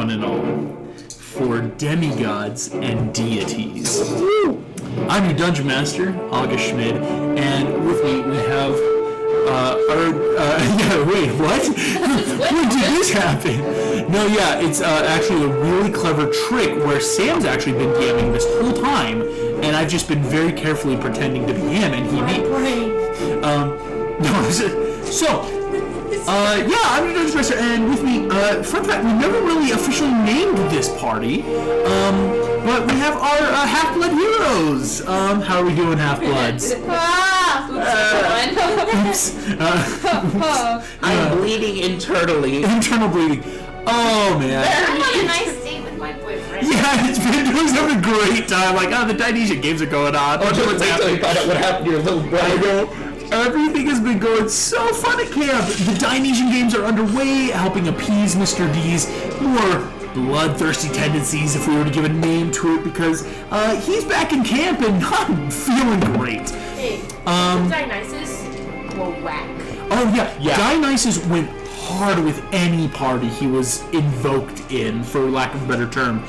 one and all, for Demigods and Deities. I'm your Dungeon Master, August Schmid, and with me we have wait, what? When did this happen? No, yeah, it's actually a really clever trick where Sam's actually been DMing this whole time, and I've just been very carefully pretending to be him, and he me. I'm your Dungeon Master, and with me, fun fact, we never really officially named this party, but we have our Half-Blood heroes. How are we doing, Half-Bloods? I'm bleeding internally. Internal bleeding. Oh, man. I'm having a nice date with my boyfriend. Yeah, it's been having a great time. Like, the Deities games are going on. Oh, just wait till you find out what happened to your little brother. Everything has been going so fun at camp. The Dionysian games are underway, helping appease Mr. D's more bloodthirsty tendencies, if we were to give a name to it, because he's back in camp and I'm feeling great. Hey, Dionysus will whack. Oh yeah. Dionysus went hard with any party he was invoked in, for lack of a better term.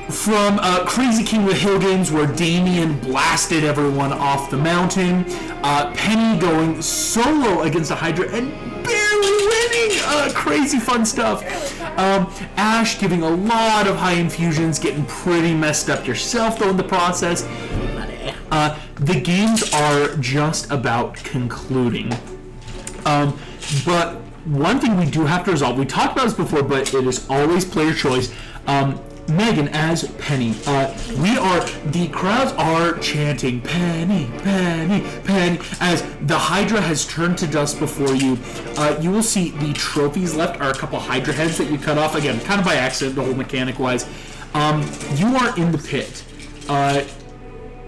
From Crazy King of the Hill games, where Damien blasted everyone off the mountain, Penny going solo against a Hydra and barely winning, crazy fun stuff. Ash giving a lot of high infusions, getting pretty messed up yourself though in the process. The games are just about concluding. But one thing we do have to resolve, we talked about this before, but it is always player choice. Megan as Penny. The crowds are chanting Penny, Penny, Penny. As the Hydra has turned to dust before you, you will see the trophies left are a couple Hydra heads that you cut off, again, kind of by accident, the whole mechanic wise. You are in the pit.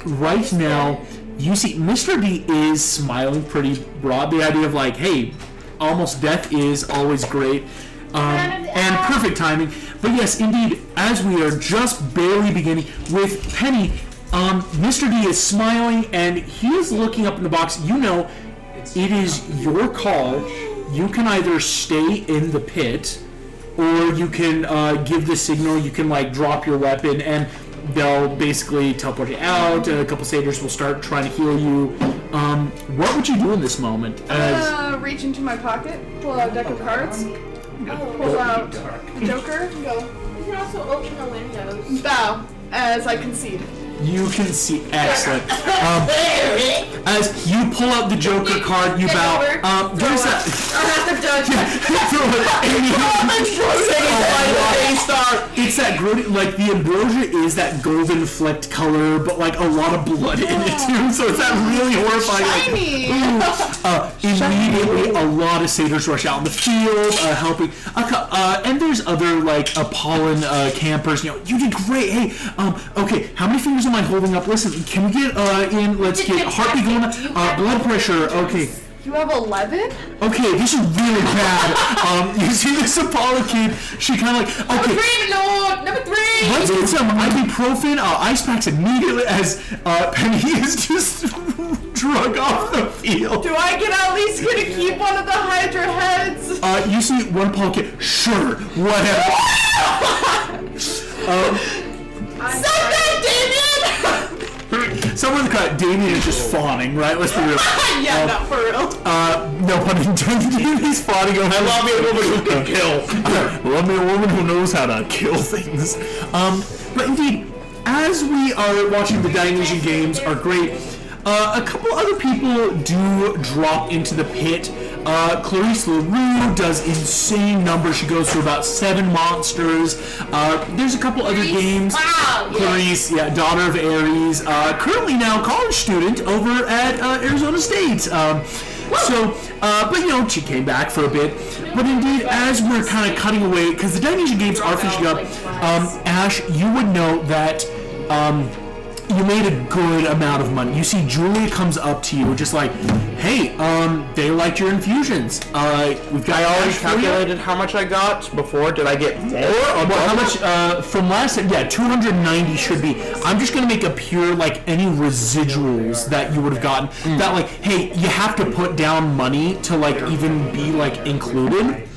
Right now, you see Mr. D is smiling pretty broad. The idea of like, hey, almost death is always great. And perfect timing. But yes, indeed, as we are just barely beginning with Penny, Mr. D is smiling and he is looking up in the box. You know, it is your call. You can either stay in the pit or you can give the signal. You can like drop your weapon and they'll basically teleport you out. A couple satyrs will start trying to heal you. What would you do in this moment? Reach into my pocket, pull out a deck of cards. Pull out the Joker and go. You can also open the windows. Bow as I concede. You can see, excellent. As you pull out the Joker card, you bow. There's that. I have to dodge It's that like the ambrosia is that golden flecked color, but like a lot of blood in it too. So it's that really horrifying. Immediately, a lot of satyrs rush out in the field, helping. And there's other like pollen campers. You know, you did great. Hey, okay, how many fingers am I holding up? Listen, can we get in? Let's get heartbeat going. Blood pressure. Okay. You have 11? Okay, this is really bad. You see this Apollo kid? She kind of like, okay. Number 3. Let's get some ibuprofen, ice packs immediately as Penny is just drug off the field. Do I at least get to keep one of the Hydra heads? You see one Apollo kid. Sure, whatever. Something, Damien! Someone cut. Damien is just fawning, right? Let's be real. Yeah, not for real. No pun intended. He's fawning. I love me a woman who can kill. Love me a woman who knows how to kill things. But indeed, as we are watching the Dionysian games are great, a couple other people do drop into the pit. Clarice LaRue does insane numbers. She goes through about 7 monsters. There's a couple other games. Wow, Clarice, daughter of Ares, currently now college student over at Arizona State. But you know, she came back for a bit. But indeed, as we're kind of cutting away, because the Dionysian games are finishing up, Ash, you would know that you made a good amount of money. You see Julia comes up to you just like, hey, they liked your infusions. We've got. I already calculated how much I got before. Did I get more? Well, how much from last time? Yeah, 290 should be. I'm just gonna make a pure like any residuals that you would have gotten. That like, hey, you have to put down money to like even be like included.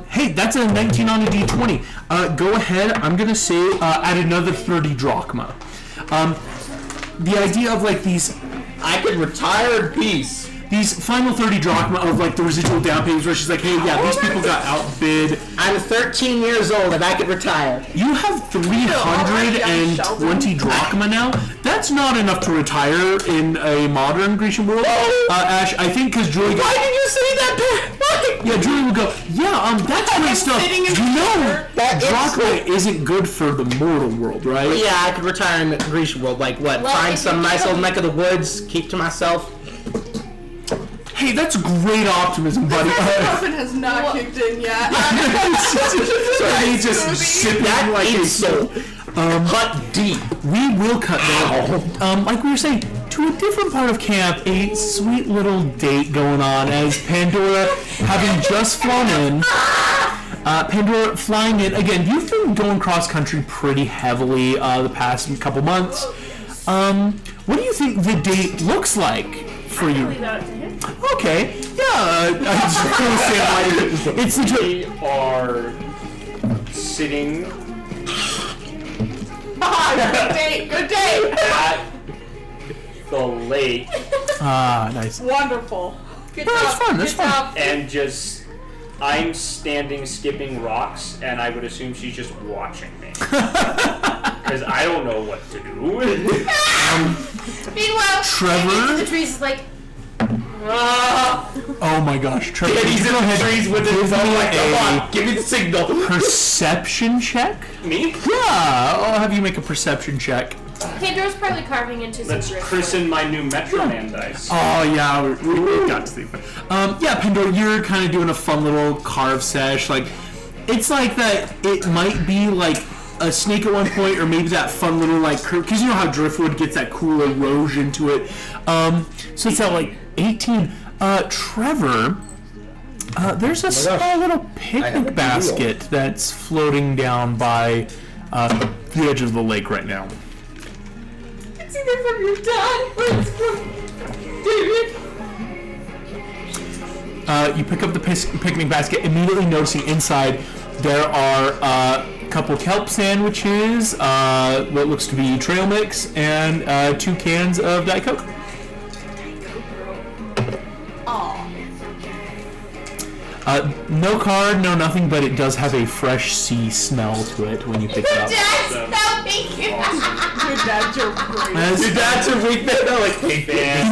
Hey, that's a 19 on a d20. Go ahead. I'm gonna say add another 30 drachma. The idea of like these, I can retire in peace. these final 30 drachma of like the residual down payments where she's like, hey, yeah, these people got outbid. I'm 13 years old and I can retire. You have 320 drachma now. That's not enough to retire in a modern Grecian world. Ash, I think because Julie. Why did you say that? Yeah, Julie would go, yeah, that's great stuff. You know, drachma isn't good for the mortal world, right? Yeah, I could retire in the Grecian world. Like what? Well, Find some nice old neck of the woods, keep to myself. Hey, that's great optimism, buddy. Muffin has not kicked in yet. So he's just sipping like a soul. Cut deep. We will cut down. Like we were saying, to a different part of camp, a sweet little date going on as Pandora, having just flown in. Pandora flying in. Again, you've been going cross country pretty heavily the past couple months. What do you think the date looks like for you? Leave that up to him. Okay, yeah, I just understand why it's the We are sitting Good day. at the lake nice. Wonderful. Good Yeah, that's job. fun, that's Good fun. job. and just I'm standing skipping rocks, and I would assume she's just watching me because I don't know what to do. Meanwhile, Trevor? the trees is like, Oh my gosh, Trevor. Yeah, he's in the trees with his Give me phone like, come a on, give me the signal. perception check? Me? Yeah, I'll have you make a perception check. Pandora's probably carving into some Let's driftwood. christen my new Metro Man dice. Oh yeah, we got to sleep. Yeah, Pandora, you're kind of doing a fun little carve sesh. Like, it's like that. It might be like a snake at one point, or maybe that fun little like curve. Because you know how driftwood gets that cool erosion to it. So it's at like 18. Trevor, there's a small little picnic basket that's floating down by the edge of the lake right now. It's either from your dad or it's from David. You pick up the picnic basket, immediately noticing inside there are a couple kelp sandwiches, what looks to be trail mix, and 2 cans of Diet Coke. No card, no nothing, but it does have a fresh sea smell to it when you pick it up. Dad's smelling you. Your dads are great. As Your dad's a weak man. They're like, hey, you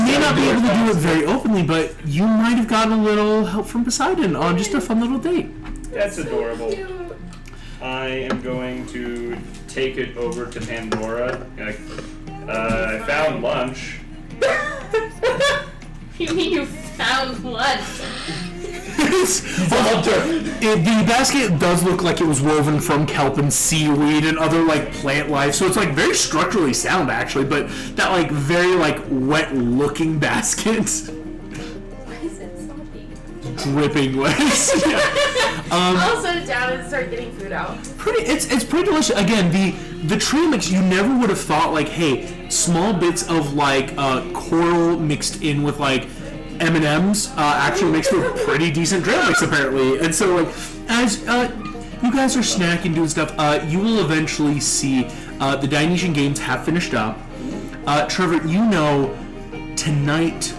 may not be able to do it very openly, but you might have gotten a little help from Poseidon on just a fun little date. That's adorable. I am going to take it over to Pandora. I found lunch. You mean you found lunch? The basket does look like it was woven from kelp and seaweed and other like plant life, so it's like very structurally sound actually, but that like very like wet looking basket. Why is it salty? Dripping wet. I'll set it down and start getting food out. It's pretty delicious. Again, the trail mix, you never would have thought like, hey, small bits of like coral mixed in with like M&Ms actually makes for a pretty decent trail mix apparently. And so like as you guys are snacking, doing stuff, you will eventually see the Dionysian games have finished up. Trevor, you know tonight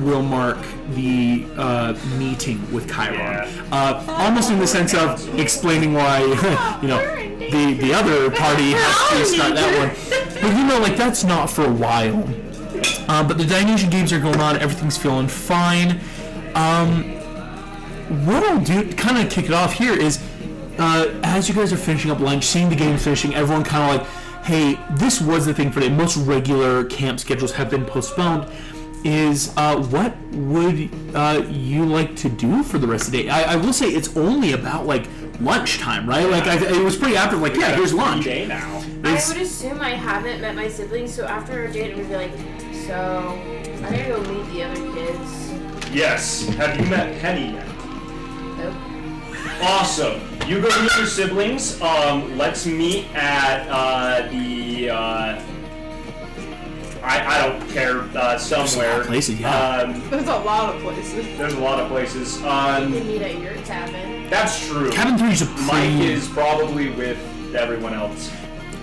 will mark the meeting with Chiron. Almost in the sense of explaining why the other party has to start that one. But you know, like that's not for a while. But the Dionysian games are going on. Everything's feeling fine. What I'll do, kind of kick it off here, is as you guys are finishing up lunch, seeing the games finishing, everyone kind of like, hey, this was the thing for today. Most regular camp schedules have been postponed. Is what would you like to do for the rest of the day? I will say it's only about like lunchtime, right? Like it was pretty active. Like here's lunch. Day now. I would assume I haven't met my siblings, so after our date, it would be like, so I gotta go meet the other kids. Yes. Have you met Penny yet? Nope. Awesome. You go meet your siblings. Let's meet at the. I I don't care. Somewhere. Places, yeah. There's a lot of places. There's a lot of places. We can meet at your cabin. That's true. Cabin 3 is a Mike is probably with everyone else.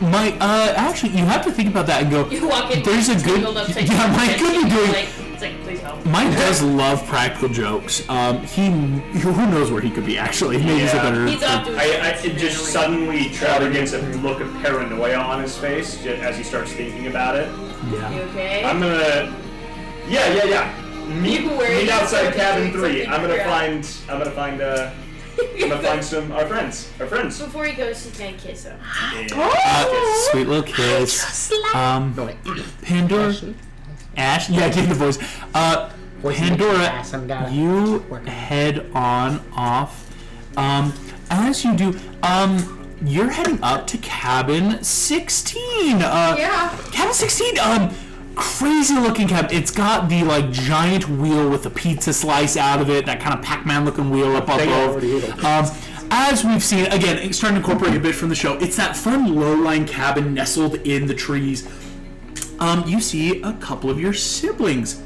Mike, actually, you have to think about that and go. You walk in. There's a good. Yeah, Mike could be doing. It's like, please help. Mike does love practical jokes. Who knows where he could be actually? Maybe he's a better. He's off doing It just suddenly Trevor gets a look of paranoia on his face as he starts thinking about it. Yeah. You okay? I'm gonna. Yeah. Meet outside cabin 3. I'm gonna find some our friends. Before he goes, he's gonna kiss him. Sweet little kiss. Pandora. Ash. Yeah, get the voice. Pandora, you head on off. As you do, you're heading up to cabin 16. Yeah. Cabin 16. Crazy looking cabin. It's got the like giant wheel with a pizza slice out of it. That kind of Pac-Man looking wheel up above. As we've seen, again, starting to incorporate a bit from the show, it's that fun low-lying cabin nestled in the trees. You see a couple of your siblings.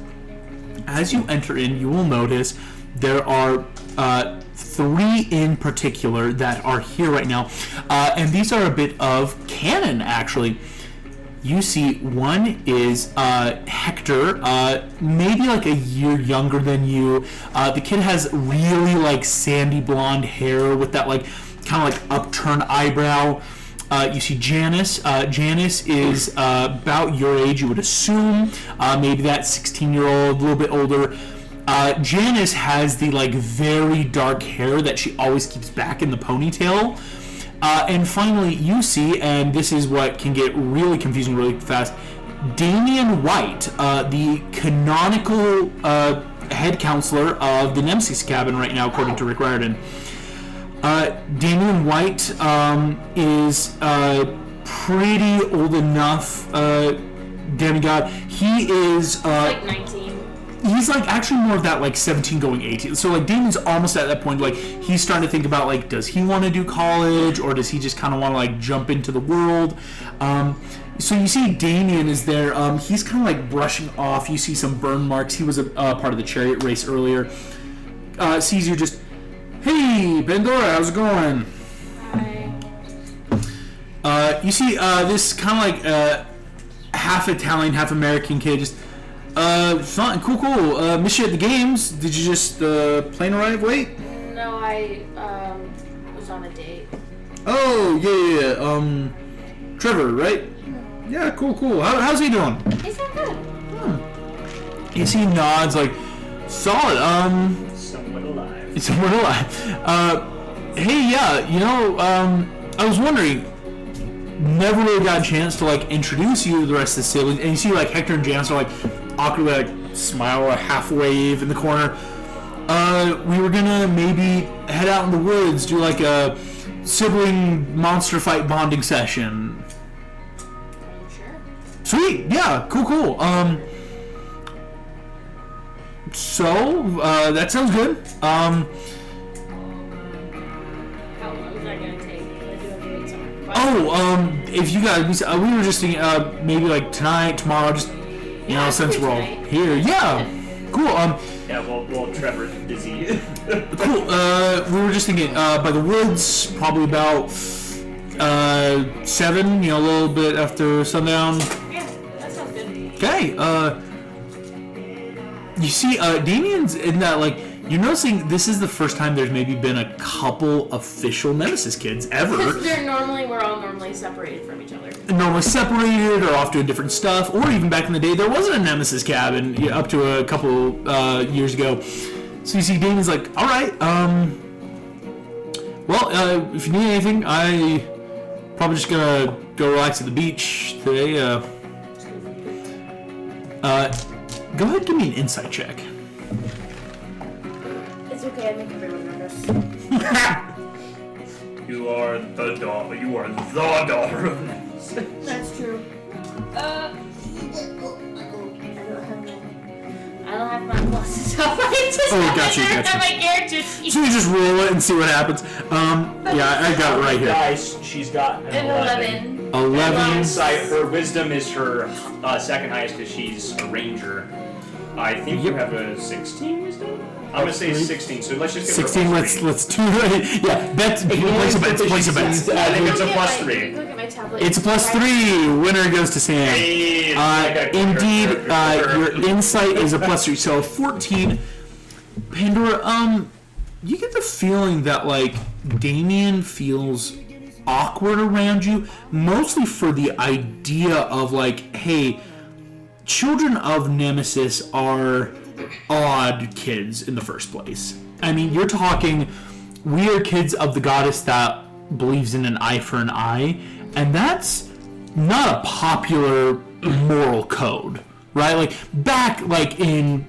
As you enter in, you will notice there are 3 in particular that are here right now, and these are a bit of canon, actually. You see one is Hector, maybe like a year younger than you. The kid has really like sandy blonde hair with that like kind of like upturned eyebrow. You see Janice. Janice is about your age, you would assume. Maybe that 16-year-old, a little bit older. Janice has the like very dark hair that she always keeps back in the ponytail. And finally, you see, and this is what can get really confusing really fast, Damian White, the canonical head counselor of the Nemesis cabin right now, according to Rick Riordan. Damian White is pretty old enough, demigod. He is like 19. He's like actually more of that like 17 going 18. So like Damien's almost at that point, like he's starting to think about like, does he want to do college or does he just kind of want to like jump into the world? So you see Damien is there. He's kind of like brushing off. You see some burn marks. He was a part of the chariot race earlier. Sees you just, hey Pandora, how's it going? Hi. You see this kind of like half Italian, half American kid just. Fun, cool. Missed you at the games. Did you just plane arrive late? No, I was on a date. Oh yeah. Trevor, right? Yeah, cool. How's he doing? He's not good. You see, nods like solid. Somewhat alive. Hey, yeah. You know, I was wondering. Never really got a chance to like introduce you to the rest of the siblings, and you see like Hector and Janice are like awkwardly like smile or half wave in the corner. We were gonna maybe head out in the woods, do like a sibling monster fight bonding session. Sure. Sweet, yeah, cool. So that sounds good. How long is that gonna take? We're doing date somewhere. If you guys, we were just thinking maybe like tonight, tomorrow, just you know, since we're all here. Yeah, cool. Yeah, well, Trevor's busy. Cool. We were just thinking by the woods, probably about 7. You know, a little bit after sundown. Yeah, that sounds good. Okay. You see, Damien's in that like. You're noticing this is the first time there's maybe been a couple official Nemesis kids ever. Because we're all normally separated from each other. Normally separated or off doing different stuff, or even back in the day, there wasn't a Nemesis cabin up to a couple years ago. So you see Damien's like, all right, well, if you need anything, I probably just gonna go relax at the beach today. Go ahead and give me an insight check. It's okay, I make everyone nervous. You are the daughter of Nemesis. That's true. I don't have my pluses up. I just gotcha. have my character sheet. So you just roll it and see what happens. Yeah, I got it right here. Dice, she's got an 11. 11. Insight. Her wisdom is her second highest because she's a ranger. I think you have a 16 wisdom. I'm gonna say 16. So let's just give 16. her a Let's do it. Yeah, bet. Place a bet. Place a bet. I think it's a plus 3. Look at my tablet. It's a plus 3. Winner goes to Sam. Hey, Indeed, your insight is a plus 3. So 14. Pandora, you get the feeling that like Damien feels awkward around you, mostly for the idea of like, hey, children of Nemesis are odd kids in the first place. I mean, you're talking, we are kids of the goddess that believes in an eye for an eye, and that's not a popular moral code, right? Like back like in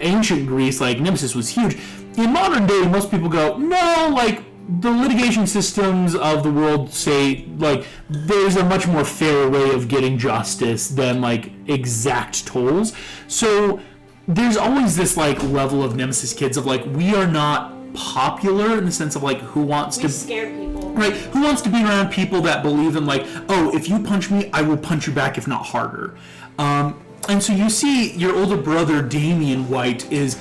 ancient Greece, like Nemesis was huge. In modern day, most people go, no, like the litigation systems of the world say like there's a much more fair way of getting justice than like exact tolls. So there's always this like level of Nemesis kids of like, we are not popular in the sense of like who wants to scare people, right? Who wants to be around people that believe in like, oh, if you punch me, I will punch you back, if not harder. And so you see your older brother Damien White is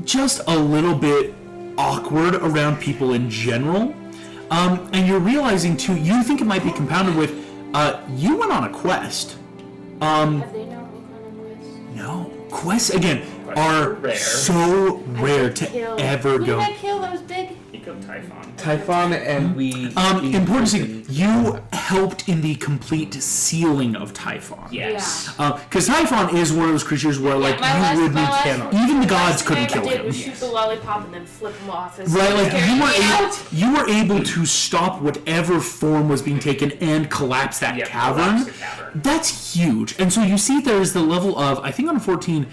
just a little bit awkward around people in general, and you're realizing too, you think it might be compounded with you went on a quest. Have they known what kind of quest? No, quests again are rare. so rare to ever Who go. did I kill? That was big. He killed Typhon. Typhon and we. Important thing, you helped in the complete sealing of Typhon. Yes. Because Typhon is one of those creatures where like you would even the gods couldn't kill him. Was shoot the lollipop and then flip him off. Right, like you were able to stop whatever form was being taken and collapse that cavern. Collapse the cavern. That's huge. And so you see there's the level of, I think on 14,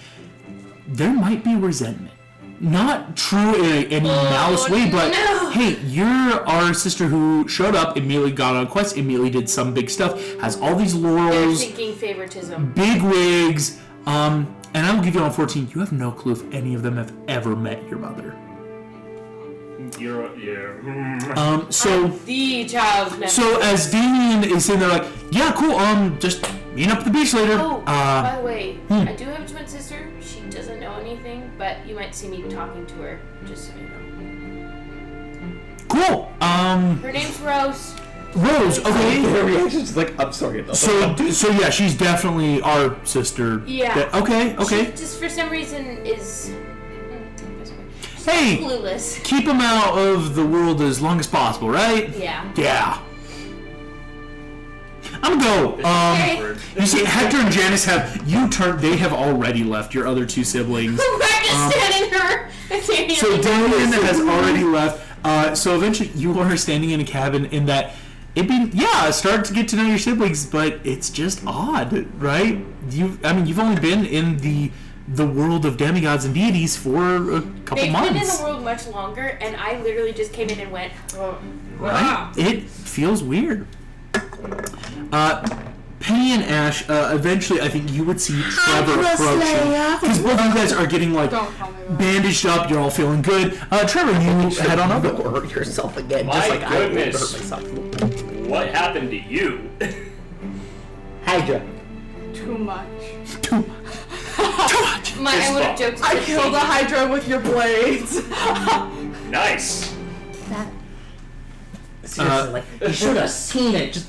there might be resentment. Not true in any malice way, but hey, you're our sister who showed up, immediately got on a quest, immediately did some big stuff, has all these They're laurels, thinking favoritism. big wigs, and I will give you on 14, you have no clue if any of them have ever met your mother. So The child. So as Damien is sitting there like, yeah, cool, just meet up at the beach later. Oh, by the way, I do have a twin sister. She doesn't know anything, but you might see me talking to her, just so you know. Cool. Her name's Rose. Rose, okay. Her reaction's like, I'm sorry. So yeah, she's definitely our sister. Yeah. Okay. She just for some reason is Hey, clueless. keep them out of the world as long as possible, right? Yeah. Yeah. I'm gonna go. You see, Hector and Janice they have already left your other two siblings. We're just standing her. So Damien has already left. So eventually you are standing in a cabin in that start to get to know your siblings, but it's just odd, right? You've only been in the world of demigods and deities for a couple months. They've been in the world much longer, and I literally just came in and went, right? It feels weird. Penny and Ash, eventually I think you would see Trevor approaching. Because both of you guys are getting like bandaged up, you're all feeling good. Trevor, you head on over. Don't hurt yourself again, My just like goodness. I would hurt myself. What happened to you? Hydra. Too much. I would have joked. I killed a Hydra with your blades. Nice. Seriously, like, you should have seen it. Just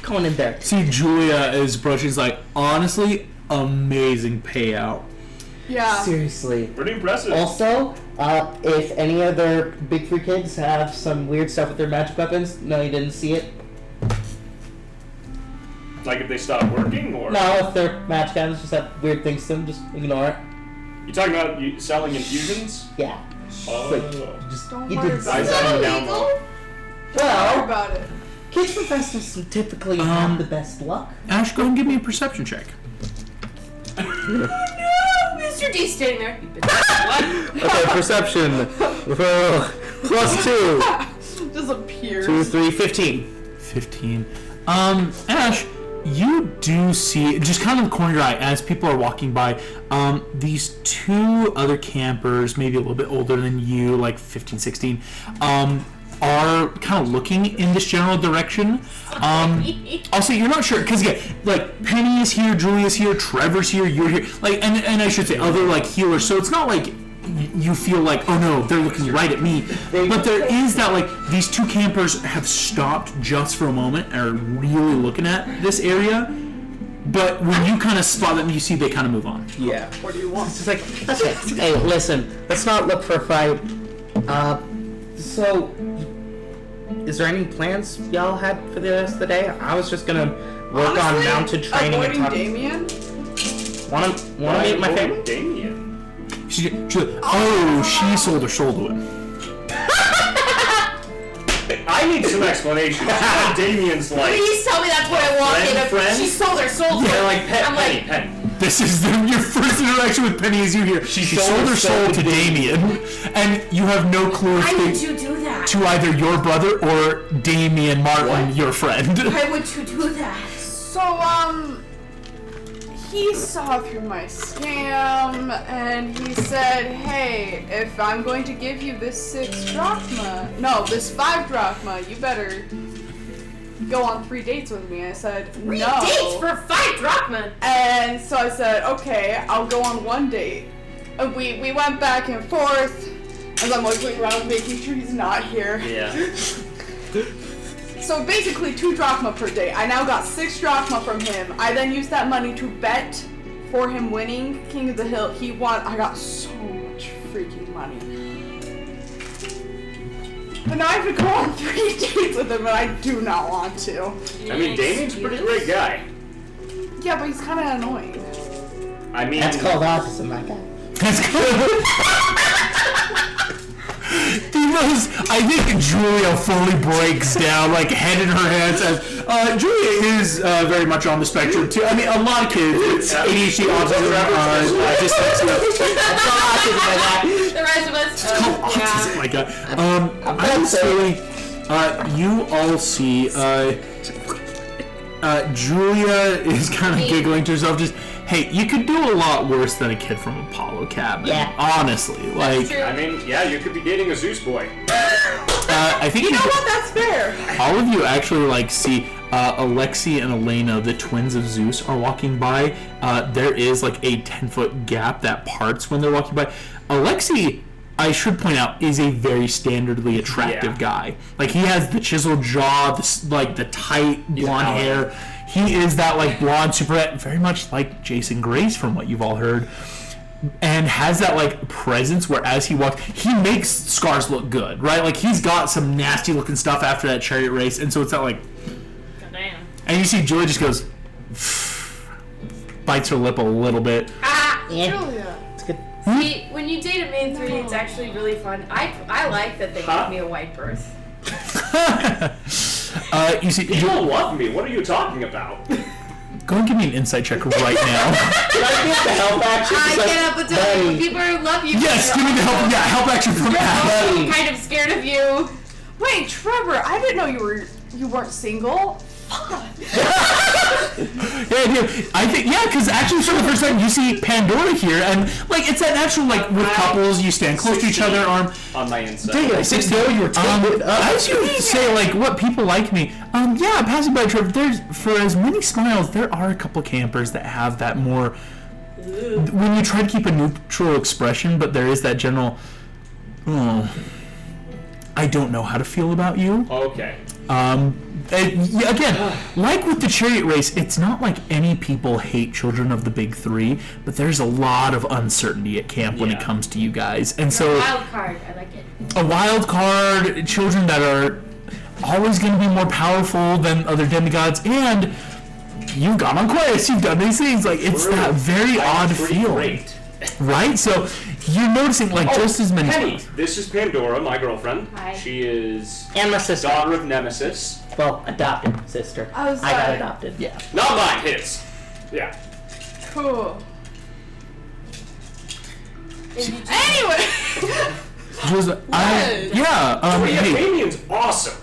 going in there. See, Julia is approaching. She's like, honestly, amazing payout. Yeah. Seriously. Pretty impressive. Also, if any other Big 3 kids have some weird stuff with their magic weapons, no, you didn't see it. Like if they stop working, or No, if their magic weapons just have weird things to them, just ignore it. you talking about selling infusions? Yeah. Oh. Don't You worry didn't about see it. I it. said down low. Don't worry Well, about it. kids professors typically have the best luck. Ash, go ahead and give me a perception check. No, Mr. D's standing there. You've been what? Okay, perception. +2. Disappears. 2, 3, 15. 15. Ash, you do see, just kind of in the corner of your eye, as people are walking by, these two other campers, maybe a little bit older than you, like 15, 16, are kind of looking in this general direction. Also, you're not sure because again, like Penny is here, Julia's here, Trevor's here, you're here, like, and I should say other like healers. So it's not like you feel like, oh no, they're looking right at me. But there is that like these two campers have stopped just for a moment and are really looking at this area. But when you kind of spot them, you see they kind of move on. Yeah. What do you want? It's like, okay, hey, listen, let's not look for a fight. So, is there any plans y'all had for the rest of the day? I was just gonna work on mounted training and avoiding talk. Damien. Wanna meet my family? Damien. She's like, oh, she sold her soul to him. I need some explanation. Damien's like. Please tell me that's what I want. Friend? She sold her soul to They're him. like I'm like, Penny. This is your first interaction with Penny as you hear. She sold her soul to Damien, and you have no clue why would if you do that? to either your brother or Damien Martin, your friend. Why would you do that? So, he saw through my scam, and he said, hey, if I'm going to give you this 5 drachma, you better go on 3 dates with me. I said, Three no. dates for 5 drachma. And so I said, okay, I'll go on 1 date. And we went back and forth, as I'm looking around making sure he's not here. Yeah. So basically 2 drachma per day. I now got 6 drachma from him. I then used that money to bet for him winning King of the Hill. He won. I got so much freaking money. But now I have to go on 3 dates with him, and I do not want to. I mean, Damien's a pretty great guy. Yeah, but he's kind of annoying. I mean, That's called autism, my guy. That's good. I think Julia fully breaks down, like head in her hands. As Julia is very much on the spectrum too. I mean, a lot of kids, ADHD, autism, dyslexia. The rest of us. It's called autism, my God. I'm saying, you all see Julia is kind of giggling to herself, just. Hey, you could do a lot worse than a kid from Apollo Cabin. Yeah. Honestly, like. I mean, yeah, you could be dating a Zeus boy. I think You know what? That's fair. all of you actually like see Alexi and Elena, the twins of Zeus, are walking by. There is like a 10-foot gap that parts when they're walking by. Alexi, I should point out, is a very standardly attractive guy. Like he has the chiseled jaw, the tight blonde hair. He is that like blonde super, very much like Jason Grace from what you've all heard, and has that like presence where as he walks, he makes Scars look good, right? Like he's got some nasty looking stuff after that chariot race, and so it's that like. Damn. And you see Julia just goes, bites her lip a little bit. Julia. It's good. See, when you date a main 3, it's actually really fun. I like that they gave me a white birth. You see, People love me. What are you talking about? go and give me an insight check right now. Can I get the help action? I It's like, can't help but tell you, people who love you. Yes, give me the help. Yeah, help action from They're Ash. also kind of scared of you. Wait, Trevor, I didn't know you weren't single. Yeah, dude. I think because actually for the first time you see Pandora here, and like it's that natural like with couples you stand close to each other, arm. On my inside. Dang, I didn't know you were taken. As you say, like what people like me. Yeah, passing by Trevor. There's for as many smiles, there are a couple campers that have that more. When you try to keep a neutral expression, but there is that general. Oh, I don't know how to feel about you. Okay. Again, like with the chariot race, it's not like any people hate children of the big 3, but there's a lot of uncertainty at camp when it comes to you guys. And so, Wild card, I like it. a wild card, children that are always going to be more powerful than other demigods, and you've gone on quests, you've done these things. Like, it's that very odd feeling. Great. Right? So, you're noticing, like, just as many Penny, times. this is Pandora, my girlfriend. Hi. She is And my sister. daughter of Nemesis. Well, adopted sister. I was I got like- adopted. Yeah. Not mine, his. Yeah. Cool. Anyway. Anyway. She was like, hey. Damien's awesome.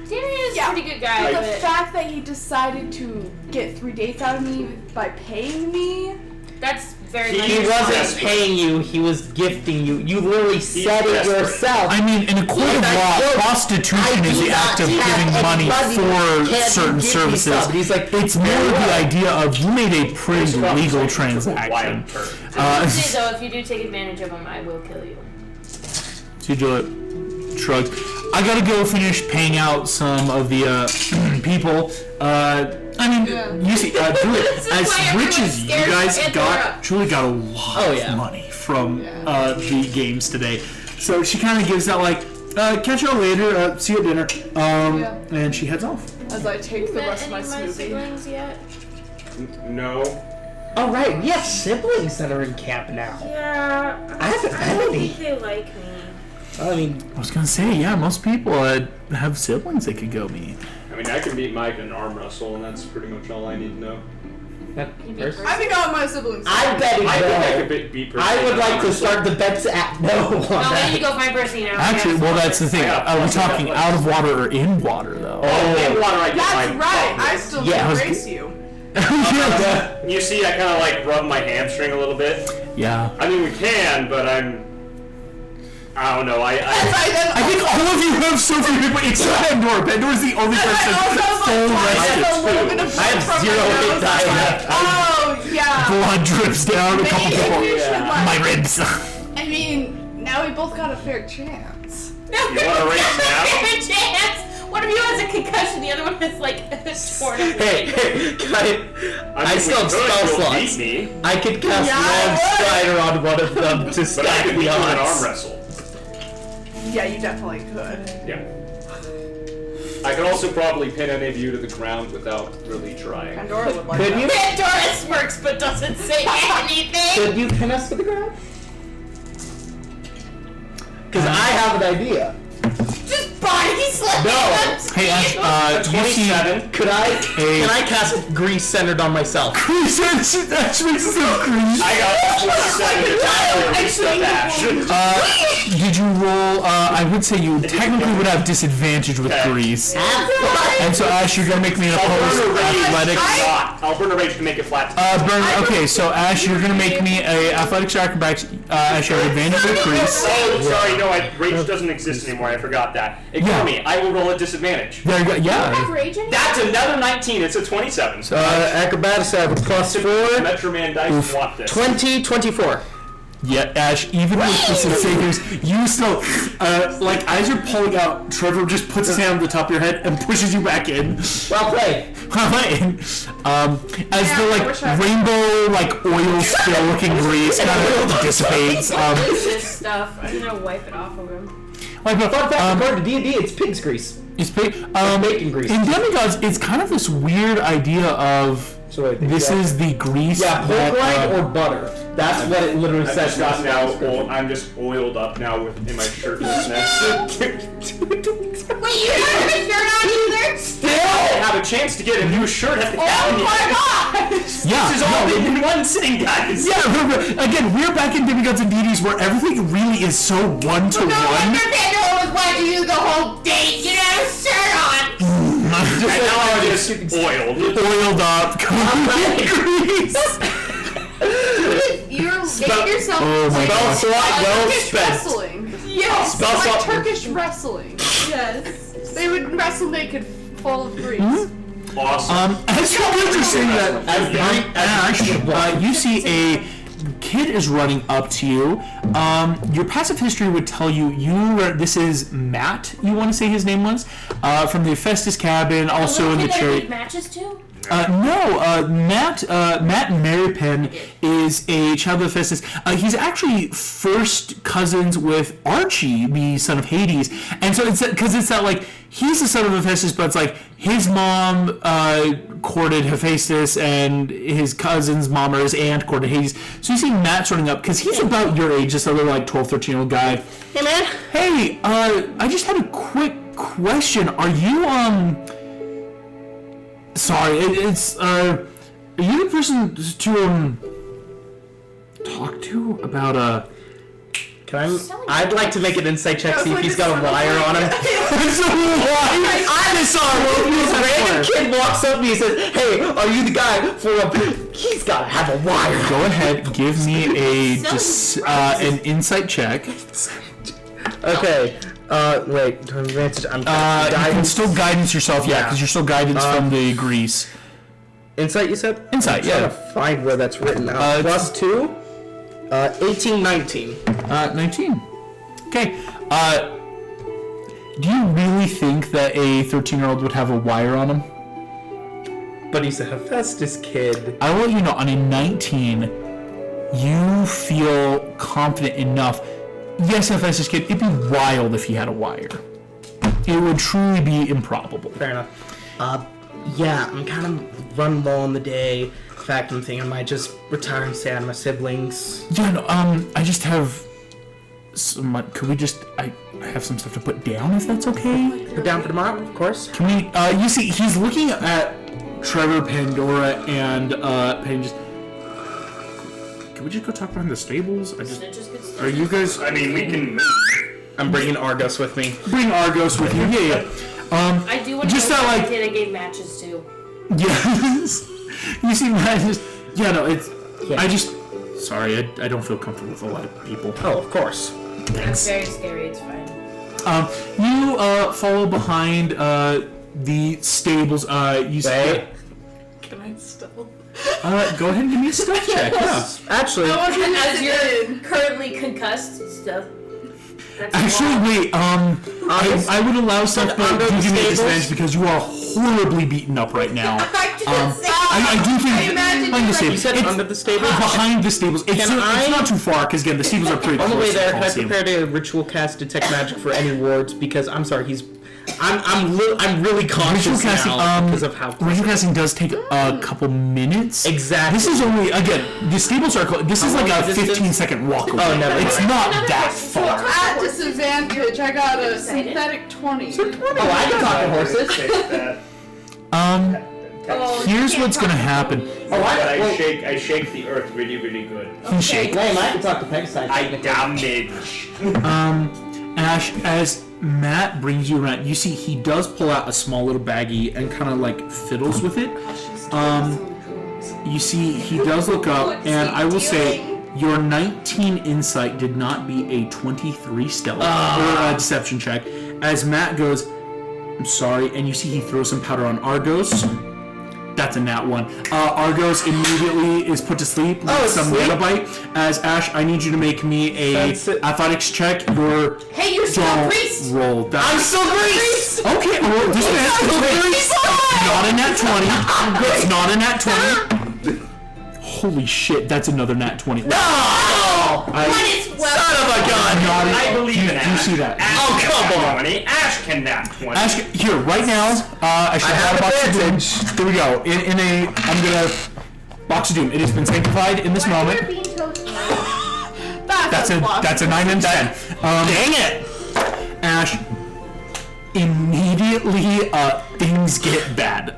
Damien's Yeah. a pretty good guy, The but fact that he decided to get 3 dates out of me by paying me That's very much He wasn't desperate. paying you, he was gifting you. You literally said it desperate. yourself. I mean, in a court of law, prostitution is the act of giving money for certain services. He's like, It's more the idea of you made a pretty Well, legal it's like transaction. wild turn. I would say though, if you do take advantage of him, I will kill you. CJ shrugs. I gotta go finish paying out some of the people. I mean, you see, do This it. is As why rich everyone's as you scared guys of got, Pandora. Julie got a lot of money from the games today. So she kind of gives that like, catch y'all later, see you at dinner, and she heads off. As I take the Met rest of any my of my smoothie. siblings yet? No. oh right, we have siblings that are in camp now. Yeah. I haven't I met don't any. think they like me. I mean, I was gonna say, yeah, most people have siblings they could go meet. I mean, I can beat Mike in an arm wrestle, and that's pretty much all I need to know. I think all my siblings. I'm betting I think I no. could beat I would like to start the bets at no on No, I that. need to go find Percy now. Actually, well, that's the thing. Yeah. Are we talking out of water or in water, though? Oh, in water, I get That's my right. I progress. still Yeah, I was embrace you. You see, I kind of like rub my hamstring a little bit. Yeah. I mean, we can, but I don't know. I I think all of you have so few people except Pandora. Pandora's the only person full rested. I have 0 hit die left. Oh, yeah. Blood drips down a couple Maybe people. we should, like- My ribs. I mean, now we both got a fair chance. No, You wanna race now? fair chance. One of you has a concussion, the other one is like torn up. Hey, can I still have spell slots. Beat me, I could cast Yeah, Long I would. Strider on one of them to but I stack could beat the you in an arm odds. wrestle. Yeah, you definitely could. Yeah. I could also probably pin any of you to the ground without really trying. Pandora would like Could that. you? Pandora smirks but doesn't say anything. Could you pin us to the ground? Because I have an idea. Just body slam. No. Hey, Ash, you see 27. Can I cast grease centered on myself? Grease. Ash makes us have grease. I got 47 attack Ash. Did you roll? I would say you technically would have disadvantage with Okay. grease. And so, Ash, you're gonna make me an I'll opposed burn a rage. athletics. I'll burn a rage to make it flat. Burn. Okay, so Ash, you're gonna make me a athletics or acrobatics. Ash, you have advantage with grease. Oh, sorry, no, rage doesn't exist anymore. I forgot that. Ignore Yeah. me. I will roll a disadvantage. There you go. Yeah. Rage in That's another 19. It's a 27. Acrobatics, I have a +4. Metro Man dice want this. 20, 24. Yeah, Ash, even with the sensators, you still, like, as you're pulling out, Trevor just puts his hand on the top of your head and pushes you back in. Well played. As the, I like, wish I- rainbow, like, oil spill looking grease kind of dissipates. this stuff. I'm gonna wipe it off of him. Like, but, Fun fact, according to D&D, it's pig's grease. it's big. bacon grease. In Demigods, it's kind of this weird idea of So I think this is the grease Yeah, that, pork rind or butter. That's what it literally I've says. just got now. I'm just oiled up now in my shirtlessness. Wait, you have a shirt on either? Still have a chance to get a new shirt at the Oh Academy. my gosh! yeah, This is all no, in one sitting, guys. yeah, remember, again, we're back in Demigods and Deities where everything really is so one-to-one. No wonder Pandora was watching you the whole date. You didn't have a shirt on. And now I'm just oiled. Oiled up, covered in grease. You're making yourself Oh my like God. slot well Turkish spent. wrestling. Yes. Spell Like slot. Turkish wrestling. Yes. They would wrestle naked, full of grease. Awesome. As you're saying that, Ash, you see a kid is running up to you. Your passive history would tell you this is Matt. You want to say his name was from the Festus cabin, also in the chariot. Matches too. No, Matt Marypen is a child of Festus. He's actually first cousins with Archie, the son of Hades, and so it's because it's that like he's the son of Hephaestus, but it's like his mom courted Hephaestus, and his cousin's mom or his aunt courted Hades. So you see Matt's running up because he's about your age, just a little like 12, 13-year-old guy. Hey man. Hey, I just had a quick question. Are you Sorry, it's are you the person to talk to about I'd like to make an insight check, see if he's got a wire on him. I saw This random kid walks up to me and says, "Hey, are you the guy for a?" He's got to have a wire. Go ahead, give me an insight check. Okay. Wait. Advantage. I'm you can still guidance yourself, yeah, because you're still guidance from the grease. Insight, you said? Insight, yeah. I'm trying to find where that's written out. Plus 2. 18, 19. 19. Okay. Do you really think that a 13-year-old would have a wire on him? But he's a Hephaestus kid. I will let you know, on a 19, you feel confident enough. Yes, Hephaestus kid, it'd be wild if he had a wire. It would truly be improbable. Fair enough. Yeah, I'm kind of running low on the day. In fact, I'm thinking I might just retire and stay out of my siblings. Yeah, no, I just have some. Could we just? I have some stuff to put down, if that's okay. Put down for tomorrow, of course. Can we? You see, he's looking at Trevor, Pandora, and Penny. Just. Can we just go talk behind the stables? Are you guys? I mean, we can. I'm bringing Argos with me. Bring Argos with you. Yeah. I do want to just know that, if I game matches too. Yes. You see, Matt just. Yeah, no, it's. Yeah. I just. Sorry, I don't feel comfortable with a lot of people. Oh, of course. It's very scary. It's fine. You follow behind the stables. You Wait. Can I still? Go ahead and give me a stealth check. Yeah. Actually, As you're currently concussed, stuff. Actually, wait. I would allow stuff, but under you the give me a stables? disadvantage because you are horribly beaten up right now. I do think behind the stables. you said It's under the stables? behind the stables. It's not too far because again, the stables are pretty On close. the way to there, can I Colosseum. prepare a ritual cast detect magic for any wards? Because I'm sorry, I'm really cautious Ritual casting, now because of how. Ritual casting does take a couple minutes. Exactly. This is only, again, the stables are close. This is like long a is the 15-second walk away. Oh, never It's mind. not that far. At disadvantage, I got a synthetic 20. Oh, I can talk to horses. Take that. Here's what's gonna happen. Oh, But I well, shake the earth really, really good. You shake. Lame, I can talk to Pegasus. I damage. Ash, as Matt brings you around, you see he does pull out a small little baggie and kind of like fiddles with it. You see he does look up, and I will say your 19 insight did not beat a 23 stealth or a deception check. As Matt goes, I'm sorry, and you see he throws some powder on Argos. That's a nat 1. Argos immediately is put to sleep with some mana bite. As Ash, I need you to make me a athletics check. You're still greased. roll. I'm still greased. Okay, well, this is not a nat 20. It's not a nat 20. Holy shit, that's another nat 20. No! Son of a gun! I believe in Ash. You see that? Ash come can on. nat 20. Ash can nat 20. Ash, here, right now, I should have a box of doom. Here we go. I'm gonna box of doom. It has been sanctified in this moment. That's a 9 and 10. Dang it! Ash, immediately things get bad.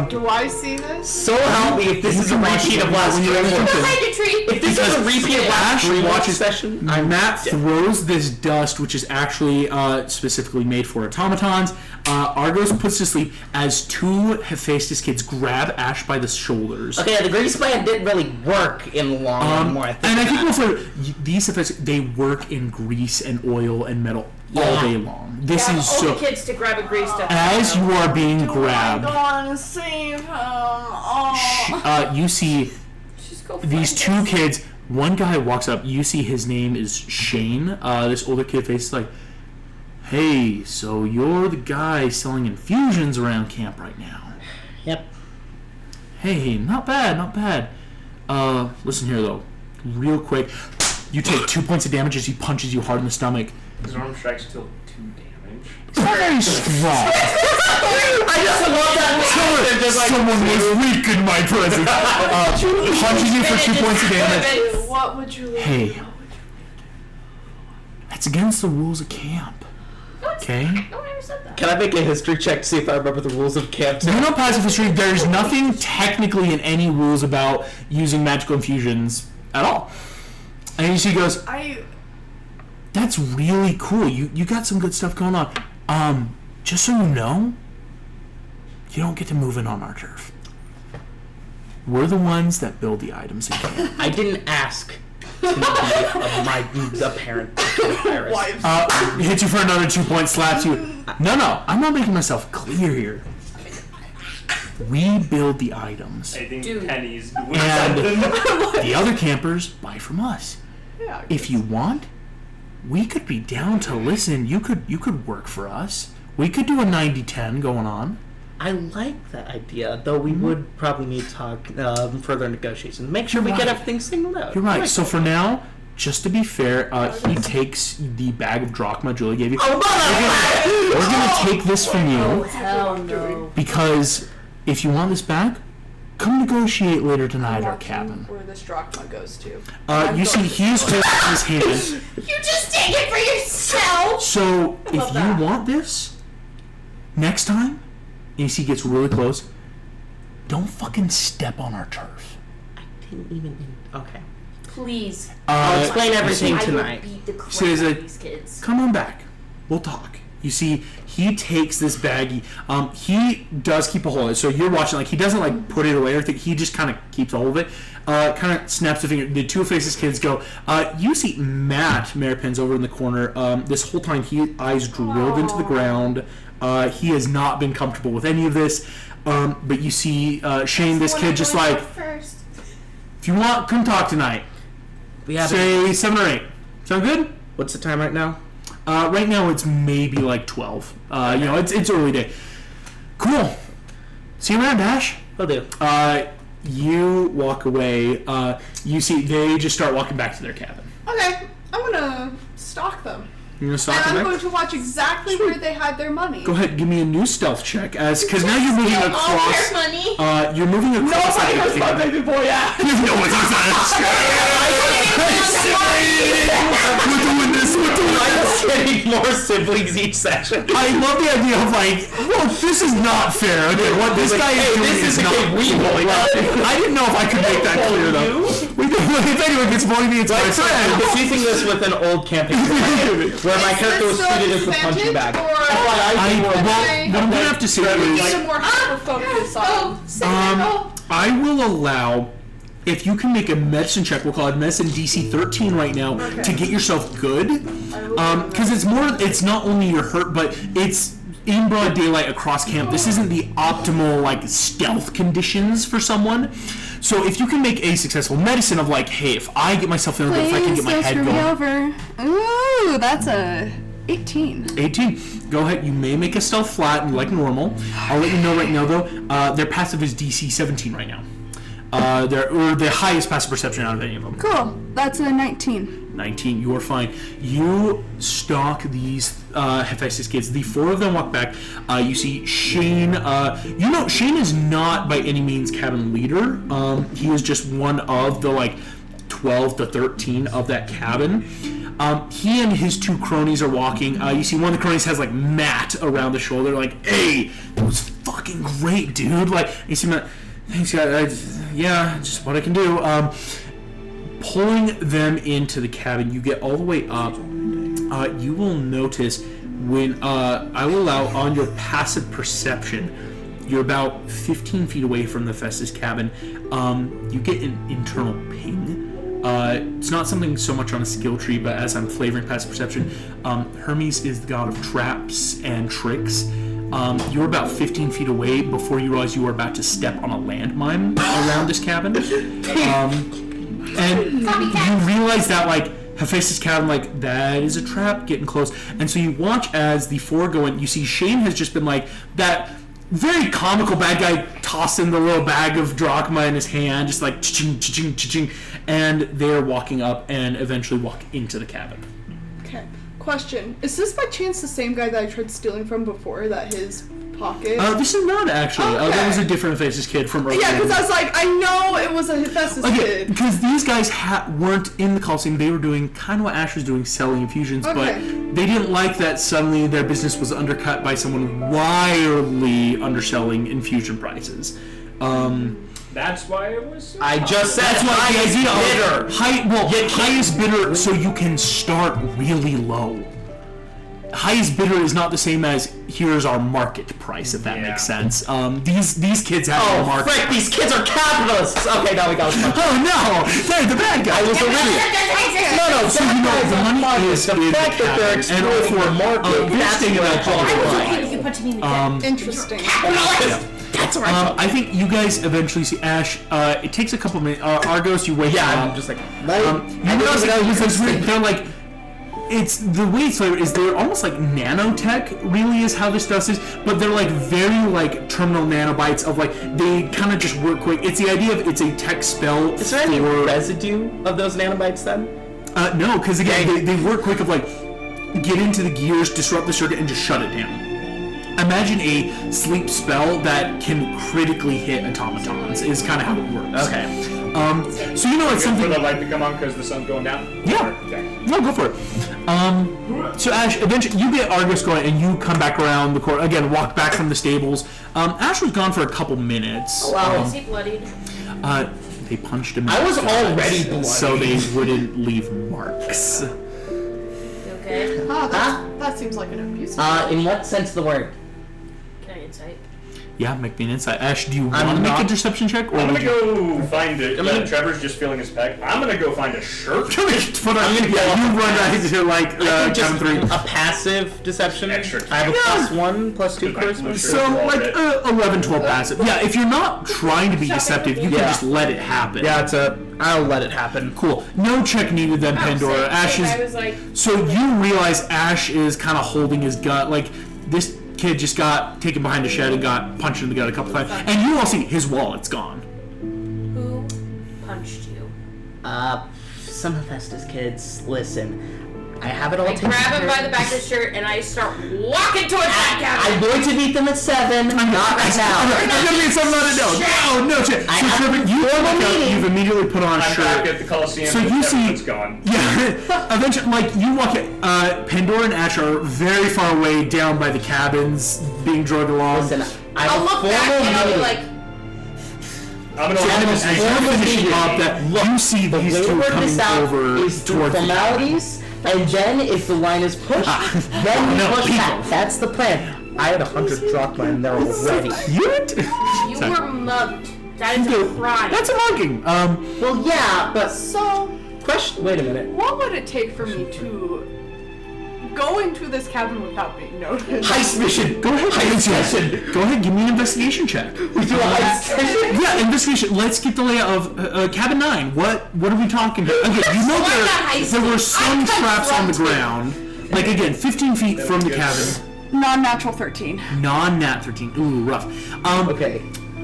Do I see this? So help me if this is a repeat of last when you're dream. Behind a tree. If this is a repeat of last Ash dream watches session, Matt throws this dust, which is actually specifically made for automatons. Argos puts to sleep as 2 Hephaestus kids grab Ash by the shoulders. Okay, the grease plan didn't really work in the long run. More, I think. And I think also these Hephaestus, they work in grease and oil and metal all day long. This is all so. the kids to grab a grease stuff. As you are being Go grabbed, on and save him. Oh. you see Just go these 2 kids. One guy walks up. You see his name is Shane. This older kid faces like, "Hey, so you're the guy selling infusions around camp right now?" Yep. Hey, not bad, not bad. Listen here though, real quick. You take 2 points of damage as he punches you hard in the stomach. His arm strikes still 2 damage. It's not very strong. I just love that. Someone was weak in my presence. Punches you for 2 points of damage. What would you like? Hey, that's against the rules of camp. Okay? No one ever said that. Can I make a history check to see if I remember the rules of camp? You know passive history, there's nothing technically in any rules about using magical infusions at all. And he goes, That's really cool. You got some good stuff going on. Just so you know, you don't get to move in on our turf. We're the ones that build the items in camp. I didn't ask to be my apparent virus. Hits you for another 2 points, slaps you. No, I'm not making myself clear here. We build the items. I think Penny's doing And something. the other campers buy from us. Yeah. If you want, we could be down to listen. You could work for us. We could do a 90-10 going on. I like that idea, though we would probably need to talk further negotiations. Make sure we get everything signaled out. You're right. So for now, just to be fair, he takes the bag of drachma Julie gave you. Oh, We're gonna take this from Oh, you hell no. because if you want this back, come negotiate later tonight at our cabin. Where this drachma goes to. You see, he's holding his hand. You just take it for yourself! So if Love you that. want this, next time, and you see he gets really close, don't fucking step on our turf. I didn't even... Okay. Please. I'll explain everything I tonight. will beat the crap Says out it- of these kids. Come on back. We'll talk. You see, he takes this baggie. He does keep a hold of it. So you're watching, like, he doesn't, like, put it away or anything. He just kind of keeps a hold of it. Kind of snaps a finger. The two faces kids go. You see Matt Maripin's over in the corner. This whole time, eyes drilled into the ground. He has not been comfortable with any of this. But you see Shane, this kid, just like, First. if you want, come talk tonight. We have Say 7 or 8. Sound good? What's the time right now? Right now it's maybe like 12. It's early day. Cool. See you around, Ash. Will do. You walk away. You see they just start walking back to their cabin. Okay, I'm gonna stalk them. You're gonna stop And I'm them going back? to watch exactly where they hide their money. Go ahead, give me a new stealth check, because now you're moving All across. their money. You're moving across. Nobody like, has my baby boy at. No one's We're doing this. We're doing this. I'm getting more siblings each session. I love the idea of like, well, this is not fair. Okay, what this guy is doing this is not. a game we bully. I didn't know if I could make that clear though. If anyone gets bullied me, it's my I'm friend. confusing this with an old camping where my character was treated as the punching bag. What I'm gonna have to say is, Some more hyper-focus on. I will allow. If you can make a medicine check, we'll call it medicine DC 13 right now, to get yourself good. Because it's not only your hurt, but it's in broad daylight across camp. This isn't the optimal, like, stealth conditions for someone. So if you can make a successful medicine of, like, hey, if I get myself in, if I can get my head going. Over. Ooh, that's a 18. 18. Go ahead. You may make a stealth flat and like normal. I'll let you know right now, though. Their passive is DC 17 right now. They're the highest passive perception out of any of them. Cool. That's a 19. 19. You are fine. You stalk these Hephaestus kids. The four of them walk back. You see Shane. Shane is not by any means cabin leader. He is just one of the 12 to 13 of that cabin. He and his two cronies are walking. You see one of the cronies has Matt around the shoulder, like, hey, that was fucking great, dude. You see Matt, thanks, guys. Yeah, just what I can do. Pulling them into the cabin, you get all the way up. You will notice when I will allow on your passive perception, you're about 15 feet away from the Festus cabin. You get an internal ping. It's not something so much on a skill tree, but as I'm flavoring passive perception, Hermes is the god of traps and tricks. You're about 15 feet away before you realize you are about to step on a landmine around this cabin. And you realize that, Hephaestus cabin, that is a trap getting close. And so you watch as the four go in. You see Shane has just been that very comical bad guy tossing the little bag of drachma in his hand, just cha-ching, cha-ching, cha-ching. And they're walking up and eventually walk into the cabin. Okay. Question. Is this by chance the same guy that I tried stealing from before, that his pocket? This is not actually. Okay. That was a different Hephaestus kid from earlier. Yeah, because I was I know it was a Hephaestus kid. Because these guys weren't in the Coliseum. They were doing kind of what Ash was doing, selling infusions, but they didn't like that suddenly their business was undercut by someone wildly underselling infusion prices. That's why it was. So I just said That's why the idea bidder. of highest bidder, so you can start really low. Highest bidder is not the same as here's our market price, if that makes sense. These kids have no market. Frick, these kids are capitalists! Okay, now we got to Oh no! They're the bad guy. I was a idiot. No, So you know the money is the in fact that they're cabin, and exploiting the market, we're that's staying in what that I public call life. it. You can punch me in the head. Interesting. That's what I I think you guys eventually see Ash. It takes a couple minutes. Argos, you wake up. I'm just like, You realize they're like. It's the way it's flavored is they're almost like nanotech, really, is how this stuff is. But they're like very like terminal nanobites of like they kind of just work quick. It's the idea of it's a tech spell. Is there any residue of those nanobites then? No, because again they work quick of like get into the gears, disrupt the circuit, and just shut it down. Imagine a sleep spell that can critically hit automatons. Is kind of how it works. Okay. So you know it's something. For the light to come on because the sun's going down. Yeah. Okay. No, go for it. So Ash, eventually you get Argus going, and you come back around the court again. Walk back from the stables. Ash was gone for a couple minutes. Wow. Is he bloodied? They punched him. I was in the gut, already bloody. so they wouldn't leave marks. You okay? That seems like an abuse. In what sense of the word? Can I insight? Yeah, make me an insight. Ash, do you I'm want to make a not- deception check, or I'm would gonna you? go find it. Trevor's just feeling his pack. I'm gonna go find a shirt. Put on, you run right to like Just count 3. a passive deception. Extra. I have a +1, +2 charisma. So like 11, 12 passive. Yeah, if you're not trying to be deceptive, you can just let it happen. Yeah, I'll let it happen. Cool. No check needed then, Pandora. Ash I is. was like, So you realize Ash is kind of holding his gut. Like this kid just got taken behind a shed and got punched in the gut a couple times, and you all see his wallet's gone. who punched you? Some of Hestus kids, listen. I have it all I taken grab him care by of. the back of the shirt and I start walking towards that I'm cabin. going to meet them at 7, not right now. I'm gonna need something on it. No check. So Trevor, you've immediately put on a I'm shirt. back at the Coliseum. So you see- It's gone. Yeah, eventually, like, you walk in, Pandora and Ash are very far away down by the cabins, being dragged along. Listen, I I'll have a look back and I'll be formal like, I'm gonna As you're finishing up, that you see these way to two work coming this out over is through towards the formalities, and then if the line is pushed, then we no, push people. back. That's the plan. I had 100 drachma in there already. Unit? you were mugged. That is a crime. That's a mugging. Well, yeah, but So, question. Wait a minute. what would it take for me to go into this cabin without being noticed? Heist mission. Go ahead. Heist mission. Go ahead. Give me an investigation check. Do a heist mission? Yeah, investigation. Let's get the layout of cabin 9. What are we talking about? Okay, you know there were some traps on the ground. Like again, 15 feet from the cabin. Non-natural 13. Non-nat 13. Ooh, rough. Okay.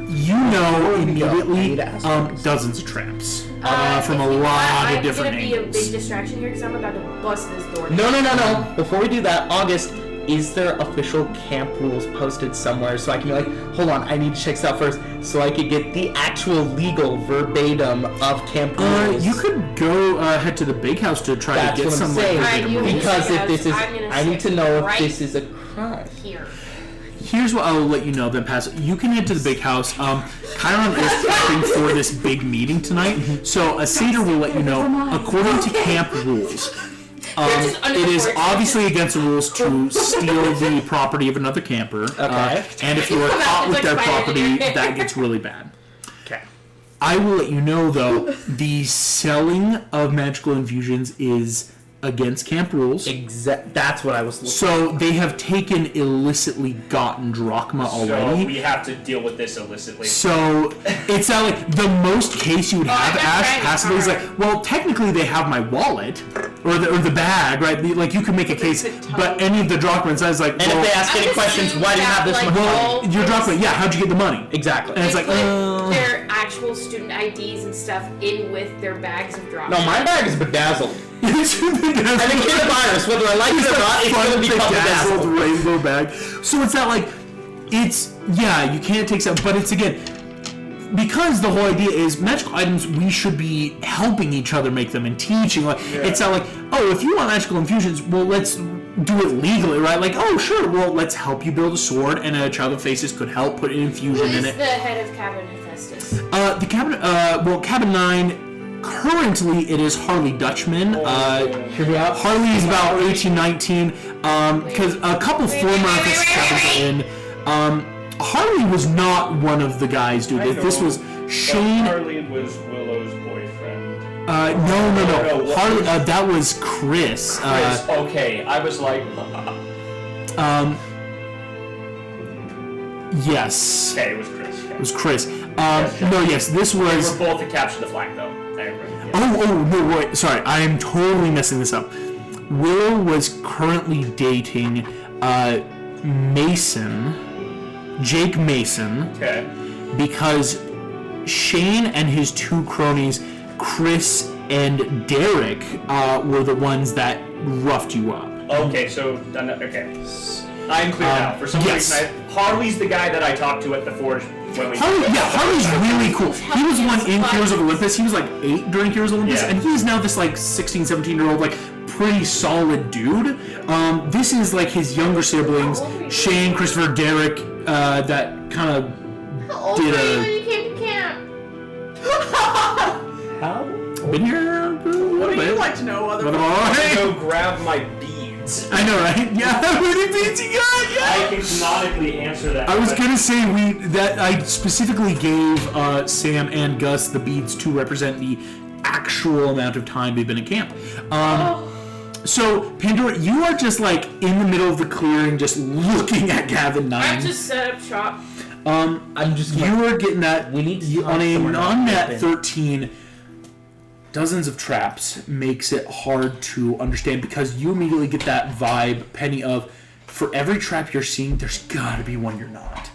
You know I need immediately to ask dozens of traps from a If you lot want, of different I'm gonna be a angles. big distraction here because I'm about to bust this door. No. Before we do that, August, is there official camp rules posted somewhere so I can be like, hold on, I need to check this out first, so I could get the actual legal verbatim of camp rules? You could go head to the big house to try That's to get what I'm some saying. like, Alright, you verbatim rules. Because if Because this is, I'm gonna I need to sit know if right this is a crime. Here. Here's what I'll let you know then, Pass. You can head to the big house. Chiron is prepping for this big meeting tonight, so a satyr will let you know, according to camp rules, it is obviously against the rules to steal the property of another camper. Okay. And if you are Come out, caught it's with their like property, Spider-Man. that gets really bad. Okay. I will let you know, though, the selling of magical infusions is against camp rules. That's what I was looking So they have taken illicitly gotten drachma So already. we have to deal with this illicitly. So it's not like the most case you would have, that's Ash, right, passively is like, well, technically they have my wallet or the bag, right? Like you could make a case, but any of the drachma inside is like, And if they ask any questions, why do you have this much well, money? your drachma, yeah, how'd you get the money? Exactly. And it's like, They put their actual student IDs and stuff in with their bags of drops. No, my bag is bedazzled. I I think it's a virus, whether I like it or not, it's going to become bedazzled bedazzled. rainbow bag. So it's not like you can't take some, but it's again because the whole idea is magical items. We should be helping each other make them and teaching. Like it's not like, oh, if you want magical infusions, well, let's do it legally, right? Like, oh, sure, well, let's help you build a sword, and a child of faces could help put an Who infusion in is it. the head of Cabin Hephaestus? The cabin, cabin 9. Currently, it is Harley Dutchman. Hear me out. Harley is about 18, 19. Because a couple former FS cabins are in. Harley was not one of the guys, dude. This was Shane. Harley was Willow's boyfriend. No. Harley. That was Chris. Chris. Okay, I was like. Yes. Okay, it was Chris. Okay. It was Chris. No, yes, this was. We're both to capture the flag, though. I remember. Yeah. Oh, no, wait. Sorry, I am totally messing this up. Willow was currently dating Jake Mason, Okay. because Shane and his two cronies, Chris and Derek, were the ones that roughed you up. Okay, so okay. I'm clear now. For some reason, Harley's the guy that I talked to at the forge when we. Harley's really cool. He was one in Heroes of Olympus. He was like 8 during Heroes of Olympus, and he's now this like 16, 17-year-old like pretty solid dude. This is like his younger siblings, Shane, Christopher, Derek, that kind of How old were you when you came to camp? How? been here a little What do bit. you like to know, other Go grab my beads. I know, right? Yeah, how many beads you got? I Yeah. can canonically answer that. I was question. gonna say I specifically gave Sam and Gus the beads to represent the actual amount of time they've been in camp. So Pandora, you are just like in the middle of the clearing, just looking at Cabin 9. I just set up shop. I'm just. You are getting that. We need to you, talk on a somewhere non-nat open. 13. Dozens of traps makes it hard to understand because you immediately get that vibe, Penny, of for every trap you're seeing, there's gotta be one you're not.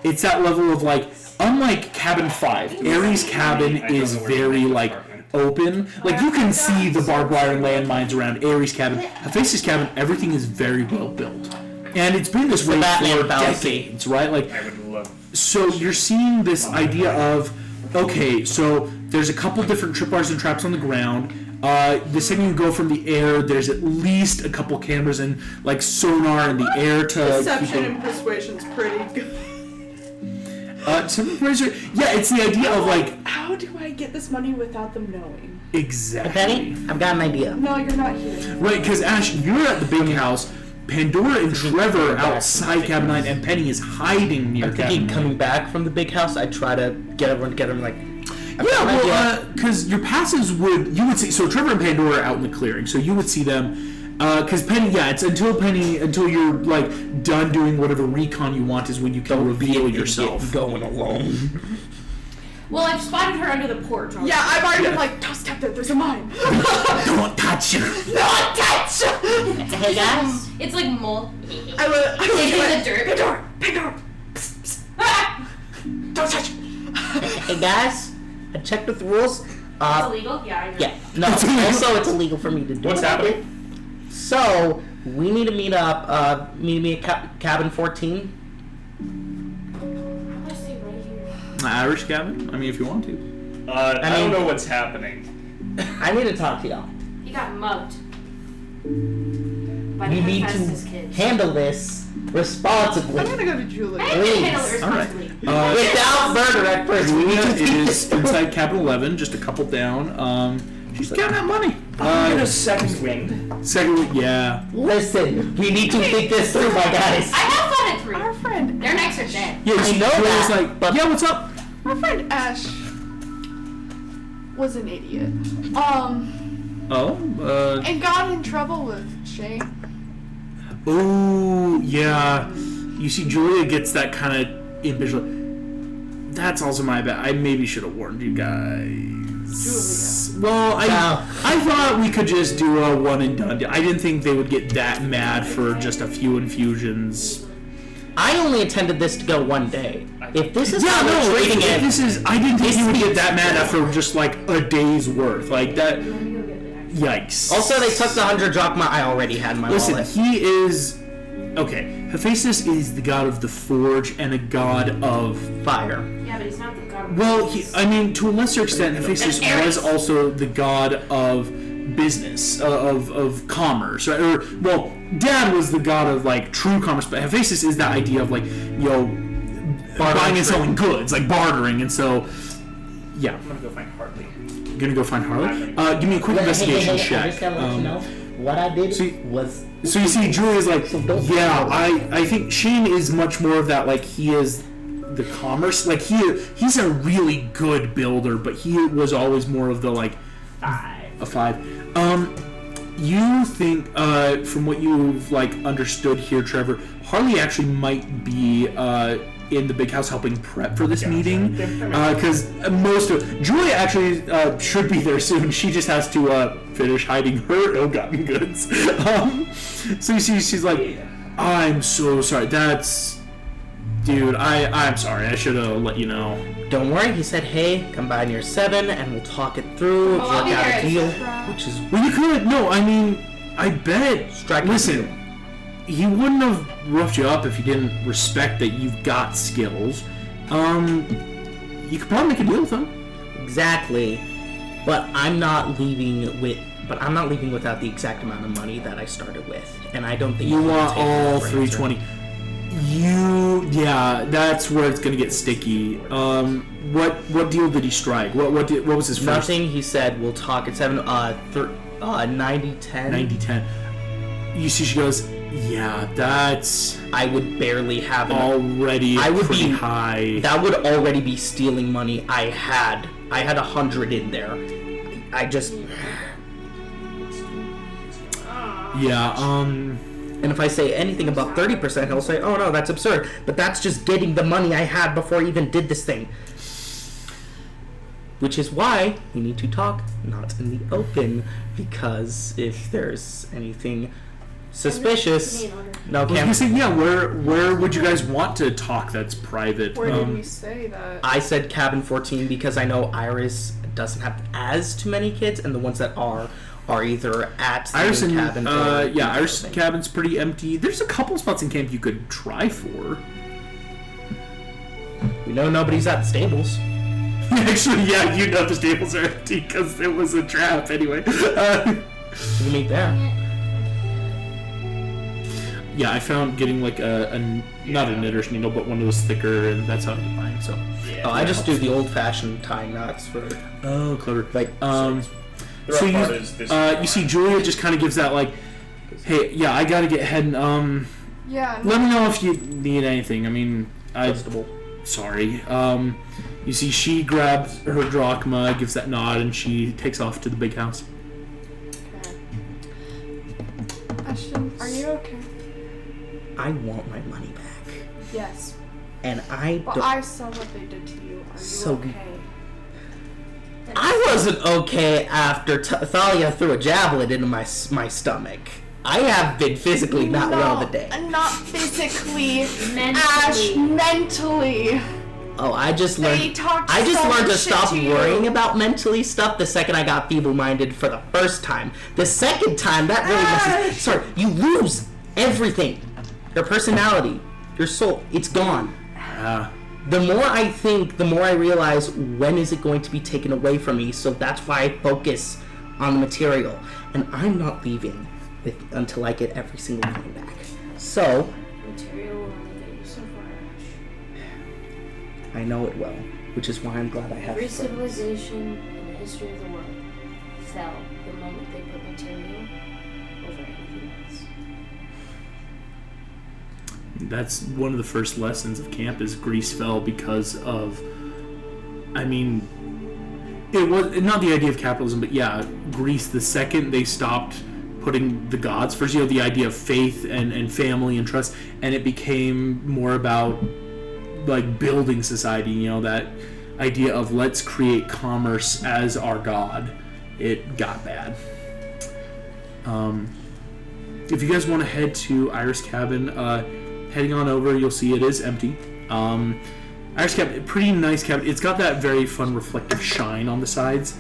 It's that level of like, unlike Cabin 5, Ares' cabin is very like open. Like you can see the barbed wire and landmines around Ares' cabin. Hephaestus' cabin, everything is very well built. And it's been this way Batman for fallacy. decades, right? Like, I would love. so you're seeing this idea of, okay, so there's a couple different tripwires and traps on the ground. The second you go from the air, there's at least a couple cameras and like sonar in the air to Perception and persuasion's pretty good. yeah, it's the idea of like How do I get this money without them knowing? exactly Penny, I've got an idea. No, you're not here. right, because Ash, you're at the big house. Pandora and Trevor outside Cabin 9, and Penny is hiding near I'm Cabin thinking 9. coming back from the big house, I try to get everyone together and like. Yeah, well, because your passives would see. So Trevor and Pandora are out in the clearing, so you would see them. Because Penny, it's until you're like done doing whatever recon you want is when you can reveal yourself. Going alone. Well, I've spotted her under the porch. Yeah, I've already been like, don't step there, there's a mine. Don't touch her. Don't touch! Hey guys. It's like mole. I would It's in the dirt. Pandora! Psst, psst. Don't touch it! Hey guys. I checked with the rules. It's illegal? Yeah, I know. Yeah. No. Also, it's illegal for me to do. What's it. happening? So we need to meet up. Meet me at cabin 14. I'm gonna stay right here. Irish cabin? I mean, if you want to. I don't know what's happening. I need to talk to y'all. He got mugged. By We the need Hephaestus to kids. handle this responsibly. I'm gonna go to Julie. I can handle it All right. responsibly. Without murder at first. We need to It beat is this through. inside Cabin 11, just a couple down. She's counting that money. I'm gonna second wind. Second week, yeah. Listen, we need to think this through, my guys. I have fun at 3. Our friend, Their necks are dead. Yeah, I know Julia's that, like, but- yeah, what's up? our friend Ash was an idiot. And got in trouble with Shane. Oh, yeah. You see, Julia gets that kind of visual. That's also my bad. I maybe should have warned you guys. Well, I thought we could just do a one and done. I didn't think they would get that mad for just a few infusions. I only intended this to go one day. If this is how No, we're treating it, I didn't think you would get that mad after just like a day's worth. Like that. Yikes. Also, they took the 100 drachma I already had in my Listen, wallet. he is. Okay, Hephaestus is the god of the forge and a god of. Fire. Yeah, but he's not the god of Well, business. I mean, to a lesser extent, Hephaestus was also the god of business, of commerce, right? Or, well, Dad was the god of, like, true commerce, but Hephaestus is that idea of, like, buying and selling goods, like bartering, and so Yeah. I'm gonna go find Hartley. You're gonna go find Harley? Give me a quick investigation check. I just gotta let you know, what I did was... So you see, Julia's like, So don't- yeah, I think Shane is much more of that, like, he is the commerce, like, he's a really good builder, but he was always more of the, like, a 5. You think, from what you've, like, understood here, Trevor, Harley actually might be, in the big house helping prep for this meeting, because most of Julia actually should be there soon. She just has to finish hiding her ill-gotten goods. So you see, she's like, "I'm so sorry. Dude, I'm sorry. I should have let you know." Don't worry, he said, hey, come by near 7 and we'll talk it through, Oh, I'll work be out there a at deal. 7. Which is... Well, you could. No, I mean, I bet. Listen, he wouldn't have roughed you up if he didn't respect that you've got skills. You could probably make a deal with him. Exactly. But I'm not leaving without the exact amount of money that I started with. And I don't think You can want take all that for answer. 320. Yeah, that's where it's gonna get sticky. What deal did he strike? What was his first? Nothing. He said we'll talk at 7. 90-10. 90-10. You see, she goes, yeah, that's I would barely have enough. already I would pretty be high. That would already be stealing money. I had 100 in there. I just... Yeah, And if I say anything above 30%, he'll say, oh no, that's absurd. But that's just getting the money I had before I even did this thing. Which is why we need to talk not in the open, because if there's anything suspicious... No, I was gonna can't. say, yeah, where would you guys want to talk that's private? Where did we say that? I said cabin 14 because I know Iris doesn't have as too many kids, and the ones that are either at the Iris and, cabin or... yeah, Iris cabin's pretty empty. There's a couple spots in camp you could try for. We know nobody's at the stables. Actually, yeah, you know the stables are empty because it was a trap anyway. We can meet there. Yeah, I found getting like a not a knitter's needle, but one of those thicker, and that's how I did mine. So. Oh, I just do the old-fashioned tying knots for... Oh, clever. Like, The So rough you, part is this. you see, Julia just kind of gives that like, "Hey, yeah, I gotta get heading. Yeah. Let me know if you need anything. I mean, adjustable. sorry. You see, she grabs her drachma, gives that nod, and she takes off to the big house. Okay. Ashton, are you okay? I want my money back. Yes. And I But don't... I saw what they did to you. Are you So- okay? I wasn't okay after Thalia threw a javelin into my stomach. I have been physically not well today. Not physically. Mentally. Ash, mentally. Oh, I just They learned. talked I just so learned to much shit stop to you. worrying about mentally stuff the second I got feeble-minded for the first time. The second time, that really messes. Sorry, you lose everything. Your personality, your soul, it's gone. The more I think, the more I realize when is it going to be taken away from me. So that's why I focus on the material, and I'm not leaving until I get every single coin back. So Material will only get you so far, Ash. I know it will, which is why I'm glad I have. Every friends. civilization in the history of the world fell the moment they put material over anything else. That's one of the first lessons of camp is Greece fell because of, I mean, it was not the idea of capitalism, but yeah, Greece, the second they stopped putting the gods first, the idea of faith and family and trust, and it became more about like building society, that idea of let's create commerce as our god, it got bad. If you guys want to head to Iris Cabin, heading on over, you'll see it is empty. Iris Cabin, pretty nice cabin. It's got that very fun reflective shine on the sides,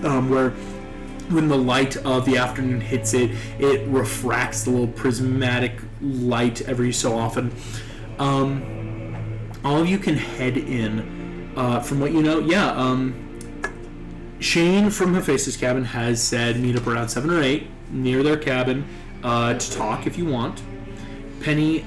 where when the light of the afternoon hits it, it refracts the little prismatic light every so often. All of you can head in. From what you know, Shane from Hephaestus Cabin has said meet up around 7 or 8 near their cabin to talk if you want. Penny,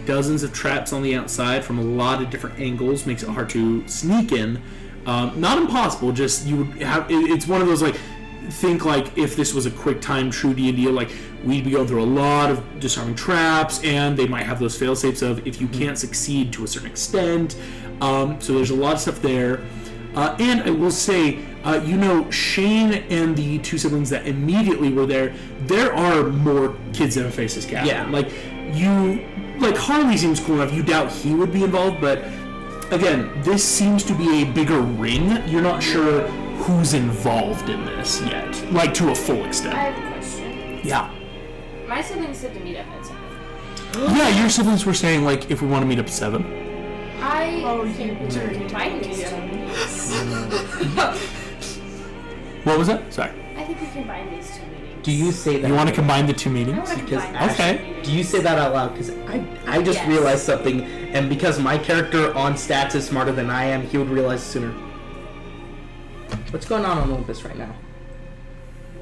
dozens of traps on the outside from a lot of different angles, makes it hard to sneak in. Not impossible, just you would have. It's one of those like, think like if this was a quick time true D&D, like we'd be going through a lot of disarming traps, and they might have those fail safes of if you can't succeed to a certain extent. So there's a lot of stuff there. And I will say, Shane and the two siblings that immediately were there are more kids in a faces captain. Yeah. Like Harley seems cool enough. You doubt he would be involved, but again, this seems to be a bigger ring. You're not sure who's involved in this yet, like to a full extent. I have a question. Yeah. My siblings said to meet up at 7. Yeah, your siblings were saying like if we want to meet up at 7. I you can combine these two meetings. What was that? Sorry. I think we can combine these 2 meetings. Do you say that? You want to combine the two I meetings? want to Because combine these Okay. 2 meetings. Do you say that out loud? Because I just Yes. realized something, and because my character on stats is smarter than I am, he would realize sooner. What's going on Olympus right now?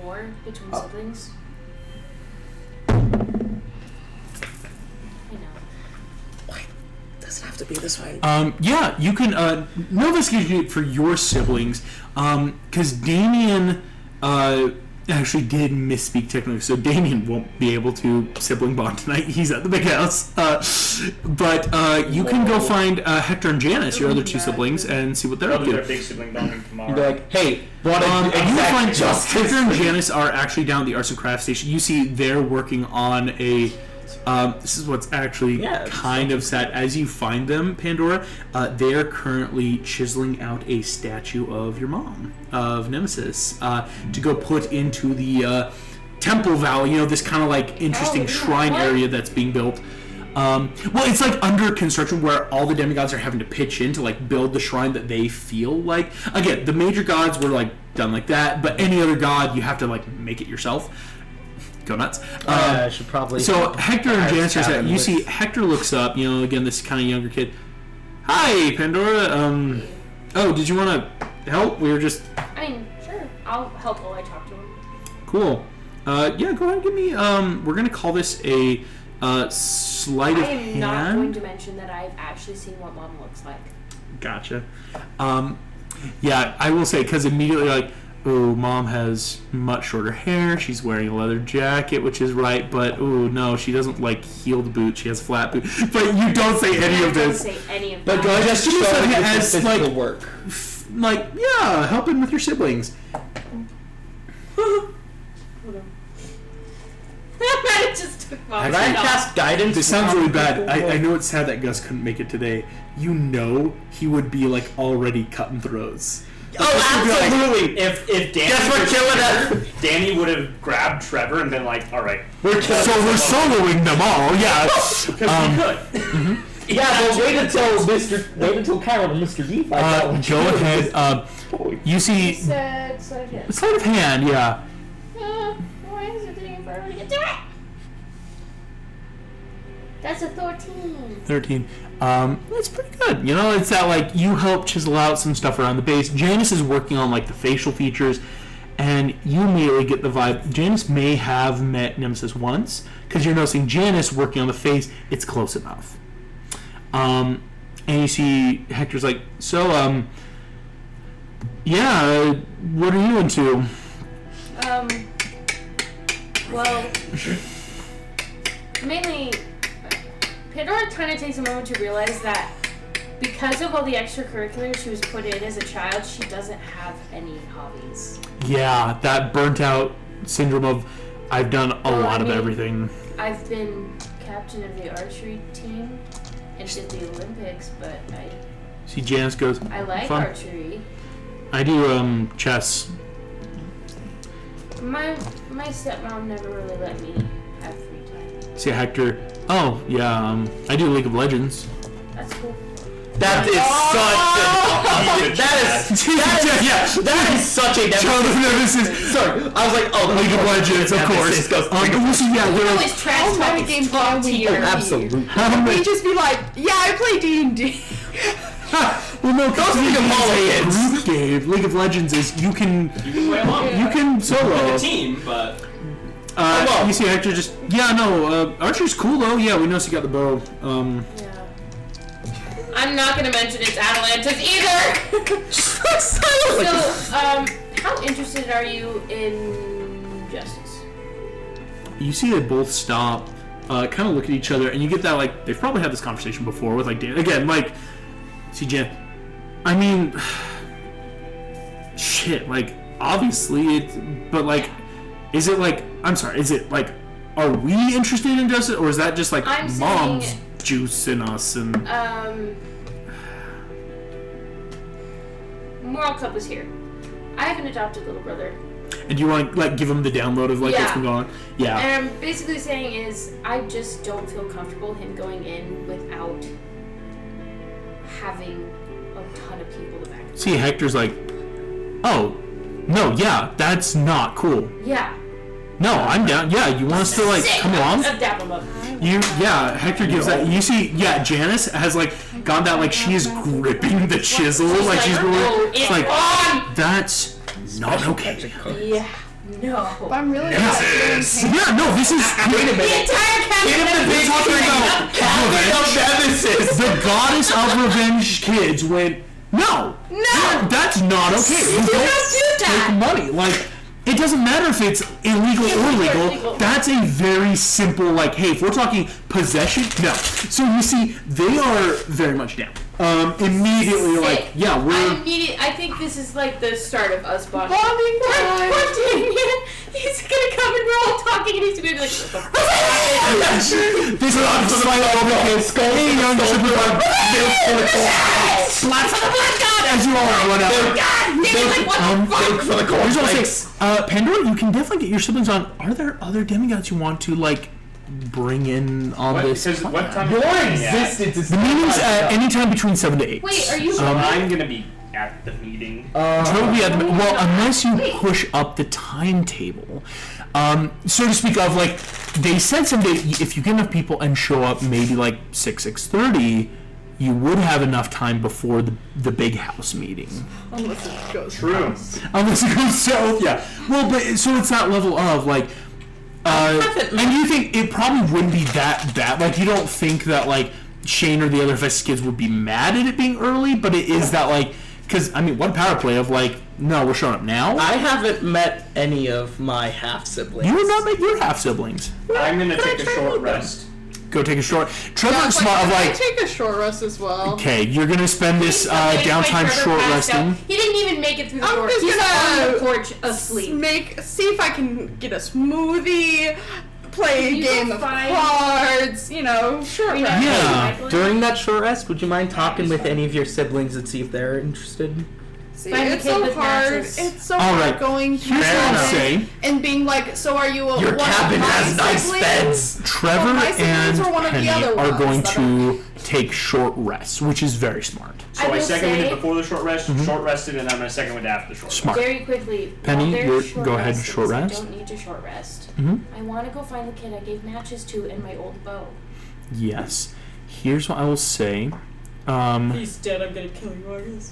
War between Oh. siblings? I know. Doesn't have to be this way. Yeah, you can no investigation for your siblings, because Damien actually did misspeak technically, so Damien won't be able to sibling bond tonight. He's at the big house, but you can go find Hector and Janice, your other two siblings, and see what they're up Probably their to. big sibling bonding tomorrow. You'd be like, hey, what And you will find justice? Hector and Janice are actually down at the Arts and Crafts station. You see they're working on a. This is what's actually kind of sad. As you find them, Pandora, they are currently chiseling out a statue of your mom, of Nemesis, to go put into the Temple Valley. You know, this kind of like interesting shrine area that's being built. Well, it's like under construction where all the demigods are having to pitch in to like build the shrine that they feel like. Again, the major gods were like done like that, but any other god you have to like make it yourself. Go nuts. I should probably. So Hector and Janice are set. You list. see Hector looks up, you know, again, this kind of younger kid. Hi, Pandora. Oh, did you want to help? We were just... I mean, sure. I'll help while I talk to him. Cool. Yeah, go ahead and give me, we're going to call this a sleight of I am not going hand. to mention that I've actually seen what mom looks like. Gotcha. Yeah, I will say, because immediately, like, oh, mom has much shorter hair. She's wearing a leather jacket, which is right. But oh no, she doesn't like heeled boots. She has flat boots. But you don't say any of I don't this. say any of But that. go ahead, just Give me show something it as, as physical like- work. Like, yeah, helping with your siblings. It just took my Have I shit off. cast guidance? This sounds on really bad. people? I know it's sad that Gus couldn't make it today. You know he would be like already cutting throats. Oh, absolutely. If Danny Guess we're was killing here, Danny would have grabbed Trevor and been like, all right. So we're soloing them all, yeah. Because we could. Yeah, but wait until Kyron and Mr. D find out. Go ahead. You see Said sleight of hand. sleight of hand, yeah. Why is it taking forever to get to it? That's a 13. 13. That's pretty good. You know, it's that like you help chisel out some stuff around the base. Janice is working on like the facial features, and you immediately get the vibe. Janice may have met Nemesis once because you're noticing Janice working on the face. It's close enough. And you see Hector's like, so yeah, what are you into? Well, mainly, Pandora kind of takes a moment to realize that because of all the extracurriculars she was put in as a child, she doesn't have any hobbies. Yeah, that burnt out syndrome of I've done a Well, lot I of mean, everything. I've been captain of the archery team and did the Olympics, but See, Janice goes, I like fun. archery. I do chess. My stepmom never really let me have free time. See, Hector, oh yeah, I do League of Legends. That's cool. That is that is such a Child of Nemesis. Sorry, I was like, oh, League of Legends, of course. Yeah, We we're like, always trash How talk many games talk do to we your play? absolutely. We just be like, yeah, I play D&D. well, no, because League of Legends is a group game. League of Legends is you can Play along. you can solo. a team, but You see Hector archer's cool though. Yeah, we noticed you got the bow. Yeah. I'm not gonna mention it's Atalantis either. So, how interested are you in justice? You see they both stop, kind of look at each other, and you get that, like, they've probably had this conversation before with, like, Dan. Again, like, see, Jen, I mean, shit, like, obviously, but, like, is it, like, I'm sorry, is it, like, are we interested in justice, or is that just, like, I'm mom's saying, juice in us, and... Moral compass here. I have an adopted little brother. And do you want to, like, give him the download of, like, what's been going on? Yeah. And I'm basically saying is, I just don't feel comfortable him going in without having a ton of people to back him. See, Hector's like, oh, no, yeah, that's not cool. Yeah. No, I'm down. Yeah, you want us to, like, come along? Dap him up. Hector gives that. You see, Janice has, like, got that, like, she is gripping the chisel, like, she's going, it's like, that's not okay. Yeah. No. But I'm really Yes. Yeah, no, this is. Wait a The entire cast We're talking about revenge. The goddess of revenge kids went, no, that's not okay. You don't do that. Take money. Like, it doesn't matter if it's illegal or legal. That's a very simple, like, hey, if we're talking possession, no. So you see, they are very much down. Immediately, like, yeah, I think this is like the start of us bonding. Bonding time. Poor Damien. He's gonna come and we're all talking and he's gonna be like, what the fuck? This is like over his skull. Hey, young slap for the blood god, as you all run out. Damien's like, what the fuck? Here's what I'll say. Pandora, you can definitely get your siblings on. Are there other demigods you want to, like, bring in on this? Because what time Your is it? existence is The meeting's at any time between 7 to 8. Wait, are you So I'm gonna be at the meeting. Totally at the, well, unless you push up the timetable, so to speak of, like, they said someday if you get enough people and show up maybe like 6:30, you would have enough time before the big house meeting. Unless it goes. True. Unless it goes south, yeah. Well, but so it's that level of, like, and you think it probably wouldn't be that bad. Like, you don't think that, like, Shane or the other Festus kids would be mad at it being early, but it is that, like, because, I mean, one power play of, like, no, we're showing up now. I haven't met any of my half-siblings. You have not met your half-siblings. I'm gonna take a short rest. Go take a short. Trevor's smart of, I like, take a short rest as well. okay, you're going to spend this downtime short resting. He didn't even make it through the I'm door. just He's gonna on the porch asleep. See if I can get a smoothie, play a You game go of find- cards, you know, short rest. Yeah. During that short rest, would you mind talking with any of your siblings and see if they're interested? See, Find a it's kid so with hard. matches. It's so All hard right. going Here's what I'll say. and being like, so are you Your one cabin of my has nice siblings? beds. Trevor Well, my siblings and are one of the Penny other are ones going that to take short rests, which is very smart. So I will seconded say- it before the short rest, short rested, and I'm gonna second it after the short rest. Smart. Very quickly. Penny, while they're you're- short go ahead and resting, short so rest. I don't need to short rest. Mhm. I want to go find the kid I gave matches to and my old bow. Yes. Here's what I will say. He's dead. I'm gonna kill you, August.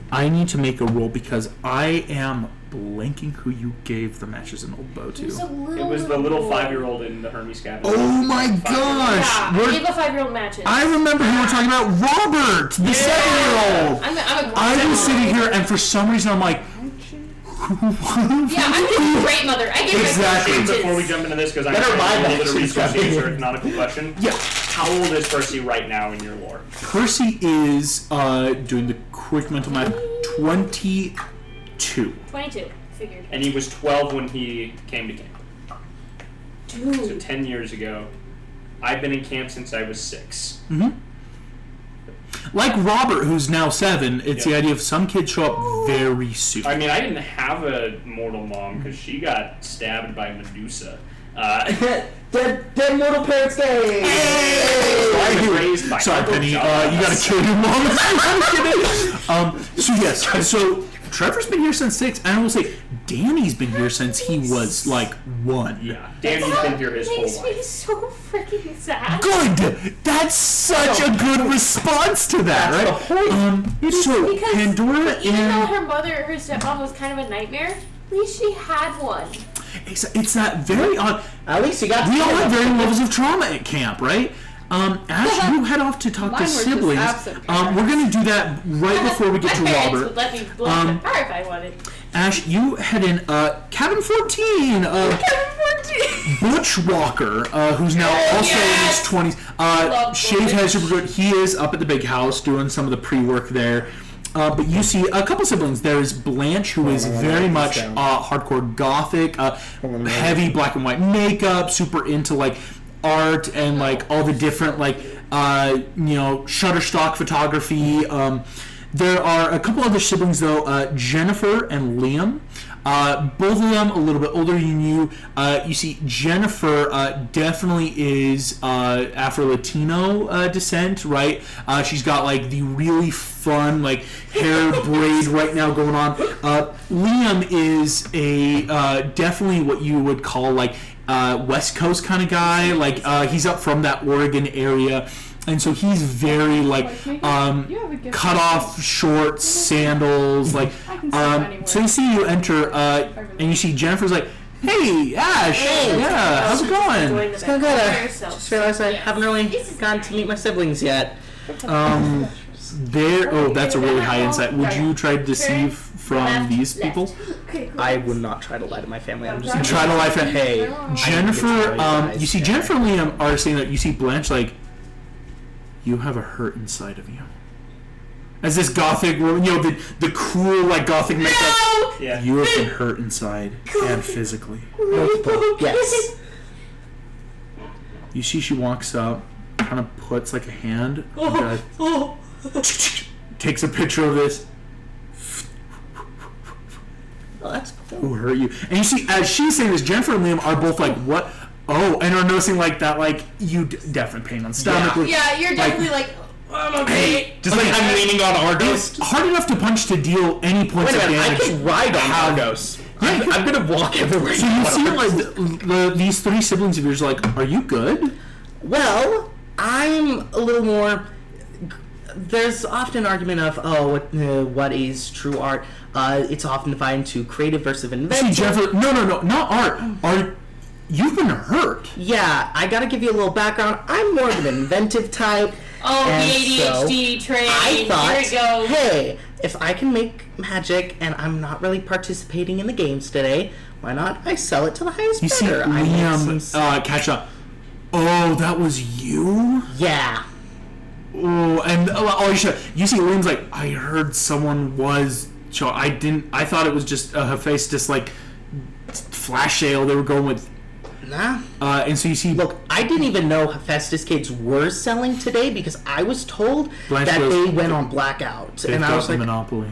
I need to make a rule because I am blanking who you gave the matches and old bow He was a to. little. It was the little boy. 5-year-old in the Hermes cabin. Oh my gosh! Yeah, I We're- gave a 5-year-old matches. I remember you were talking about Robert, the 7-year-old. I was sitting here, and for some reason, I'm like, Yeah, I'm a great mother. I gave Exactly. my Before we matches. jump into this, because I'm Better buy a little bit that of research shit. to answer a canonical question. yeah. How old is Percy right now in your lore? Percy is doing the quick mental math. 22. 22. Figured. And he was 12 when he came to camp. So Dude. 10 years ago. I've been in camp since I was 6. Like Robert, who's now 7, it's the Yeah. idea of some kids show up very soon. I mean, I didn't have a mortal mom because she got stabbed by Medusa. Dead Mortal Parents Day! I was raised by Sorry, Uncle Penny. You John. gotta kill your mom. I'm kidding. So yes, so Trevor's been here since 6, and I will say Danny's been here since he was like 1. Yeah, Danny's been here his whole Makes me life. so freaking sad. Good. That's such a good response to that, That's right? the point. So Because Pandora even though and her stepmom was kind of a nightmare, at least she had one. it's that very odd. At least you got We all have to varying levels of trauma at camp, right? Ash, you head off to talk Mine to were just siblings. absent We're going to do that right before we get to My parents Robert. would let me blow up the car if I wanted. Ash, you head in. Cabin 14. Butch Walker, who's now also in his 20s. Love Shaved Butch. head, super good. He is up at the big house doing some of the pre-work there. But you see a couple siblings. There's Blanche, who is very much hardcore gothic, heavy black and white makeup, super into like art and like all the different like Shutterstock photography. There are a couple other siblings though, Jennifer and Liam. Both of them a little bit older than you. You see Jennifer definitely is Afro-Latino descent, right? She's got like the really fun like hair braid right now going on. Liam is a definitely what you would call like West Coast kind of guy. Like he's up from that Oregon area. And so he's very like cut off shorts, sandals, like so you see you enter and you see Jennifer's like, "Hey Ash, yeah, how's it going?" It's going good. Just realized I haven't really gotten to meet my siblings yet. That's a really high insight. Would you try to deceive from these people? I would not try to lie to my family. I'm just gonna Try to lie to hey, Jennifer. You see Jennifer and Liam are saying that. You see Blanche like, "You have a hurt inside of you." As this gothic, the cool like gothic makeup. Yeah. You have been hurt inside and physically. yes. You see, she walks up, kind of puts like a hand, takes a picture of this. Oh, that's cool. Who hurt you? And you see, as she's saying this, Jennifer and Liam are both like, "What?" Oh, and are noticing like that, like definite pain on stomach. Yeah, you're definitely like, I'm okay. Just like I'm leaning on Argos. hard enough to punch to deal any points Wait a of minute, I damage. can ride on Argos. I'm gonna walk everywhere. So you see, like these three siblings of yours, are like, "Are you good?" Well, I'm a little more. There's often an argument of what is true art. It's often divided into creative versus See, inventive. Jennifer, no, not art. Art. You've been hurt. Yeah, I gotta give you a little background. I'm more of an inventive type. Oh, the and ADHD train. I thought, Here it goes. hey, if I can make magic and I'm not really participating in the games today, why not I sell it to the highest You see bidder? I make Liam some- catch up. Oh, that was you? Yeah. Oh, and you see Liam's like, "I heard someone was." I thought it was just her face, just like flash sale they were going with. Nah. And so you see, Look, I didn't even know Hephaestus kids were selling today because I was told Blanche that goes, they went on blackout, they've and I got was the like, monopoly.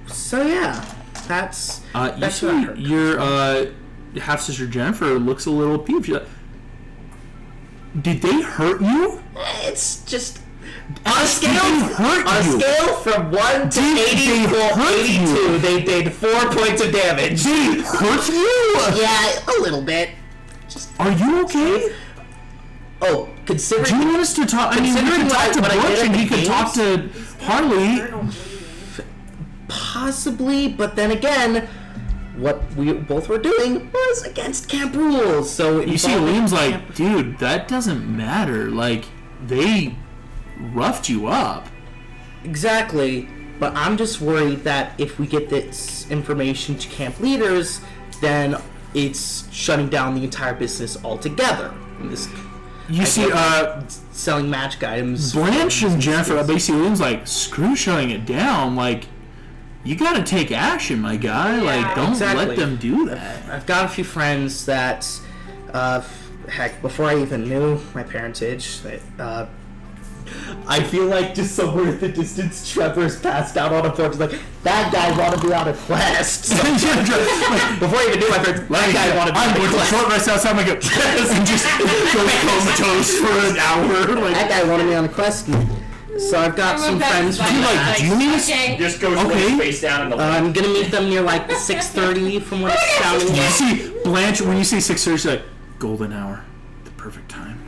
so yeah, that's You what I see, heard. your half sister Jennifer looks a little peeved. She's like, "Did they hurt you?" It's just On a scale, hurt on a you. scale from 1 to Did 80, they hurt 82, they did 4 points of damage. Did it hurt you? Yeah, a little bit. Are you okay? Oh, considering Do you want us to talk? I mean, we Considering could talk to what I did Butch at and the he could talk to Harley. possibly, but then again, what we both were doing was against camp rules. So it You see, involved Liam's camp- like, "Dude, that doesn't matter. Like, they roughed you up." exactly. But I'm just worried that if we get this information to camp leaders, then it's shutting down the entire business altogether. This You see, selling magic items. Blanche and Jennifer, basically, Liam's like, "Screw shutting it down. Like, you gotta take action, my guy. Like, don't exactly. let them do that." I've got a few friends that, heck, before I even knew my parentage, that, I feel like just somewhere in the distance, Trevor's passed out on a porch, like, that guy wanted to be on a quest. So, before I even knew my parents, that guy wanted to be I'm on going a to quest. short myself out and go, and just go comatose for an hour. Like, That guy wanted me on a quest. So I've got some friends. do you like? Do you need us? Okay. Just goes Okay. face down in the I'm gonna meet them near like 6:30 from what it's sounding You like. see, Blanche, when you say 6:30, she's like, "Golden hour, the perfect time."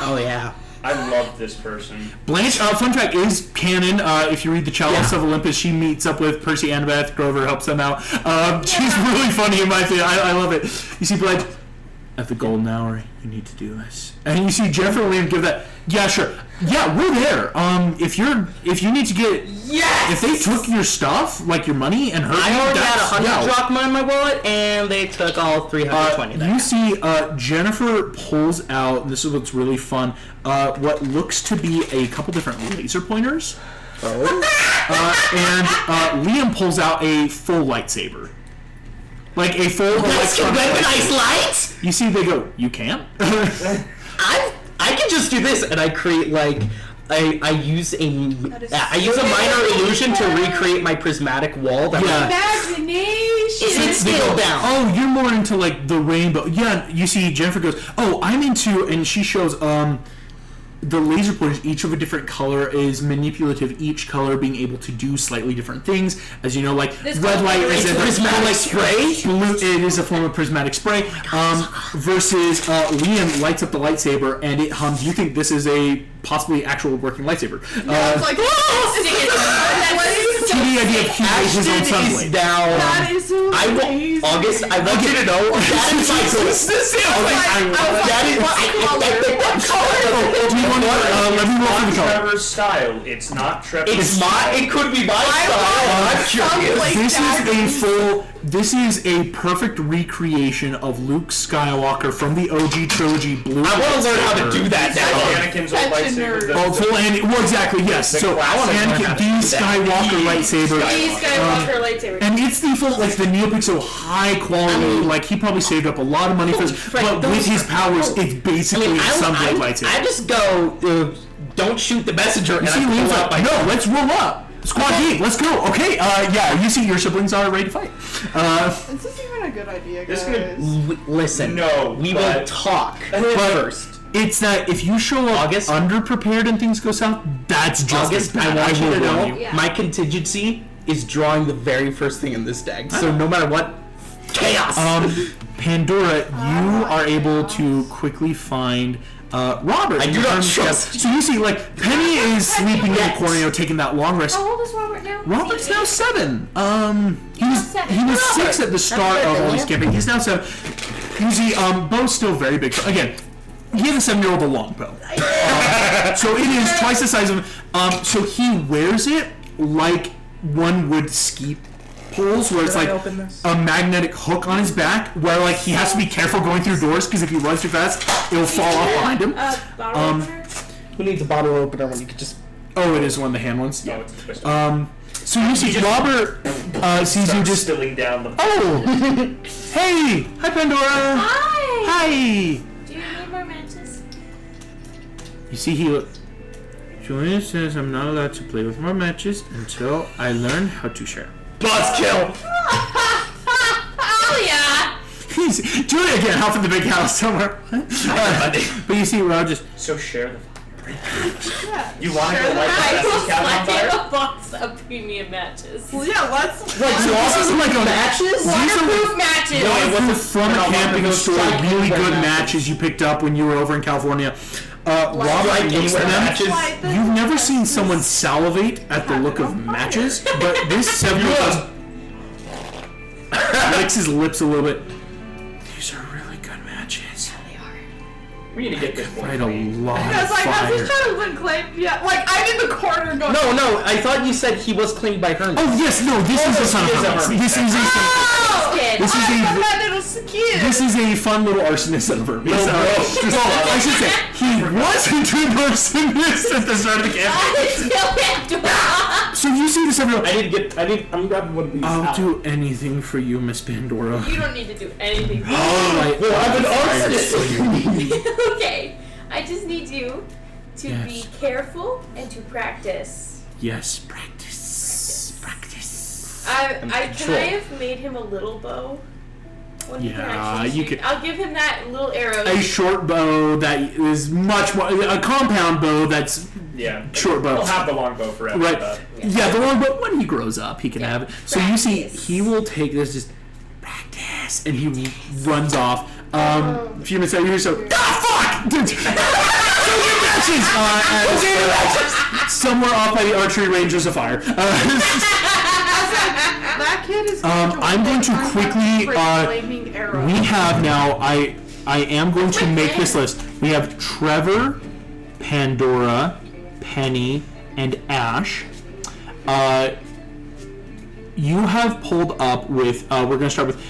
Oh yeah. I love this person. Blanche, fun fact, is canon. If you read the Chalice of Olympus, she meets up with Percy Annabeth. Grover helps them out. She's really funny in my opinion. I love it. You see, Blanche, at the golden hour, you need to do this. And you see Jennifer and Liam give that. Yeah, sure. Yeah, we're there. If you need to get. Yes! If they took your stuff, like your money, and hurt I you, already had that's 100 drachma in my wallet, and they took all 320. You see, Jennifer pulls out. This is what's really fun. What looks to be a couple different laser pointers. And Liam pulls out a full lightsaber. Like a full weaponized light? You see, they go, you can't? I can just do this, and I create like I use a minor illusion to recreate my prismatic wall. That Imagination. still down. Oh, you're more into like the rainbow. Yeah, you see, Jennifer goes, oh, I'm into, and she shows the laser pointers, each of a different color, is manipulative. Each color being able to do slightly different things. As you know, like This red light is a prismatic spray. Blue, it is a form of prismatic spray. Versus Liam lights up the lightsaber and it hums. You think this is a possibly actual working lightsaber? It's like, to the idea of he made his own Ashton is sunblade. down. that is amazing. August, I want you to know that is my Do you want to let me roll for the color? Trevor's style. It's not Trevor's It's not. It could be my style. I'm curious. This is a perfect recreation of Luke Skywalker from the OG trilogy. Blue. I want to learn how to do that now. Anakin's old lightsaber. Well, exactly, yes. So, Anakin, the Skywalker lightsaber. Skywalker lightsaber. And it's the full, like, the NeoPixel high quality, like, he probably saved up a lot of money for this, but with his powers, it's basically a sunblade lightsaber. I just go, don't shoot the messenger, and You see, I Liam's pull out like, my... no, let's roll up. Squad D, let's go. Okay, yeah, you see your siblings are ready to fight. Is this even a good idea, This guys? could- Listen, No, we will but- talk But first. it's that if you show up August? underprepared and things go south, that's just August, as bad. I want you will to know, warn you. Yeah. my contingency is drawing the very first thing in this deck. So no matter what, chaos. Pandora, you are able to quickly find Robert. I do not trust. So you see, like, Penny is sleeping in the corner, taking that long rest. How old is Robert now? Robert's now 7. He was seven. he was 6 at the start of all these campaigns. He's now 7. You see, Bo's still very big. Again, he has a 7-year-old a longbow. So it is twice the size of him. So he wears it like one would ski poles, where it's like a magnetic hook on his back, where like he has to be careful going through doors because if he runs too fast, it'll fall off behind him. Bottle opener? Who needs a bottle opener when you could just... Oh, it is one of the hand ones. No, it's a twister. So you see, Robert sees you just. Spilling down the. Oh, hey, hi Pandora. Hi! Hi. Do you need more matches? You see, he. Julian says I'm not allowed to play with more matches until I learn how to share. Buzzkill! Oh yeah! He's Julian again, off in the big house somewhere. But you see, Rob just. So share the. Yeah. You want to go light the I Festus will cabin on slide fire? a box of premium matches. Well, yeah, let's. Like, so this isn't like a matches? Waterproof matches! From a camping store, really good matches you picked up when you were over in California. Robert Like looks anywhere at them. matches? You've never seen someone salivate at the look of matches, but this 7-year-old licks his lips a little bit. These are really good matches. We need to get this one. Right, a lot of Because, like, has fire. this child been claimed yet? Like, I'm in the corner going. No, I thought you said he was claimed by Hermes. Oh yes, no, this is a son of Hermes. This is a Kid. this is I thought a that little kid. this is a fun little arsonist son of Hermes. I should say he wasn't an arsonist at the start of the campaign. So you see this everyone. I'm grabbing one of these. I'll do anything for you, Miss Pandora. You don't need to do anything. All right. Well, I'm an arsonist. Okay, I just need you to be Yes. careful and to practice. Yes, practice. Can I have made him a little bow? When he can Yeah, actually you shoot? could- I'll give him that little arrow. A short bow that is much more a compound bow that's Yeah. short bow. We'll have the longbow forever. Right. but- Yeah, the long bow. When he grows up, he can have it. So you see, Practice. he will take this just practice, and he runs off. A few minutes later, so fuck! Dude, matches. Somewhere off by the archery range, there's a fire. That kid is. I'm going to quickly, flaming arrow. We have now. I am going to make this list. We have Trevor, Pandora, Penny, and Ash. You have pulled up with, we're going to start with,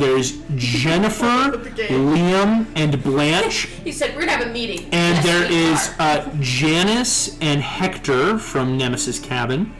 there's Jennifer, Liam, and Blanche. He said, we're going to have a meeting. And Yes, there we is are. Janice and Hector from Nemesis Cabin.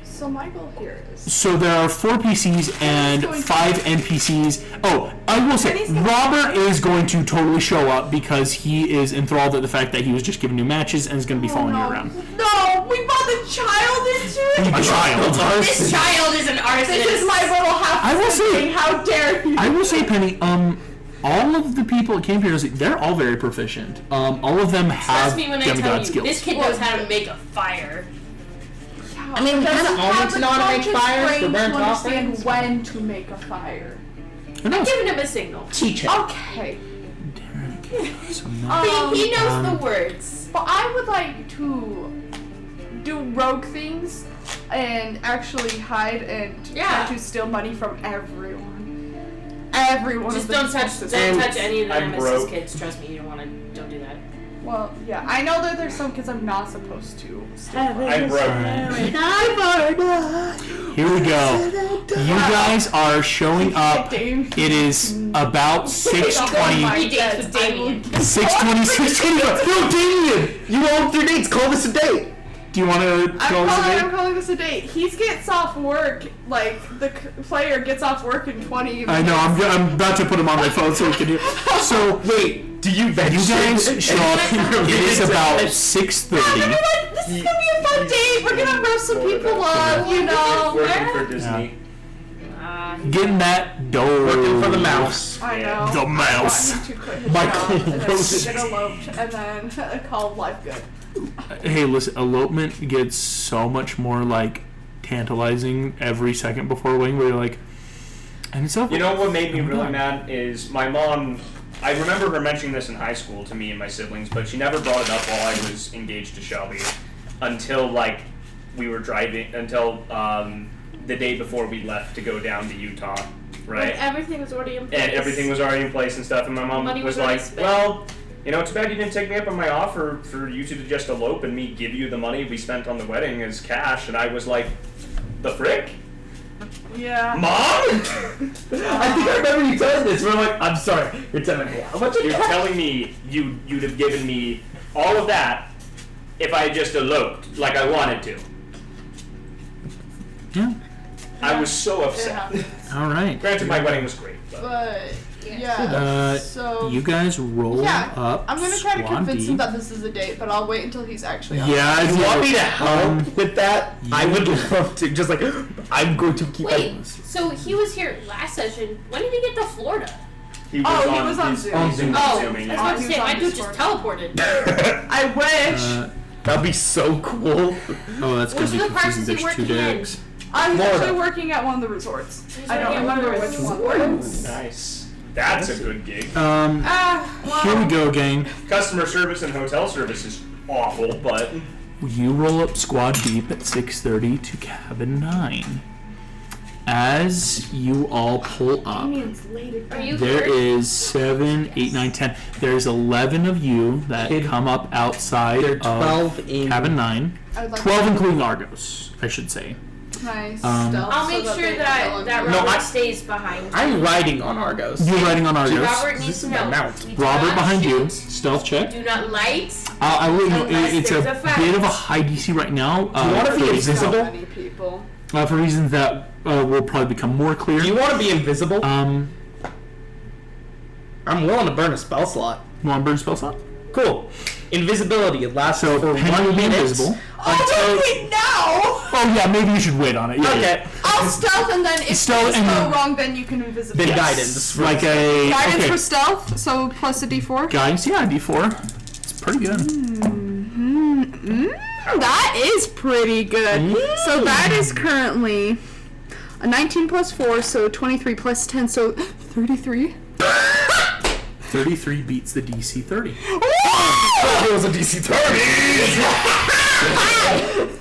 So my goal here is. So there are 4 PCs and 5 NPCs. Oh, I will say, Robert is going to totally show up because he is enthralled at the fact that he was just given new matches and is going to be following you around. No, we brought the child into it. A child. This child is an arsonist. This is my little half. I will say- How dare you? I will say, Penny, all of the people that came here, they're all very proficient. All of them have Trust me when I tell demigod you, skills. this kid knows how to make a fire. I mean, we kind of all need to know how to make fires for burnt to understand offerings. when to make a fire. Who knows? Giving him a signal. Teach him. Okay. So no. He knows the words. But I would like to do rogue things and actually hide and try to steal money from everyone. Everyone. Just of the don't touch Nemesis any of the I'm Nemesis broke. kids. Trust me, you don't do that. Well, yeah, I know that there's some kids I'm not supposed to steal from. I'm broke. Here we go. You guys are showing up. It is about 6:20. Three dates with Damien. 6:20, 6:20. No, Damien! You know 3 dates. Call this a date. Do you want to call this a I'm date? calling this a date. He gets off work, like, the player gets off work in 20 minutes. I know, I'm about to put him on my phone so we can do. So, Wait, do you you guys show up. It is about 6:30. This is gonna be a fun date. We're gonna roast some people up, you know. Working for Disney. Getting that dough. Working for the mouse. I know. The mouse. I want him to quit his Michael job and then Roses. get eloped and then call life good. Hey, listen, elopement gets so much more, like, tantalizing every second before wedding, where you're like, and it's over. You know what made me I'm really done. mad is my mom. I remember her mentioning this in high school to me and my siblings, but she never brought it up while I was engaged to Shelby until like we were driving until the day before we left to go down to Utah, right? When everything was already in place. And everything was already in place and stuff, and my mom Money was was already like, spent. well, you know, it's bad you didn't take me up on my offer for you two to just elope and me give you the money we spent on the wedding as cash. And I was like, the frick? Yeah. Mom? I think I remember you telling this. We're like, I'm sorry. You're telling me how much You're telling me you'd have given me all of that if I had just eloped like I wanted to. Yeah. I was so upset. All right. Granted, my wedding was great, but But yeah. So You guys roll yeah, up. I'm gonna try to squad convince D. him that this is a date, but I'll wait until he's actually on. Yeah, You want me to help Um, with that? I would love to. Just like, I'm going to keep Wait, so he was here last session. When did he get to Florida? he was Oh, he on, was on he's- Zoom. he's Zoom Oh, consuming, that's yeah. what I'm saying. My dude just teleported. I wish. That'd be so cool. Oh, that's going Which to be of the parks confusing. is he There's two working in? Dereks. I'm Florida. actually working at one of the resorts. I don't working at one of remember the which one. resorts? Nice. That's a good gig. Well, Here we go, gang. Customer service and hotel service is awful, but You roll up squad deep at 6:30 to cabin 9. As you all pull up, Are you there here? is 7, 8, 9, 10. There's 11 of you that Kid- come up outside They're of 12 in. cabin 9. I'd like 12 including Argos, I should say. Nice Um, stealth I'll so make that sure they that don't that know. No, Robert I- stays behind. I'm riding on Argos. You're riding on Argos. Robert needs This to is my know. mount. We do Robert not behind you. shoot, Stealth check. Do not light. I will know Unless it's a there's a fight. bit of a high DC right now. you wanna for be reasons- invisible? Many people. For reasons that will probably become more clear. Do you want to be invisible? I'm willing to burn a spell slot. want to burn spell slot? Cool. Invisibility. It lasts So, for Penny 1 will be minute. invisible. Until. Wait, now! Oh yeah, maybe you should wait on it. Yeah, Okay. I'll stealth and then if Stealth things and go then- wrong, then you can invisible. Then Yes. guidance. Like a Guidance okay. for stealth, so plus a d4. Guidance, yeah, D4. It's pretty good. That is pretty good. So that is currently a 19 plus 4, so 23 plus 10, so 33. 33 beats the DC 30. It was a DC 30.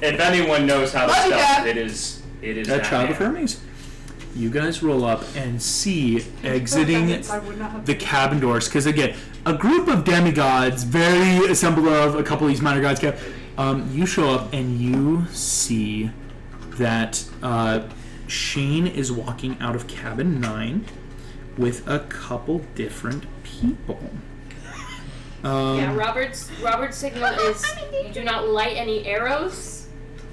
if anyone knows how to Love you, stealth, Dad. it is That child of man. Hermes. you guys roll up and see exiting the cabin doors. Because again, a group of demigods, very assembled of a couple of these minor gods, you show up and you see that Shane is walking out of cabin 9 with a couple different people. Robert's signal is you do not light any arrows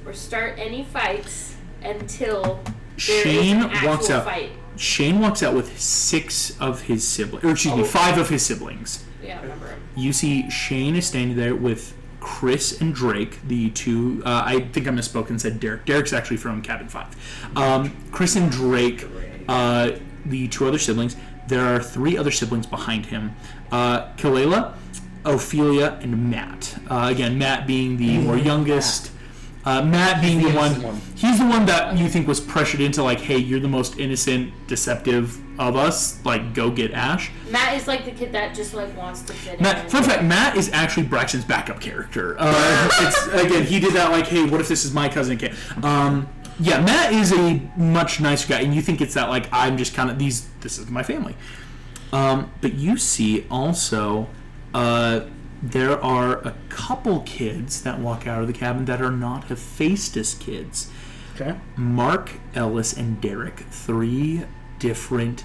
or start any fights until there is an actual fight. Shane walks out with 6 of his siblings, or excuse me, 5 of his siblings. Yeah, I remember him. You see Shane is standing there with Chris and Drake, the two, I think I misspoke and said Derek. Derek's actually from Cabin 5. Chris and Drake, the 2 other siblings. There are 3 other siblings behind him. Kalela, Ophelia, and Matt. Again, Matt being the more youngest. Matt being the one, he's the one that you think was pressured into like, hey, you're the most innocent, deceptive of us. Like, go get Ash. Matt is like the kid that just like wants to fit in. Fun fact: Matt is actually Braxton's backup character. Again, he did that like, hey, what if this is my cousin? Yeah, Matt is a much nicer guy, and you think it's that like I'm just kind of this is my family. But you see also. There are a couple kids that walk out of the cabin that are not Hephaestus kids. Okay. Mark, Ellis, and Derek, 3 different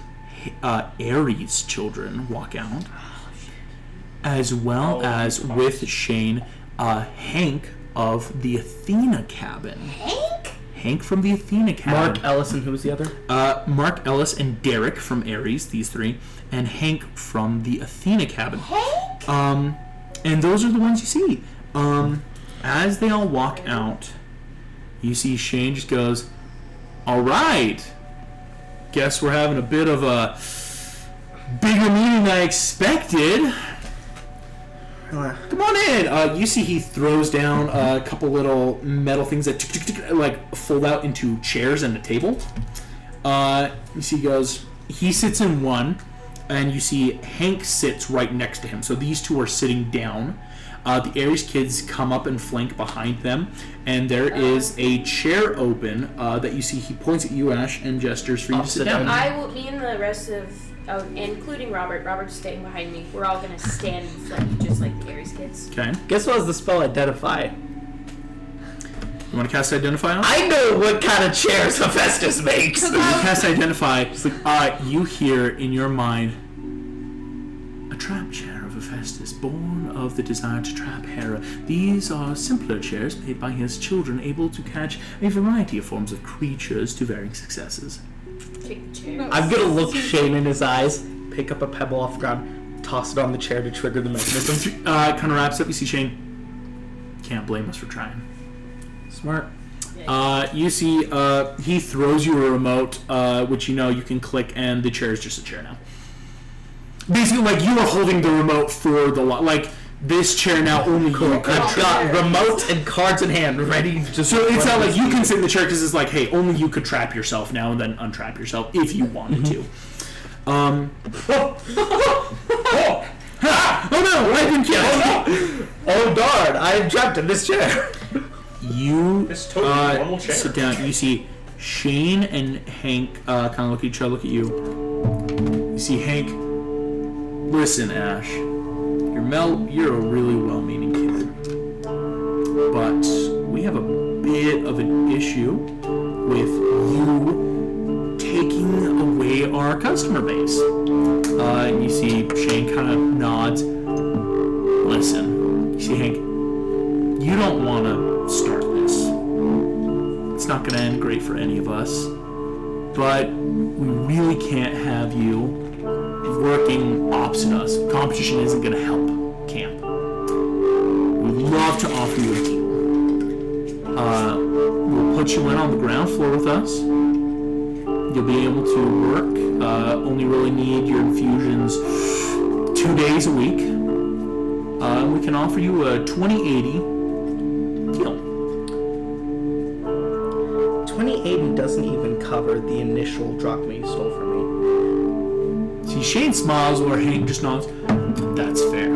Ares children walk out. As well as with Shane, Hank of the Athena cabin. Hank from the Athena cabin. Mark, Ellis, and who's the other? Mark, Ellis, and Derek from Ares, these 3. And Hank from the Athena cabin. And those are the ones you see. As they all walk out, you see Shane just goes, all right, guess we're having a bit of a bigger meeting than I expected. Come on in. You see he throws down a couple little metal things that like fold out into chairs and a table. You see he sits in one. And you see Hank sits right next to him. So these 2 are sitting down. The Ares kids come up and flank behind them. And there is a chair open that you see. He points at you, Ash, and gestures for you to sit down. Me and the rest of, including Robert's staying behind me. We're all going to stand and flank just like the Ares kids. Okay. Guess what was the spell Identify? You want to cast Identify on? I know what kind of chairs Hephaestus makes. You cast Identify. You hear in your mind, a trap chair of Hephaestus, born of the desire to trap Hera. These are simpler chairs made by his children, able to catch a variety of forms of creatures to varying successes. Take the chair. I'm gonna look Shane in his eyes, pick up a pebble off the ground, toss it on the chair to trigger the mechanism. Kind of wraps up. You see Shane. Can't blame us for trying. Smart. You see, he throws you a remote, which you can click, and the chair is just a chair now. Basically, like, you are holding the remote for the like this chair now only you can. I've got remote and cards in hand, ready to just. So it's not like you can sit in the chair because it's like, hey, only you could trap yourself now and then untrap yourself if you wanted to. Oh no! I didn't kill. Oh darn! I am trapped in this chair. You It's totally normal chair. sit down. You see Shane and Hank kind of look at each other, look at you. You see Hank. Listen, Ash. You're a really well-meaning kid, but we have a bit of an issue with you taking away our customer base. And you see Shane kind of nods. Listen, you see Hank. You don't want to start this. It's not going to end great for any of us. But we really can't have you working opposite us. Competition isn't going to help camp. We'd love to offer you a deal. We'll put you in on the ground floor with us. You'll be able to work. Only really need your infusions 2 days a week. We can offer you a 2080 deal. 2080 doesn't even cover the initial drachma you stole from me. See, Shane smiles where Hank just nods. That's fair.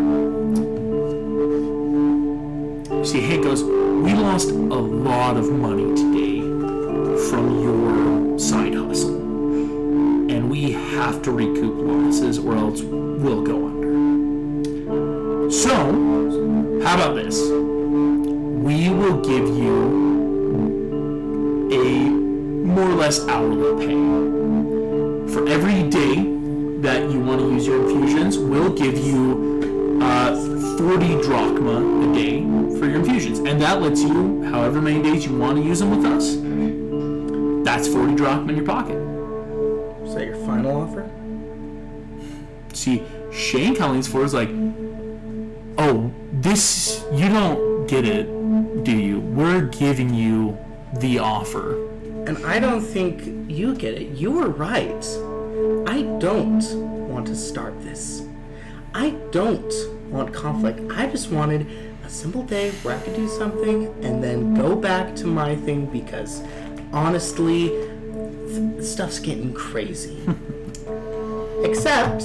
See, Hank goes, we lost a lot of money today from your side hustle. have to recoup losses or else we'll go under. So, how about this? We will give you a more or less hourly pay. For every day that you want to use your infusions, we'll give you 40 drachma a day for your infusions. And that lets you, however many days you want to use them with us, that's 40 drachma in your pocket. Is that your final offer? See, Shane kind of leans forward, is like, oh, this, you don't get it, do you? We're giving you the offer. And I don't think you get it. You were right. I don't want to start this. I don't want conflict. I just wanted a simple day where I could do something and then go back to my thing because honestly, stuff's getting crazy. Except,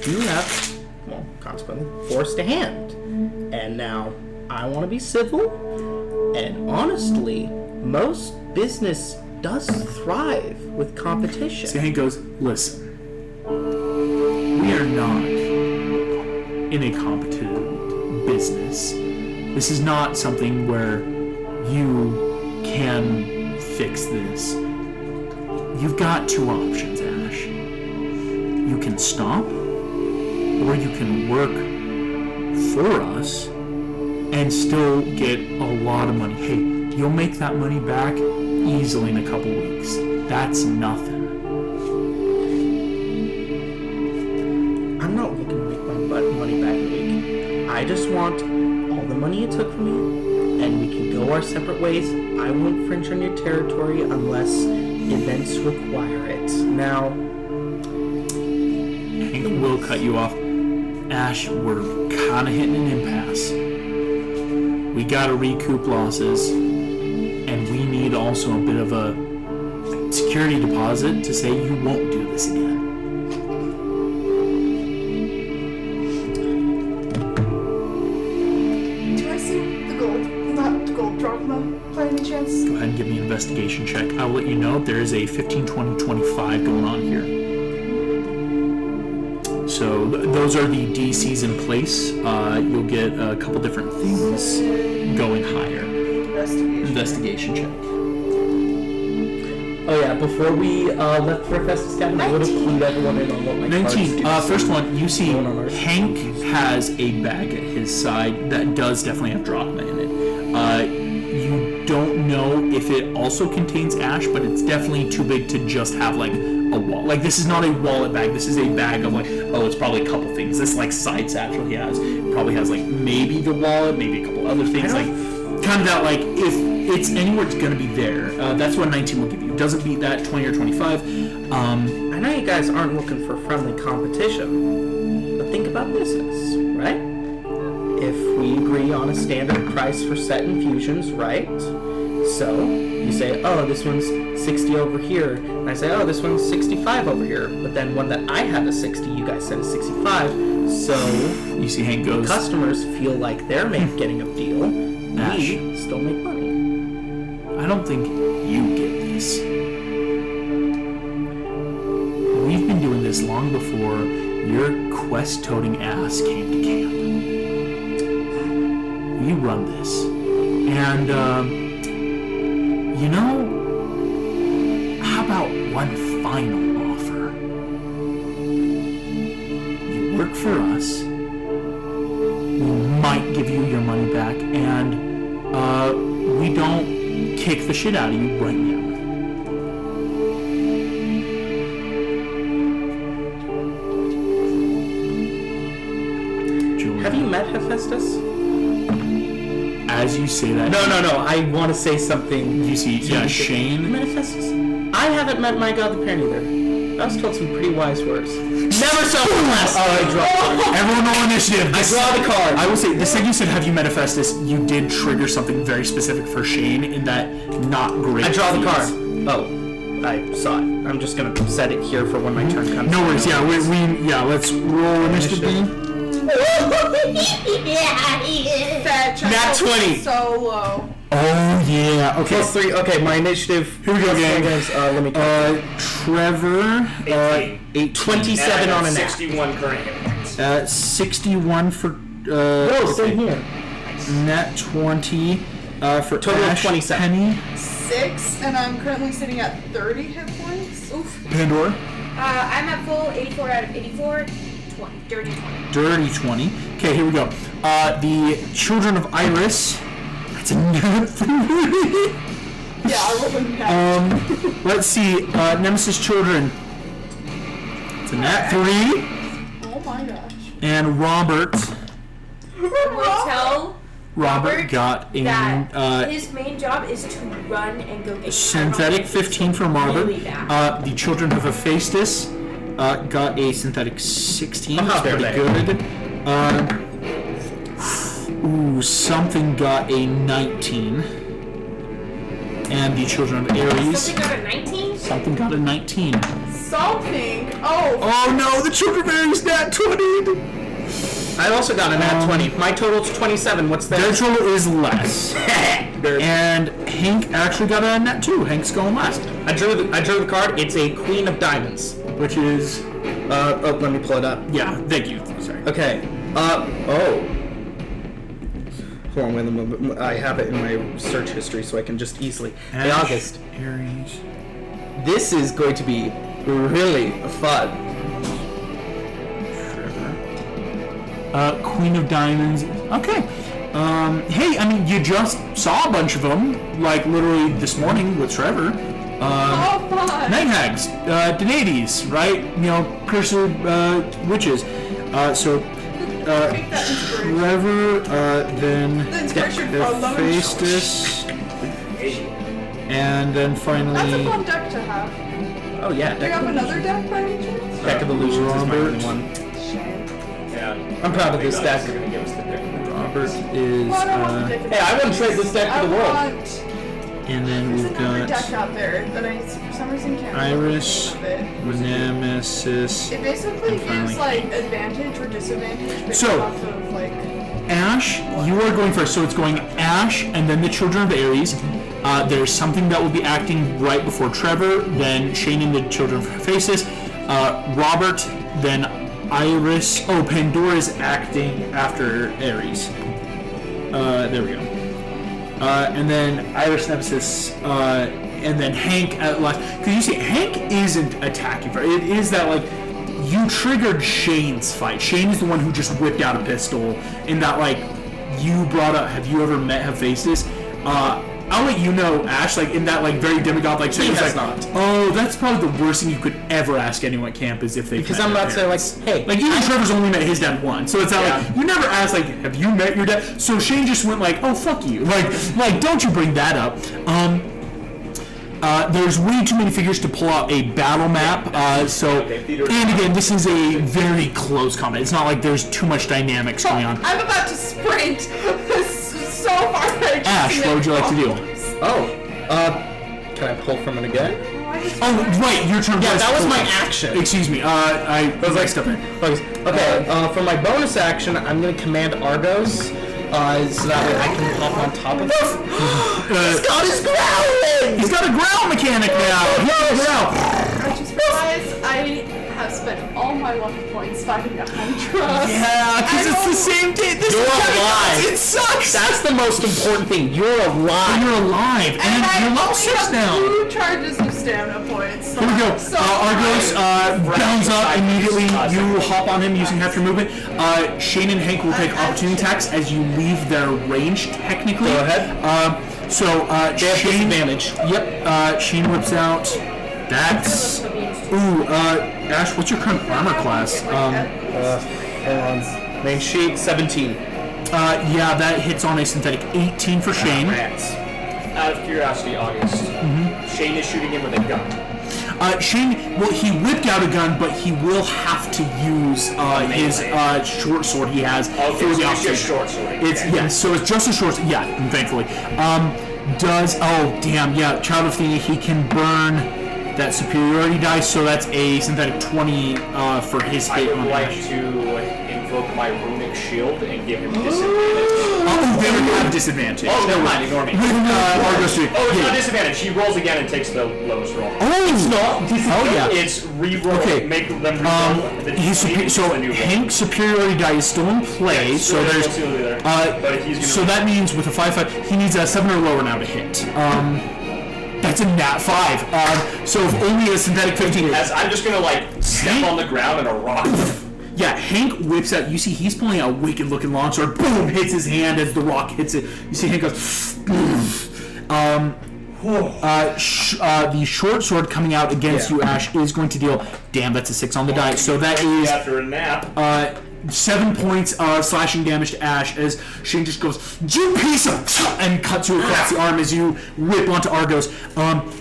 you have, well, consequently, forced a hand. And now, I want to be civil, and honestly, most business does thrive with competition. So Hank goes, listen, we are not in a competitive business. This is not something where you can fix this. You've got two options, Ash. You can stop, or you can work for us and still get a lot of money. Hey, you'll make that money back easily in a couple weeks. That's nothing. I'm not looking to make my money back in a week. I just want all the money you took from me, and we can go our separate ways. I won't infringe on your territory unless events require it. Now, Hank will cut you off. Ash, we're kind of hitting an impasse. We gotta recoup losses, and we need also a bit of a security deposit to say you won't do this again. Do I see the gold? Not the gold drachma by any chance? Go ahead and give me an investigation check. I'll let you know there is a 15, 20, 25 going on here. So those are the DCs in place. You'll get a couple different things going higher. Investigation check. oh yeah, before we left for Festus Cabin, I would have clued everyone in on what my 19. cards do. First one, you see Going on ours. Hank has a bag at his side that does definitely have drachma in it. You don't know if it also contains ash, but it's definitely too big to just have like a wallet. Like this is not a wallet bag. This is a bag of like, oh, it's probably a couple things. This like side satchel he has probably has like maybe the wallet, maybe a couple other things. Like kind of that like if it's anywhere it's gonna be there. That's what 19 will give you. Doesn't beat that 20 or 25. I know you guys aren't looking for friendly competition, but think about business, right? If we agree on a standard price for set infusions, right? So you say, oh, this one's 60 over here, and I say, oh, this one's 65 over here. But then one that I have is 60, you guys said is 65. So You see Hank goes, customers feel like they're getting a deal. Ash. We still make money. I don't think you get this. We've been doing this long before your quest-toting ass came to camp. We run this. And, you know, how about one final offer? You work for us, we might give you your money back, and we don't kick the shit out of you right now. Julia, Have you met Hephaestus? as you say that, No. I want to say something. you see, yeah, Shane. Met Hephaestus? I haven't met my god the parent either. I was told some pretty wise words. Never so less. Oh, I draw. Everyone roll initiative. I draw the card. I will say, the second you said have you met Hephaestus, you did trigger something very specific for Shane in that not great. I draw the card. feats. Oh, I saw it. I'm just gonna set it here for when my turn comes. No worries. Yeah, let's roll initiative. Then. That check Nat was 20. So low. Oh yeah. Okay. +3. Okay, my initiative. Here we go, gang. Let me count. Trevor. 18. 27 And I on have a nat. 61 current hit points. 61 for. No, same here. Nat 20 for Total of Ash, 27. Penny, 6, and I'm currently sitting at 30 hit points. Oof. Pandora, I'm at full 84 out of 84. 20. Dirty 20. Dirty 20. Okay, here we go. The Children of Iris. That's a nat 3. Yeah, I rolled a nat. Let's see. Nemesis Children. It's a nat 3. Oh my gosh. And Robert. We'll tell Robert got that a his main job is to run and go get synthetic 15 from Robert. Really bad. The Children of Hephaestus got a synthetic 16. How That's dare pretty they. good. Something got a 19. And the Children of Aries. Something got a 19? Something got a 19. Something. Oh. Oh no, the Children of Aries nat 20! I also got a nat 20. My total's 27. What's Their that? total is less. And Hank actually got a nat 2. Hank's going last. I drew the card. It's a Queen of Diamonds. Which is... let me pull it up. Yeah, thank you. Sorry. Okay. Hold on, wait a moment. I have it in my search history so I can just easily. Hey, Ash, August. Aries. This is going to be really fun. Queen of Diamonds. Okay. Hey, I mean, you just saw a bunch of them, like literally this morning with Trevor. Oh, fun. Night hags, Deities, right? You know, cursed witches. Take that inspiration. Trevor, then The inspiration from Lemon Hephaestus, and then That's a finally fun deck to have. Oh yeah, Do you have another deck by any chance? Deck of Illusions is my Robert. only one. Shame. Yeah. I'm proud of this deck. They're gonna give us the deck. Robert is, Well, I don't want the deck of Hey, I wouldn't trade this deck I for the world. want... and then There's we've another got deck out there that I for some reason can't Iris, remember the name of Nemesis. it. It basically And finally gives like advantage or disadvantage based So- off of like Ash, you are going first. So it's going Ash and then the Children of Aries. There's something that will be acting right before Trevor, then Shane and the Children of Hephaestus, Robert, then Iris. Oh, Pandora's acting after Aries. There we go. And then Iris, Nemesis, and then Hank at last. Because you see, Hank isn't attacking. It is that, like, you triggered Shane's fight. Shane is the one who just whipped out a pistol in that, like, you brought up, have you ever met Hephaestus? I'll let you know, Ash, like, in that, like, very demigod, like, He he's has like, not. oh, that's probably the worst thing you could ever ask anyone at camp is if they Because I'm about to say, like, hey, like, even Trevor's only met his dad once, so it's not like, you never asked, like, have you met your dad? So Shane just went like, oh, fuck you. Like, don't you bring that up. There's way too many figures to pull out a battle map, and again, this is a very close combat. It's not like there's too much dynamics going on. I'm about to sprint so far. Ash, what would you like to do? can I pull from it again? Oh, right, your turn. Yeah, first. that was my action. Excuse me, I was like, step in. Okay, for my bonus action, I'm going to command Argos, so that way I can hop on top of him. He's got his growling! He's got a growl mechanic now! I just realized I have spent all my lucky points fighting a Hydra. Yeah, because it's the same day. This You're is alive. It sucks! That's the most important thing. You're alive. You're alive, and I you're level only 6 have now. 2 charges of stamina points. So Here we go. I'm so Argos bounds up immediately. You hop on him using half your movement. Shane and Hank will take opportunity attacks as you leave their range, technically. Go ahead. They have Shane- disadvantage. Yep. Shane whips out. That's. Ooh. Ash, what's your current armor class? Hold on. Main sheet, 17. Yeah, that hits on a synthetic 18 for Shane. Rats. Out of curiosity, August, Shane is shooting him with a gun. Shane, well, he whipped out a gun, but he will have to use his short sword he has Okay, for so the it's just offensive. short sword. It's yes, so it's just a short. Yeah, thankfully. Child of Athena, he can burn that superiority dice, so that's a synthetic 20 for his I hit would on like Ash. to invoke my runic shield and give him disadvantage. Oh, they would have disadvantage. Oh, never mind, ignore me. Argos Oh, it's not disadvantage. He rolls again and takes the lowest roll. Oh, it's not. Oh, yeah. It's re-roll. Okay. Make them re-roll. So Hank's superiority die is still in play. So there's. But he's So that means with a 5/5, he needs a 7 or lower now to hit. That's a nat 5. So if only a synthetic 15. As I'm just gonna like step on the ground and a rock. Yeah, Hank whips out. You see, he's pulling out a wicked-looking longsword. Boom! Hits his hand as the rock hits it. You see, Hank goes. The short sword coming out against you, Ash, is going to deal. Damn, that's a 6 on the die. So that is after a nap. 7 points of slashing damage to Ash as Shane just goes, "You piece of," and cuts you across the arm as you whip onto Argos.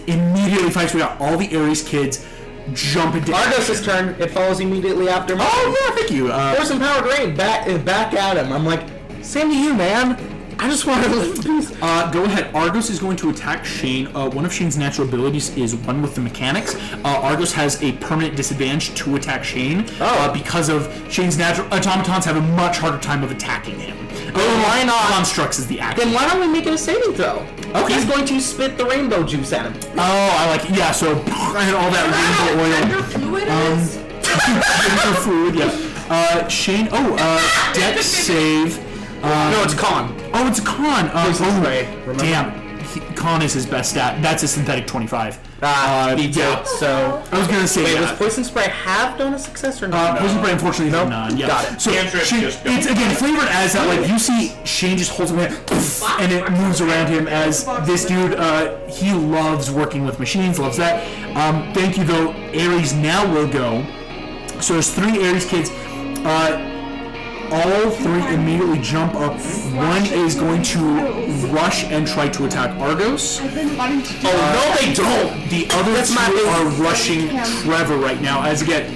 Immediately fights. We got all the Ares kids jump into Argos' turn. It follows immediately after mine. Oh yeah, thank you. Force Empowered Rain back at him. I'm like, same to you, man. I just want to live in peace. Go ahead. Argos is going to attack Shane. One of Shane's natural abilities is one with the mechanics. Argos has a permanent disadvantage to attack Shane because of Shane's natural automatons have a much harder time of attacking him. Why not? Constructs is the action. Then why don't we make it a saving throw? Okay. He's going to spit the rainbow juice at him. Oh, I like it. Yeah, so I had all that rainbow oil. Fluid is? Fluid, yeah. Shane, dex save. No, it's con. Oh, it's a con. spray, remember? Damn. Con is his best stat. That's a synthetic 25. Me too. Yeah. So, I was going to say wait, that. was Poison Spray halved on a success or not? Poison Spray, unfortunately, No? none. Yeah. Got it. So Cantrips Shane, just it's again flavored as that. Like you see, Shane just holds him and it moves around him as this dude. He loves working with machines. Loves that. Thank you though. Ares now will go. So there's 3 Ares kids. All 3 immediately jump up. One is going to rush and try to attack Argos. I've been wanting to do No, they don't. The other 2 are rushing Trevor right now. As again,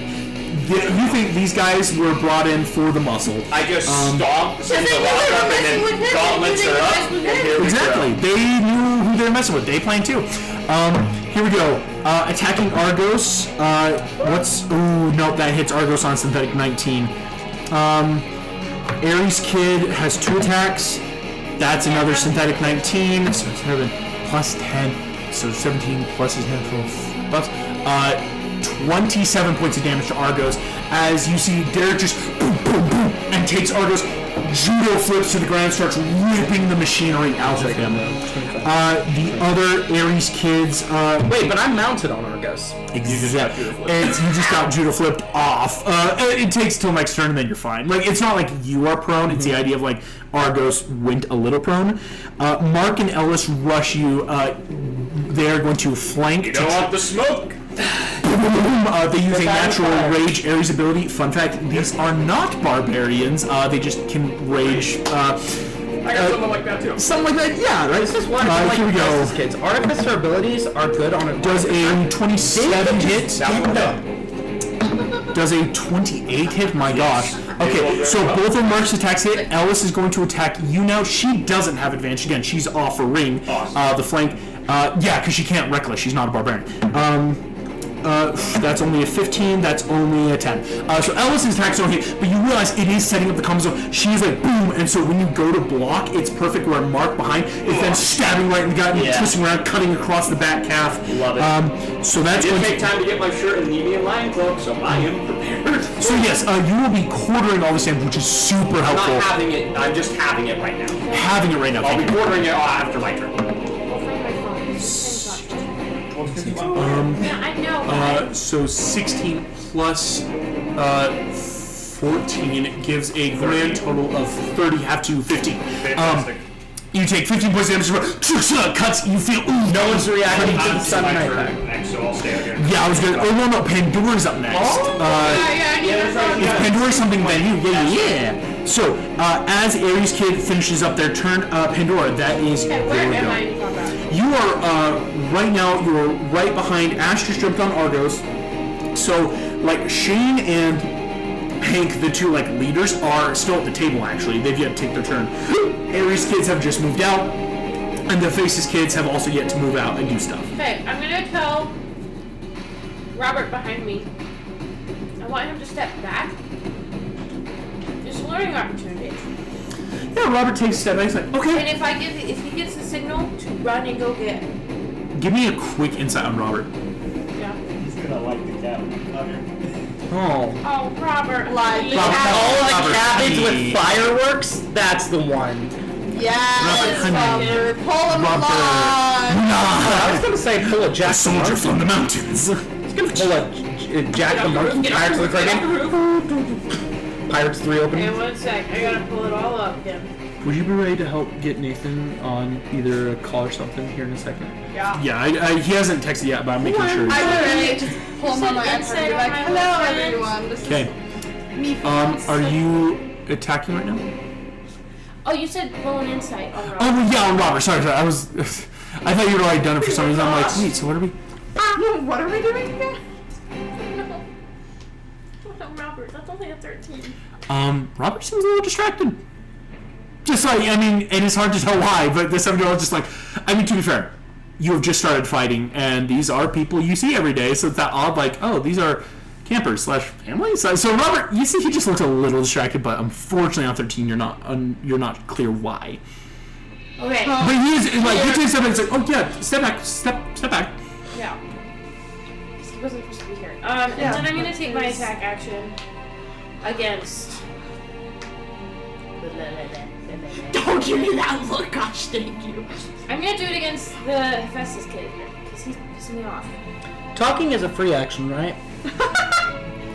you think these guys were brought in for the muscle? I just stomp, send the rock up, and then gauntlets her up. And here we Exactly. go. They knew who they were messing with. They planned too. Here we go. Attacking Argos. Ooh, nope, that hits Argos on synthetic 19. Ares Kid has 2 attacks. That's another synthetic 19. So 7 plus 10. So 17 plus his natural buffs. 27 points of damage to Argos as you see Derek just boom, boom, boom, and takes Argos. Judo flips to the ground, starts ripping the machinery out of him. The other Ares kids. Wait, but I'm mounted on Argos. Exactly. You just got judo flipped off. It takes till next turn and then you're fine. Like it's not like you are prone. It's the idea of like Argos went a little prone. Mark and Ellis rush you. They're going to flank. You don't want the smoke. They use a natural rage Ares ability. Fun fact: these are not barbarians. They just can rage. I got something like that too. Something like that, yeah, right? This is why I Here we like go. Crisis Kids. Artificer abilities are good on a... Does a 27 hit? Does a 28 hit? My gosh. Okay, so both of Mark's attacks hit. Ellis is going to attack you now. She doesn't have advantage. Again, she's off a ring. Awesome. The flank. Yeah, because she can't reckless. She's not a barbarian. That's only a 15. That's only a 10. So Ellis's attacks don't hit, but you realize it is setting up the combo zone. She's like boom, and so when you go to block, it's perfect. Where Mark behind is then stabbing right in the gut and twisting around, cutting across the back calf. Love it. So that's It going did take time to get my shirt and knee me in lion cloak, so I am prepared. So yes, you will be quartering all this damage, which is super I'm helpful. not having it. I'm just having it right now. Having it right now. I'll be quartering it after my turn. Yeah, I know. So 16 plus 14 gives a grand total of 30, have to 15. Fantastic. You take 15 points of damage, cuts, you feel, ooh, No one's reacting to the I'm sun my knife turn attack. next, so I'll stay out here. Yeah, I was gonna, no, Pandora's up next. If Pandora's something, then you, yeah. So, as Ares Kid finishes up their turn, Pandora, that is Okay, your where am go. I? You are, right now, you're right behind, Ash just jumped on Argos. So, like, Shane and Hank, the 2, like, leaders, are still at the table, actually. They've yet to take their turn. Ares kids have just moved out, and the Faces kids have also yet to move out and do stuff. Okay, I'm gonna tell Robert behind me. I want him to step back. learning opportunity. Yeah, Robert takes a step back. He's like, And okay. if he gets the signal to run and go get him. Give me a quick insight on Robert. Yeah. He's gonna like the cat. Oh. Oh, Robert. Like please. the cat. All the Robert, cabins with please. fireworks? That's the one. Yes, Robert, honey. Robert. Pull him along. I was gonna say pull a Jack the Soldier Monkey. from the mountains. He's gonna pull a Jack the Monkey. Pirates of the Caribbean. Pirates 3 Hey, opening. 1 sec. I gotta pull it all up again. Would you be ready to help get Nathan on either a call or something here in a second? Yeah. Yeah, he hasn't texted yet, but I'm making sure. I would really just pull him on my Inside iPad and be on like, my hello website. everyone. This Okay. is me. Are you attacking right now? Oh, you said pull an insight on Robert. Oh, yeah, on Robert. Sorry. I was. I thought you'd already done it for some reason. I'm like, wait, so what are we? What are we doing again? No, Robert, that's only a 13. Robert seems a little distracted. Just like, I mean, and it's hard to tell why, but this 7-year-old just like, I mean, to be fair, you have just started fighting, and these are people you see every day, so it's that odd, like, oh, these are campers / family. So Robert, you see, he just looks a little distracted, but unfortunately on 13, you're not clear why. Okay. But he is like, he takes a step back, it's like, oh yeah, step back. Yeah. Because he wasn't supposed to be here. And then I'm gonna take my attack action against. Don't give me that look, gosh dang you. I'm gonna do it against the Hephaestus kid here because he's pissing me off. Talking is a free action, right?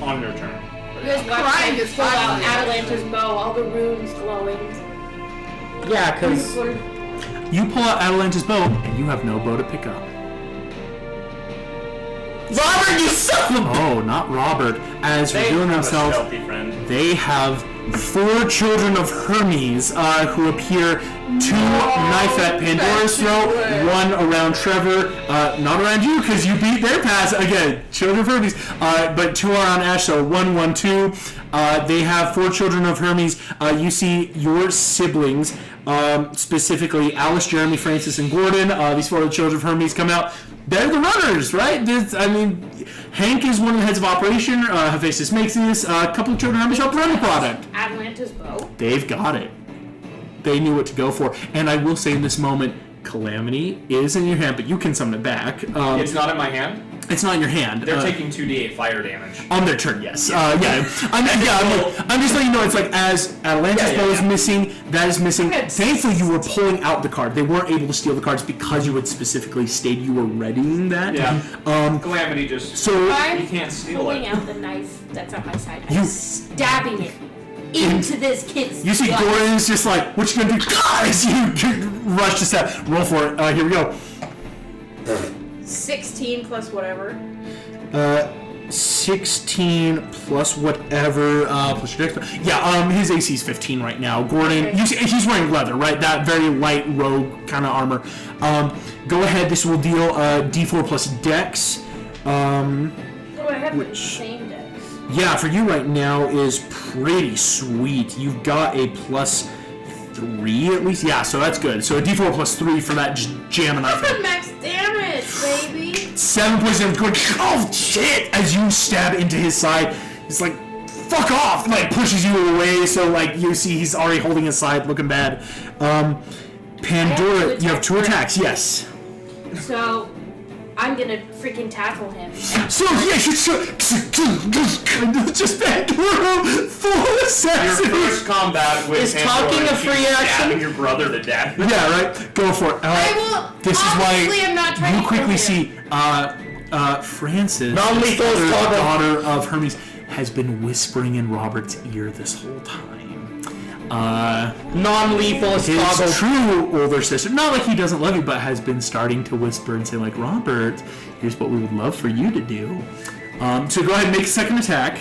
On your turn. You guys watch Crying him is pull out fine. Atalanta's bow, all the runes glowing. Yeah, because You pull out Atalanta's bow, and you have no bow to pick up. Robert, you son of a... Oh, not Robert. As They revealing have a themselves, stealthy friend. they have 4 children of Hermes who appear, 2 knife at Pandora's throat, 1 around Trevor, not around you because you beat their pass. Again, children of Hermes, but 2 are on Ash, so 1, 1, 2. They have 4 children of Hermes. You see your siblings, specifically Alice, Jeremy, Francis, and Gordon. These 4 children of Hermes come out. They're the runners, right? Hank is one of the heads of operation. Hephaestus makes this. A couple of children of Hermes help run the product. Atalanta's bow. They've got it. They knew what to go for. And I will say in this moment, Calamity is in your hand, but you can summon it back. It's not in my hand. It's not in your hand. They're taking 2d8 fire damage. On their turn, yes. I'm just letting you know, it's like, as Atalanta's bow is missing, that is missing. Thankfully, you were pulling out the card. They weren't able to steal the cards because you had specifically stated you were readying that. Yeah. Calamity just... So, You can't steal Pulling it. out the knife that's at my side. You- I'm stabbing it into this kid's you see gut. Gordon's just like, what you gonna do? Guys, you rush to step. Roll for it. Here we go. 16 plus whatever. 16 plus whatever, plus your dex. Yeah, his AC is 15 right now. Gordon, Okay. you see, he's wearing leather, right? That very light rogue kind of armor. Go ahead, this will deal D4 plus dex. Oh, I have the Which- same dex. Yeah, for you right now is pretty sweet. You've got a plus 3 at least. Yeah, so that's good. So a D4 plus 3 for that just jamming knife. That's max damage, baby. 7 points of damage. Oh shit! As you stab into his side, he's like, "Fuck off!" Like pushes you away. So like you see, he's already holding his side, looking bad. Pandora, you have 2 attacks. Yes. So, I'm gonna freaking tackle him. So yeah, just Pandora, full Your assassin. first combat with Is Pandora, talking a she's free action? stabbing your brother to death. Yeah, right. Go for it. I will. This is Obviously, why I'm not trying you to quickly kill him. see Francis, Non-lethal the is toggle. daughter of Hermes, has been whispering in Robert's ear this whole time. Non-lethal is His toggle. true older sister, not like he doesn't love you, but has been starting to whisper and say like, Robert, here's what we would love for you to do. So go ahead and make a second attack.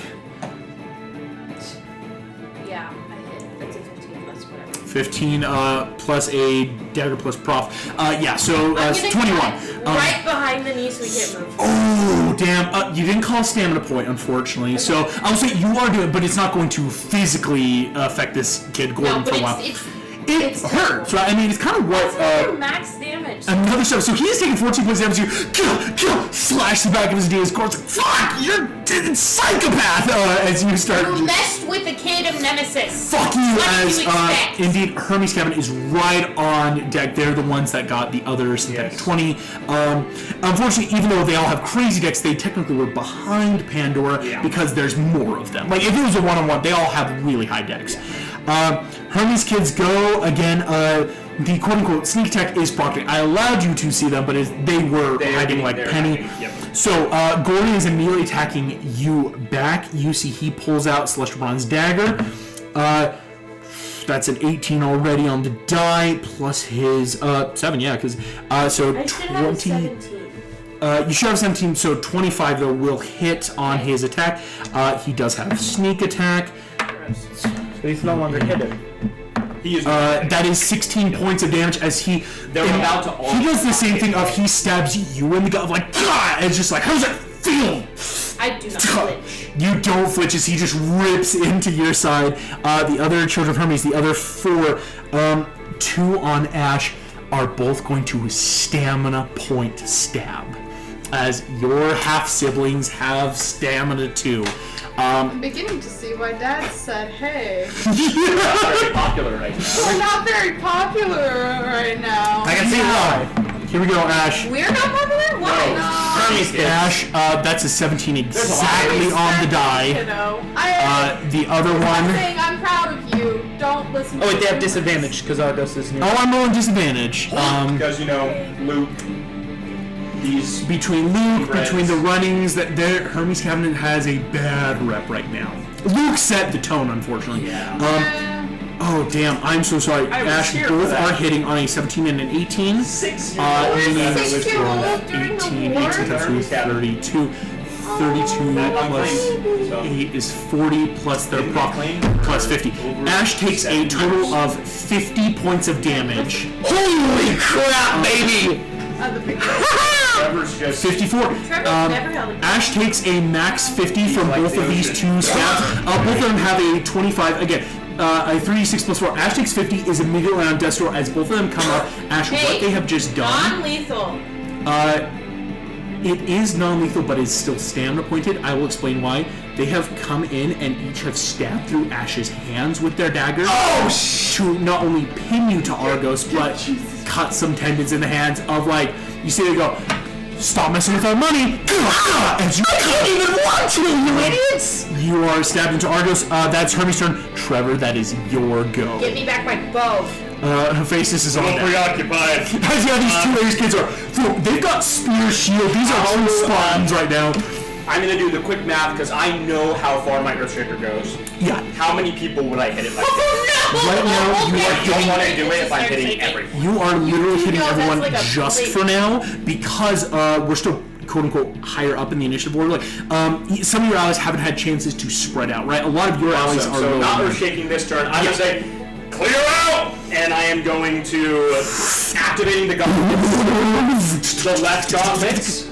Yeah, I hit. That's a 15 plus whatever. 15 plus a dagger plus prof. Yeah, so I'm it's gonna 21. cut right behind the knee so he can't move. Oh, damn. You didn't call a stamina point, unfortunately. So I'll say you are doing it, but it's not going to physically affect this kid, Gordon, No, but for a while. it hurts, right? I mean, it's kind of what. Max damage. Another step. So he's taking 14 points of damage. You kill, slash the back of his Dea's corpse. Fuck, you're a psychopath. As you start. You messed with the kid of Nemesis. Fuck you. What As did you expect? indeed, Hermes' cabin is right on deck. They're the ones that got the other synthetic 20. Unfortunately, even though they all have crazy decks, they technically were behind Pandora because there's more of them. Like if it was a one-on-one, they all have really high decks. Hermes kids go again. The quote-unquote sneak attack is proccing. I allowed you to see them, but they were hiding like Penny. So Gordon is immediately attacking you back. You see he pulls out Celestial Bronze Dagger. That's an 18 already on the die, plus his 7, because so I should 20. have 17. You should have 17, so 25 though will hit on his attack. He does have sneak attack. So he's no longer hidden. He is. That is 16 points of damage as he. They're about to all. He does the same thing of he stabs you in the gut of like, God! And it's just like, how does that feel? I do not flinch. You don't flinch as he just rips into your side. The other children of Hermes, the other 4, 2 on Ash, are both going to stamina point stab. As your half siblings have stamina too. I'm beginning to see why Dad said, hey. Not very popular right now. We're not very popular right now. I can see why. Here we go, Ash. We're not popular? Why? Hermes Ash, that's a 17 exactly on the die. Kiddo. The other I'm one. saying I'm proud of you. Don't listen to Oh wait, they have rumors. disadvantage because Argos is new. Oh, I'm rolling disadvantage. Because Luke. These Between Luke, Reds. between the runnings, that Hermes Cabinet has a bad rep right now. Luke set the tone, unfortunately. Oh damn! I'm so sorry, I was Ash. here Both for that. are hitting on a 17 and an 18. 6 years Meaning 6 year old during 18, the war? 18 times 2 is 32. 32 plus 8 is 40 plus their prop plus 50. Ash takes a total of 50 points of damage. Holy crap, baby! The big Trevor's just 54. Trevor's never held a Ash takes a max 50 from both of these 2 stabs. Both of them have a 25. Again, a 3d6 plus 4. Ash takes 50, is immediately on death's door as both of them come up. Ash, what they have just done. Non-lethal. It is non-lethal, but is still stamina pointed. I will explain why. They have come in and each have stabbed through Ash's hands with their daggers to not only pin you to Argos, but cut some tendons in the hands of like, you see they go, stop messing with our money! And you can't even want to, you idiots! You are stabbed into Argos. That's Hermes' turn. Trevor, that is your go. Give me back my bow. Hephaestus is on deck. preoccupied. Yeah, these 2 ladies kids are. They've got spear shield. These are true Spartans right now. I'm gonna do the quick math because I know how far my Earthshaker goes. Yeah. How many people would I hit if I did? Right now, you are I don't want to do it if I'm hitting everyone. You are literally hitting know that's everyone like a just blade. for now because we're still quote unquote higher up in the initiative order. Like some of your allies haven't had chances to spread out, right? A lot of your allies Awesome. are So low. not Earthshaking this turn. I'm gonna say, clear out! And I am going to activating the gauntlets. The left gauntlets.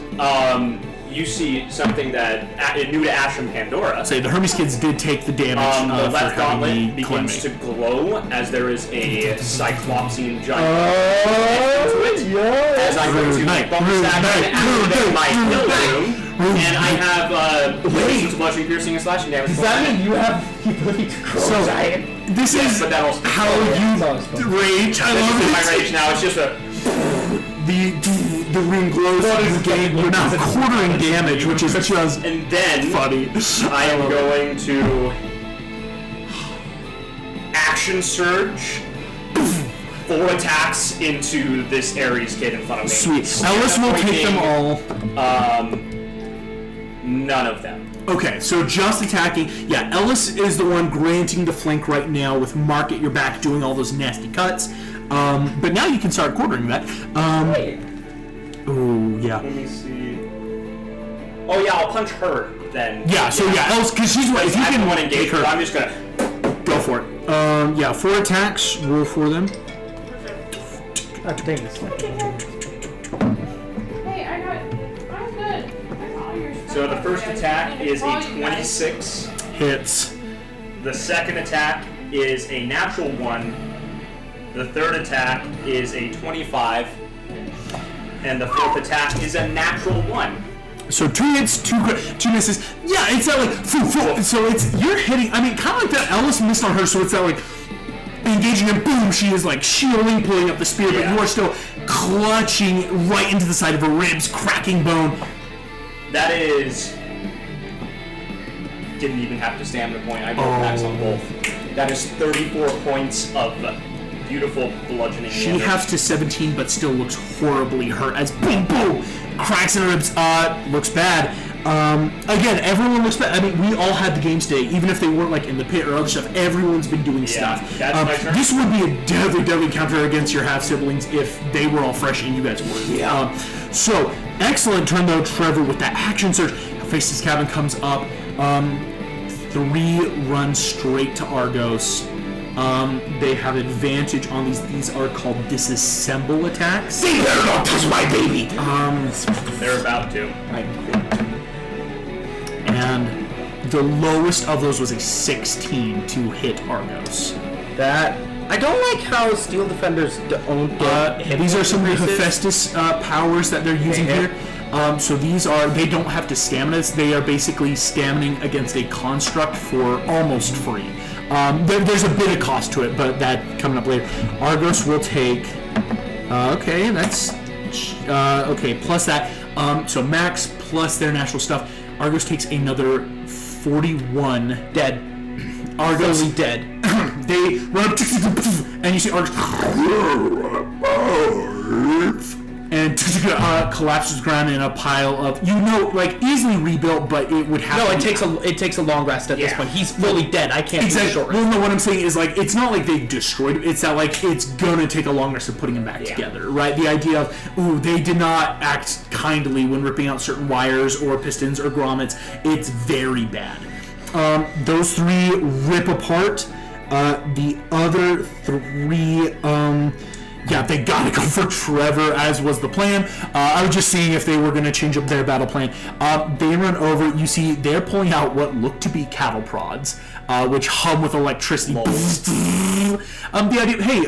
You see something that new to Ash and Pandora. Say the Hermes kids did take the damage. The left for having gauntlet the begins to calamity. glow as there is a Cyclopsian giant into it. As I'm going to Night, bump stack night, and activate my night, hill night. room. And I have resistance to bludgeoning, piercing, and slashing damage. Does that mean you have the ability to grow So, giant? This Yes, is but that also how you rage. I This love is my it. rage now. It's just a The room glows. You're now quartering damage, which is just and then funny. I am going to action surge 4 attacks into this Ares kid in front of me. Sweet. Ellis will take them all. None of them. Okay, so just attacking. Yeah, Ellis is the one granting the flank right now with Mark at your back doing all those nasty cuts. But now you can start quartering that. Oh, yeah. Let me see. Oh yeah, I'll punch her then. Yeah, so yeah, Ellis, because she's right. If you I can want to engage take her, her, I'm just gonna. go for it. Yeah, 4 attacks. Roll for them. That thing is Hey, I'm good. So the first attack is a 26. Hits. The second attack is a natural 1. The third attack is a 25. And the fourth attack is a natural 1. So 2 hits, 2 misses. Yeah, it's that like, so it's, you're hitting, I mean, kind of like that Ellis missed on her, so it's that like, engaging and boom, she is like shielding, pulling up the spear, but you are still clutching right into the side of her ribs, cracking bone. That is... Didn't even have to stamina point, I broke max on both. That is 34 points of beautiful bludgeoning She damage. halves to 17, but still looks horribly hurt as boom, boom, cracks in her ribs. Looks bad. Again, everyone looks bad. I mean, we all had the games today, even if they weren't like in the pit or other stuff. Everyone's been doing stuff. That's my turn. This would be a deadly counter against your half siblings if they were all fresh and you guys weren't. So excellent turn though, Trevor, with that action surge. Faces cabin comes up. 3 run straight to Argos. They have advantage on these. These are called disassemble attacks. They better not touch my baby! They're about to. And the lowest of those was a 16 to hit Argos. That... I don't like how Steel Defenders don't get hit. These are some of the increases. Hephaestus powers that they're using here. So these are, they don't have to stamina. They are basically staminaing against a construct for almost free. There's a bit of cost to it, but that coming up later. Argos will take, okay, that's, okay, plus that. So max plus their natural stuff. Argos takes another 41. Dead. Argos Fully dead. They run up, and you see Argos and collapses ground in a pile of, like easily rebuilt, but it would have. No, to it takes a long rest at this point. He's fully dead. I can't do short rest. Well, no, what I'm saying is like it's not like they destroyed him. It's that like it's gonna take a long rest of putting him back together, right? The idea of they did not act kindly when ripping out certain wires or pistons or grommets. It's very bad. Those 3 rip apart. The other 3, they gotta go for Trevor, as was the plan. I was just seeing if they were gonna change up their battle plan. They run over, you see, they're pulling out what look to be cattle prods, which hum with electricity. The idea, hey,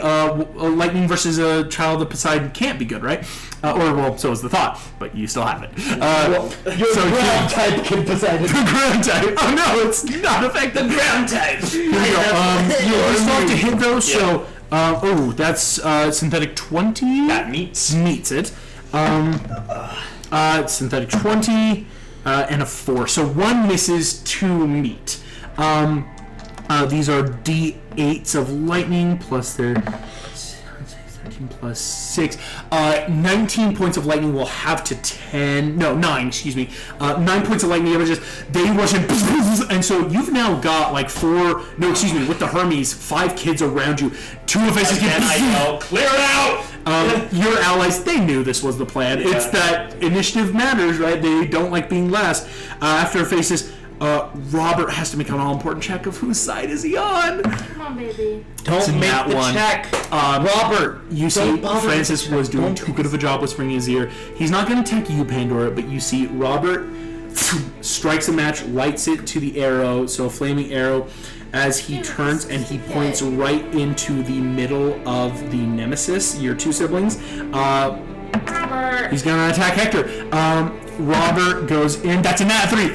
lightning versus a child of Poseidon can't be good, right? So is the thought, but you still have it. Your ground type can Poseidon. The ground type. Oh no, it's not effective. Ground type! Here we go. You still have to hit those, so... that's synthetic 20. That meets it. Synthetic 20 and a 4. So 1 misses, 2 meet. These are D8s of lightning plus their 13 plus 6. 19 points of lightning will have to 9, excuse me. 9 points of lightning damages. They rush in, and so you've now got like with the Hermes, 5 kids around you. 2 of faces again, I know. Clear it out! Your allies, they knew this was the plan. Yeah. It's that initiative matters, right? They don't like being last. After faces, Robert has to make an all-important check of whose side is he on. Come on, baby. Don't make the check. Robert, you see Francis was doing too good of a job whispering in his ear. He's not going to attack you, Pandora, but you see Robert strikes a match, lights it to the arrow, so a flaming arrow, as he turns and he points right into the middle of the nemesis, your 2 siblings. Robert. He's going to attack Hector. Robert goes in. That's a nat 3.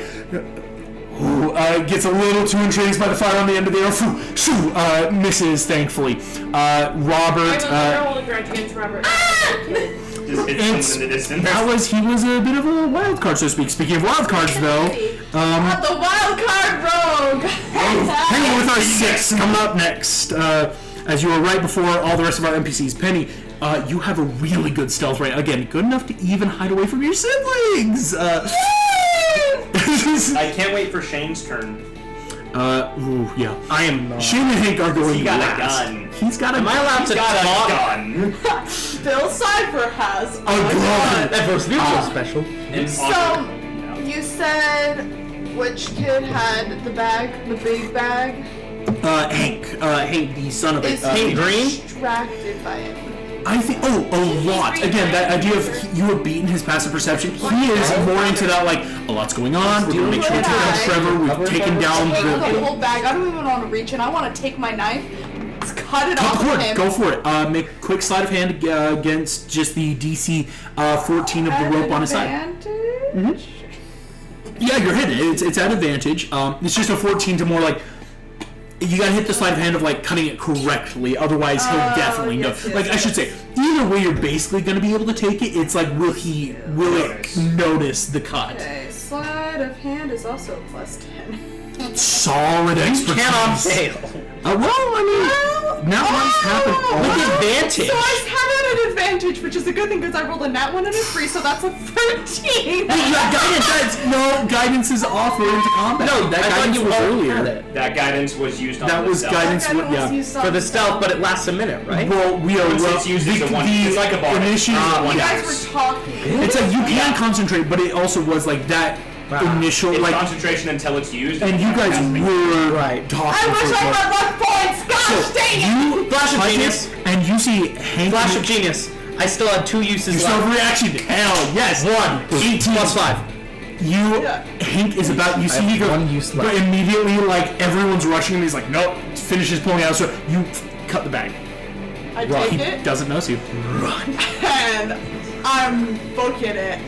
Gets a little too entranced by the fire on the end of the arrow. Misses, thankfully. Robert. I will hold a grudge against Robert. Just hit someone in the distance. He was a bit of a wild card, so to speak. Speaking of wild cards, though. The wild card rogue! Hang on with our 6 coming up next. As you were right before all the rest of our NPCs. Penny, you have a really good stealth rate. Again, good enough to even hide away from your siblings. I can't wait for Shane's turn. Yeah. I am not. Shane and Hank are going He got last. a gun. He's got a Am I allowed to Got talk? a gun. Bill Cipher has a gun. That first neutral special. So, you said which kid had the bag, the big bag? Hank, the son of it. Is Hank he Green? distracted by it? I think, a lot. Again, that idea of you have beaten his passive perception. He is more into that, like, a lot's going on. We're going to make sure we take down Trevor. We've taken down Take the the... whole bag. I don't even want to reach, and I want to take my knife, Let's cut it Cut off the cord. him. Go for it. Make a quick sleight of hand against just the DC 14 of the rope on his side. Advantage? Yeah, you're hitting it. It's at advantage. It's just a 14 to more like. You gotta hit the sleight of hand of like cutting it correctly, otherwise he'll definitely know. yes, Like I should say, either way you're basically gonna be able to take it. It's like will it notice the cut? Okay, sleight of hand is also plus 10. Solid expertise. Cannot fail. Well, I mean, nat ones happen all With the advantage. So I have it at advantage, which is a good thing because I rolled a nat 1 and a 3, so that's a 13. You got guidance. No, guidance is off. We're into combat. No, that I thought guidance you was already had earlier. it. That guidance was used on That the was stealth. guidance. That was Yeah. used For the on- stealth, but it lasts a minute, right? Well, we are. It's used as a one. It's like a bonus. Initially, One You yeah. guys were talking. It's like you can concentrate, but it also was like that initial It's like. concentration until it's used. And you guys were Right. talking I wish for I a had luck points! Gosh dang it! You Flash of cut it, genius. and you see Hank. Flash of genius. I still had 2 uses Yourself left. reaction. Hell yes. 18 Plus 5. You Yeah. Hank is about. You see have he goes. one use left. But immediately, like everyone's rushing him. He's like, nope. Finishes pulling out. So you cut the bag. I He take it, doesn't notice you. and I'm booking it.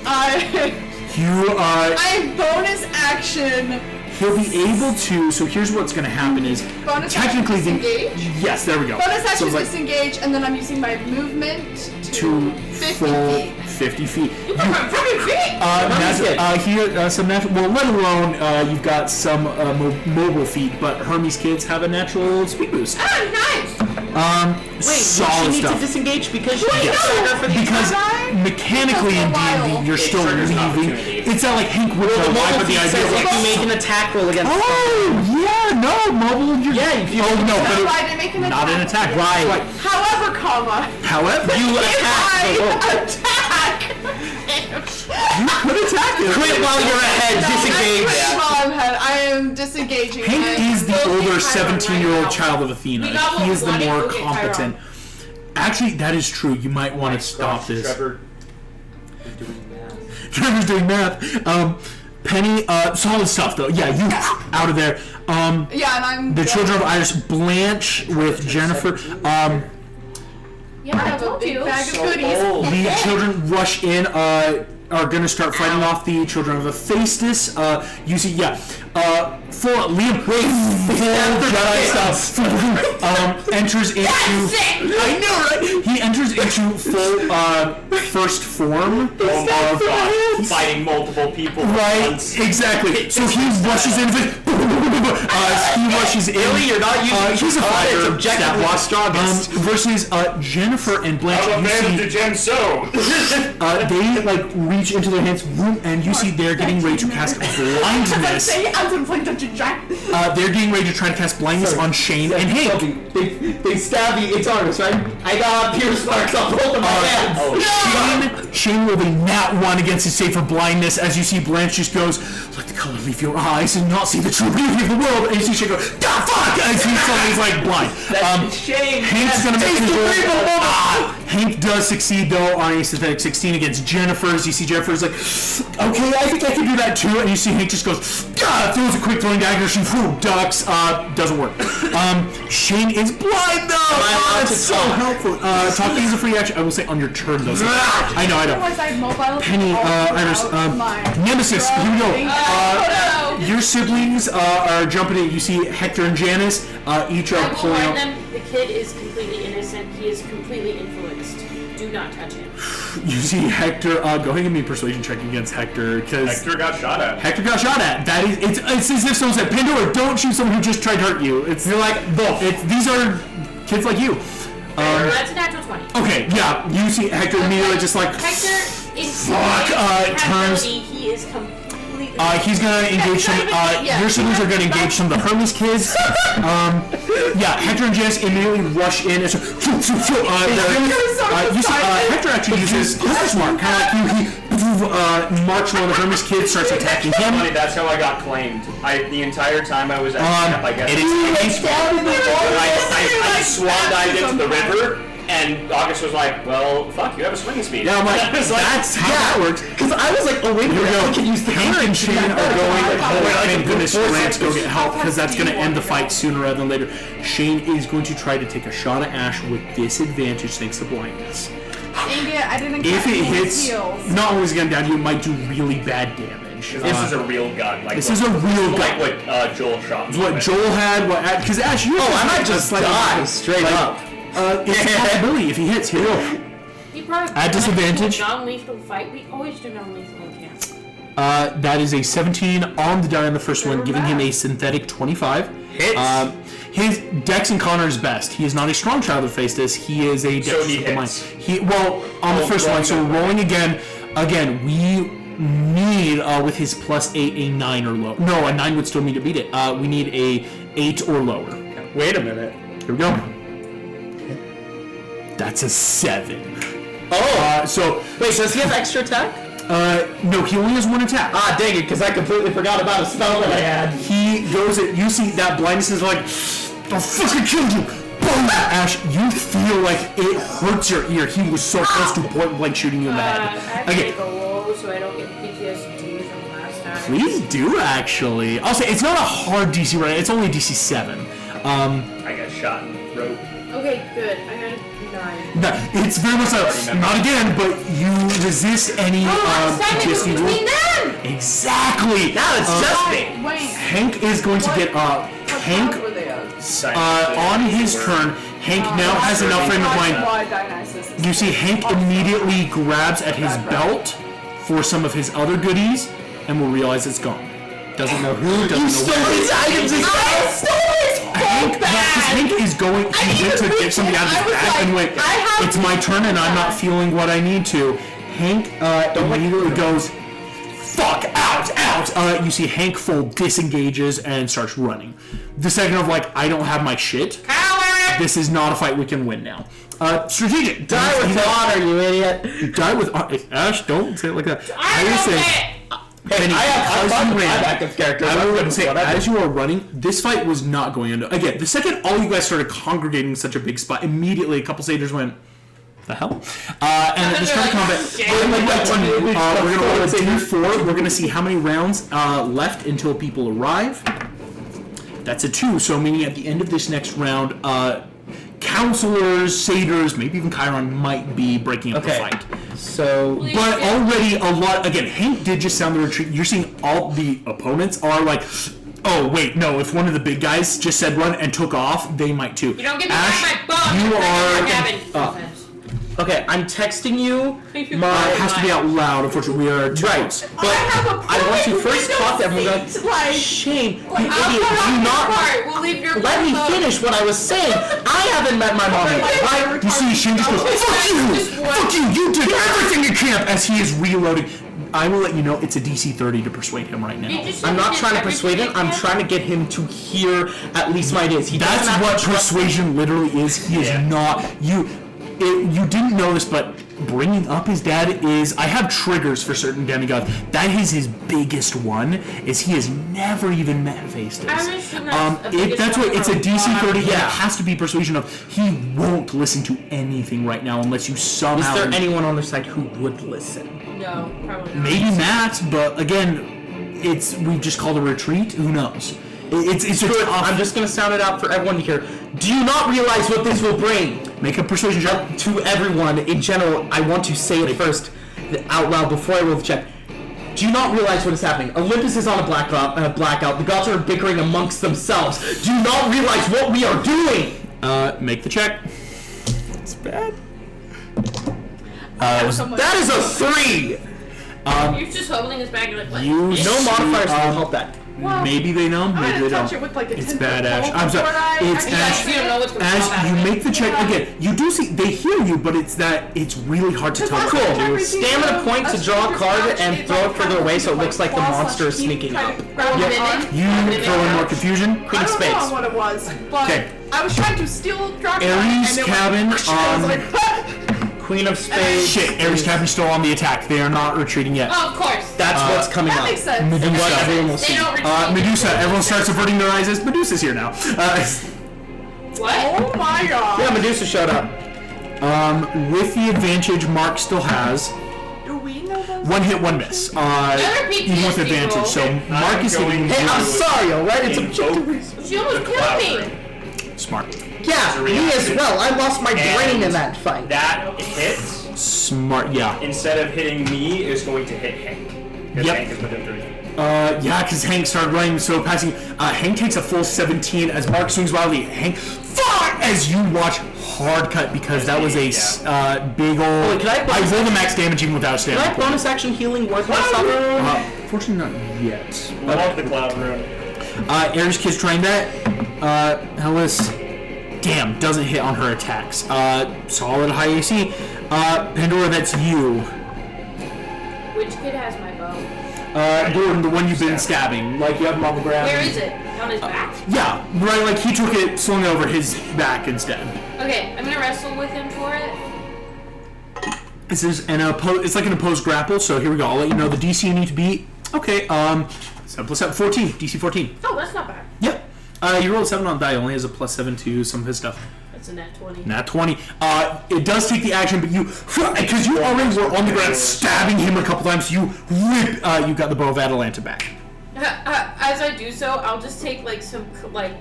You I bonus action. He'll be able to. So here's what's going to happen is Bonus technically action the. disengage? Yes, there we go. Bonus So action it's like disengage, and then I'm using my movement to 50 full feet. 50 feet. You, 50 feet? some natural. Well, let alone you've got some mobile feet, but Hermes kids have a natural speed boost. Oh, nice! Wait, she solid needs stuff. to disengage because she Yes. trigger for the Because Guy? mechanically in Took a while. D&D, you're It still triggers an leaving. opportunity. It's not like Hank would the know why, mobile but the feat idea says of if like, you make an attack roll against oh yeah, no mobile. You're, Yeah, if you- oh no, That's but why I didn't make an not an attack. attack. Right. However, comma, However, you attack the roll. attack! you could attack him. Quit while you're ahead, disengage. While I'm ahead, I am disengaging. Hank and is the focusing older Chiron 17-year-old right now. child of Athena. We got what He we is the wanted, more go get competent. Actually, that is true. You might want to stop this. Trevor is doing math. Trevor's doing math. Penny, solid stuff though. Yeah, you out of there. Yeah, and I'm. The children of Iris, Blanche with Jennifer. Yeah, I I have a told big you. bag of So goodies. old. The children rush in, are gonna start fighting off the children of Hephaestus. You see, yeah, full Liam, full Jedi stuff. Enters into. I know, right? He enters into full first form Oh my of. god, fighting multiple people at Right, once. exactly. So he rushes in. He rushes in. Really? You're not using he's a fighter. It's objectively the strongest. Versus Jennifer and Blanche. I'm a You man see, to Jen So. they like reach into their hands, and you see they're getting ready to cast blindness. I was playing Dungeons and Dragons. They're getting ready to try to cast blindness on Shane and Hank. They stab you. It's Artemis, right? I got pierce marks on both of my hands. Shane rolled a nat 1 against his save for blindness as you see Blanche just goes, let the color leave your eyes and not see the true beauty of the world. And you see Shane go, God fuck! As he suddenly like blind. Shame. Hank's gonna make his roll. Hank does succeed though on a synthetic 16 against Jennifer's. You see Jennifer's like, okay, I think I can do that too. And you see Hank just goes, throws a quick throwing dagger. She ducks. Doesn't work. Shane is blind though. That's so helpful. Talking is a free action. I will say on your turn though. So I know. Otherwise, I had mobile. Penny, Iris, Nemesis. Here we go. Your siblings are jumping in. You see Hector and Janice. Each I are will pulling warn out. them, the kid is completely innocent. He is completely influenced. Do not touch him. You see Hector. Go ahead and give me a persuasion check against Hector because Hector got shot at. Hector got shot at. That is, it's as if someone said, Pandora, don't shoot someone who just tried to hurt you. It's you're like, these are kids like you. That's a natural 20. Okay, yeah. You see Hector immediately just like, Hector is turns. He is completely. he's gonna engage some. Your siblings are gonna engage some of the Hermes kids. Yeah, Hector and Janice immediately rush in. And so, you see, Hector actually uses this smart, kind of like you. He marches one of the Hermes kids, starts attacking him. Funny, that's how I got claimed. The entire time I was at camp, I guess. It is I swan dived into the river, And August was like, well, fuck, you have a swinging speed. Yeah, I'm like, I was like, that's how that works. Because I was like, oh wait, Here we go. I can use the Hank and current. Shane are going. Oh, thank goodness, Grant's go get help because that's going to end the fight sooner rather than later. Shane is going to try to take a shot at Ash with disadvantage thanks to blindness. Dang it, I didn't If get it his hits, heals. not only is it going to down you, it might do really bad damage. this is a real gun. Like This is a real like gun. what Joel shot. me What with. Joel had, because Ash, you I might just die straight up. It's a possibility if he hits. Here we go. He probably At disadvantage. Non-lethal fight. We always do non-lethal in camp. That is a 17 on the die on the first one, giving him a synthetic 25. Hits. His Dex and Connor is best. He is not a strong child that faced this. He is a Dex So he with the hits. mind. On the first one. So rolling again. Again, we need with his +8 a 9 or lower. No, a 9 would still need to beat it. We need a 8 or lower. Wait a minute. Here we go. That's a 7. Oh, So wait, does he have extra attack? no, he only has one attack. Ah, dang it, because I completely forgot about a spell that I had. He goes at you. See that blindness is like, I fucking killed you. Boom, Ash. You feel like it hurts your ear. He was so close to point blank shooting you in the I head. have to Okay, take a roll so I don't get PTSD from last time. please do actually. I'll say it's not a hard DC right. It's only a DC 7. I got shot in the throat. Okay, good. I got a 9. No, it's very much so. Not again, but you resist any PTSD between roll. them! Exactly. Now it's just me. Wait, Hank is going to get what Hank. powers were they of? On his turn, Hank now has enough frame of mind. Why Dionysus is You see Hank immediately grabs at his belt for some of his other goodies and will realize it's gone. Doesn't know who, doesn't know where. his items as well. Hank, because Hank is going, he went to get something out of his bag and went, it's my turn and I'm not feeling what I need to. Hank immediately goes, fuck, out. You see Hank full disengages and starts running. The second of like, I don't have my shit. This is not a fight we can win now. Strategic. Die with honor, you idiot. Die with honor. Ash, don't say it like that. I will know say, it! Penny, I have as fun you with my ran, backup characters. I I'm will gonna say, whatever. as you are running, this fight was not going into. Again, the second all you guys started congregating in such a big spot, immediately a couple satyrs went, the hell? And at the start of combat, we're going to roll a D4. We're going to see how many rounds left until people arrive. That's a 2, so meaning at the end of this next round, counselors, satyrs, maybe even Chiron might be breaking up the fight. So, But already a lot, again, Hank did just sound the retreat. You're seeing all the opponents are like, oh, wait, no, if one of the big guys just said run and took off, they might too. You don't get me Ash, back my bum! you You're are... okay, I'm texting you it has to be out loud, unfortunately. We are too close. But I want to first talk to everyone. Like, Shane, you idiot, do not We'll leave your let me finish what I was saying. I haven't met my mommy. You see, Shane just goes, fuck you, you did everything in camp, as he is reloading. I will let you know it's a DC 30 to persuade him right now. I'm not trying to persuade him. I'm trying to get him to hear at least my ideas. That's what persuasion literally is. He is not... You didn't know this, but bringing up his dad is... I have triggers for certain demigods. That is his biggest one, is he has never even met Hephaestus. That's what... It's a DC 30, and it has to be persuasion of... He won't listen to anything right now unless you somehow... Is there anyone on their side who would listen? No, probably not. Maybe Matt, but again, we've just called a retreat. Who knows? It's a tough... I'm just gonna sound it out for everyone to hear. Do you not realize what this will bring? Make a persuasion check. To everyone in general, I want to say it first out loud before I roll the check. Do you not realize what is happening? Olympus is on a blackout. The gods are bickering amongst themselves. Do you not realize what we are doing? Make the check. It's bad. That is a 3. You're just holding us back and like, what? You No modifiers will help that. Maybe they know, I'm maybe gonna they touch don't. it with like a It's 10-foot bad, Ash. pole I'm sorry. before I It's actually- Ash. You don't know what's going to As you make the check again, you do see they hear you, but it's really hard to tell. Because what last to time do. I received Stamina point to draw a stranger's card pouch, and it, throw it like, further away so it looks like the claw monster is slash teeth sneaking kind up. of grab Yep. it on. You throw in more confusion. Queen I of don't know spades. what it was, but Okay. I was trying to steal Dracula. Ares and it cabin, went, I was like, Queen of spades. Shit, Ares Captain's still on the attack. They are not retreating yet. Oh, of course. That's what's coming that up. makes sense. And what everyone will They see. don't retreat. Medusa, everyone starts averting their eyes as Medusa's here now. What? Oh my god. Yeah, Medusa showed up. With the advantage Mark still has, Do we know those? 1 hit, 1 miss. Even with advantage. So Mark is hitting. Hey, I'm sorry, alright? It's Invoke objective. She almost the killed cloud me. ring. Smart. Yeah, me as well. I lost my brain in that fight. That hit, Smart. Yeah. instead of hitting me, is going to hit Hank. Because Yep. Hank is within 3. Yeah, because Hank started running, so passing. Hank takes a full 17 as Mark swings wildly. Hank, fuck! As you watch hard cut because that was a big ol'. Wait, can I rolled the max damage even without a Can I stamina. bonus action healing worth my stuff? Fortunately, not yet. Love the cloud rune. Ares Kid's trying that. Hellas, damn, doesn't hit on her attacks. Solid high AC. Pandora, that's you. Which kid has my bow? Gordon, the one you've been stabbing. Like, you have him on the ground. Where is it? On his back? Yeah, right, like he took it, slung it over his back instead. Okay, I'm gonna wrestle with him for it. This is it's like an opposed grapple, so here we go. I'll let you know the DC you need to beat. Okay, 7 plus 7, 14. DC 14. Oh, that's not bad. Yep. You rolled a 7 on die, only has a +7 to some of his stuff. That's a nat 20. Nat 20. It does take the action, but you, because you already were on the ground stabbing him a couple times, you rip, you got the bow of Atalanta back. As I do so, I'll just take like some cloth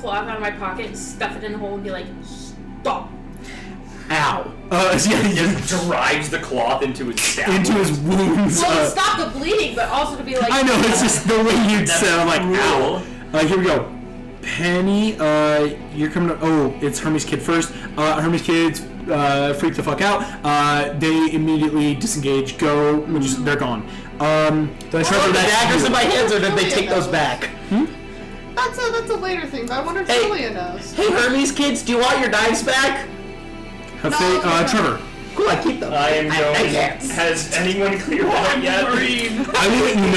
out of my pocket and stuff it in the hole and be like, stop. Ow. Drives the cloth into his stab. Into his wounds. Well, to stop the bleeding, but also to be like. I know, it's just the way you'd sound like, cool. ow. Here we go. Penny, you're coming up. Oh, it's Hermes Kid first. Hermes Kids freak the fuck out. They immediately disengage, go, they're gone. Did I try The daggers in my hands, or did they take those back? That's a later thing, but I wonder if Hey. Julia knows. Hey, Hermes kids, do you want your knives back? Trevor. Cool, I keep them. I am I going. can't. Has anyone cleared out yet? I will let you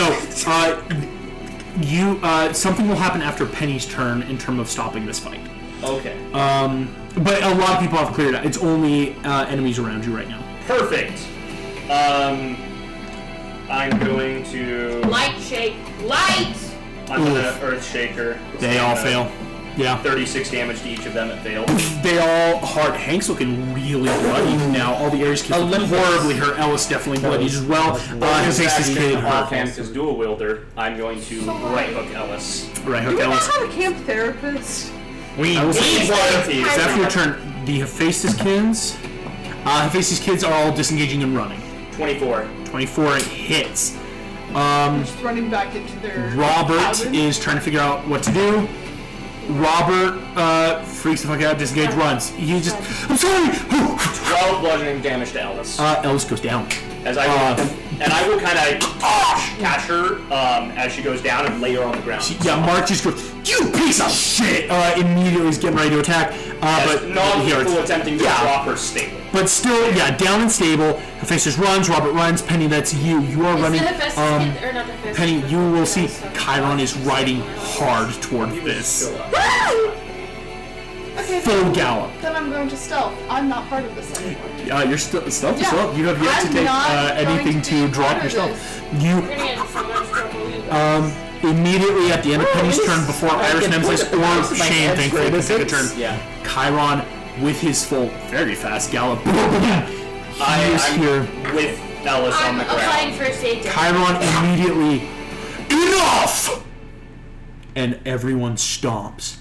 know. Something will happen after Penny's turn in terms of stopping this fight. Okay. But a lot of people have cleared out. It's only enemies around you right now. Perfect. I'm going to. Light shake. Light! I'm gonna Earth Shaker. They all fail. Yeah. 36 damage to each of them. It failed. They all hard. Hank's looking really bloody now. All the Ares kids look horribly hurt. Ellis definitely bloodied as well. His Aces kid Offhand is dual wielder. I'm going to right hook Ellis. Right Do hook we not Ellis. have a camp therapist? I will say need one. it's after your turn. The Hephaestus kids. Hephaestus kids are all disengaging and running. 24. 24 hits. Just running back into their Robert cabin? is trying to figure out what to do. Robert freaks the fuck out, disengage, runs. He just, I'm sorry! 12 bludgeoning damage to Ellis. Ellis goes down. As I will, and I will kind of catch her as she goes down and lay her on the ground. Yeah, Mark just goes, you piece of shit! Immediately is getting ready to attack. But non-lethal attempting to drop her stable. But still, yeah, down and stable. Hephaestus runs, Robert runs. Penny, that's you. You are running. Is the Hephaestus kid, or not the Hephaestus Penny, kid, you will but see the- Chiron is riding hard toward this. Okay, Full gallop. then I'm going to stealth. I'm not part of this anymore. You're still stealth as Yeah. well. You have yet I'm to take not anything going to to be drop part of yourself. We're You gonna get in so much trouble, you guys. immediately at the end of Penny's turn, before Iris can Nemesis put it or across my Shane, hands thankfully, for can take a innocence. turn. Yeah. Chiron, with his full, very fast gallop, he is I'm here. with Ellis on I'm the applying ground. first aid. Chiron immediately, enough! And everyone stomps.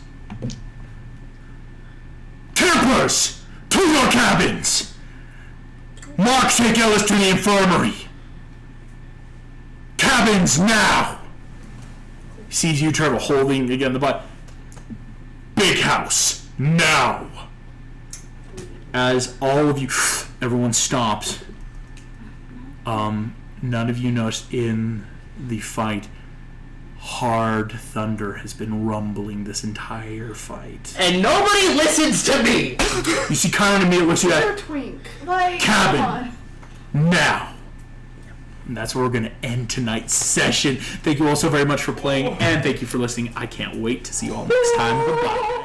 Templars, to your cabins! Mark, take Ellis to the infirmary. Cabins now! Sees you, Trevor, holding again the butt. Big house, now! As all of you, everyone stops. None of you noticed in the fight, hard thunder has been rumbling this entire fight. And nobody listens to me! You see Chiron immediately looks at They're that. twink. Like, Cabin. come on. Now! And that's where we're going to end tonight's session. Thank you all so very much for playing, and thank you for listening. I can't wait to see you all next time. Goodbye.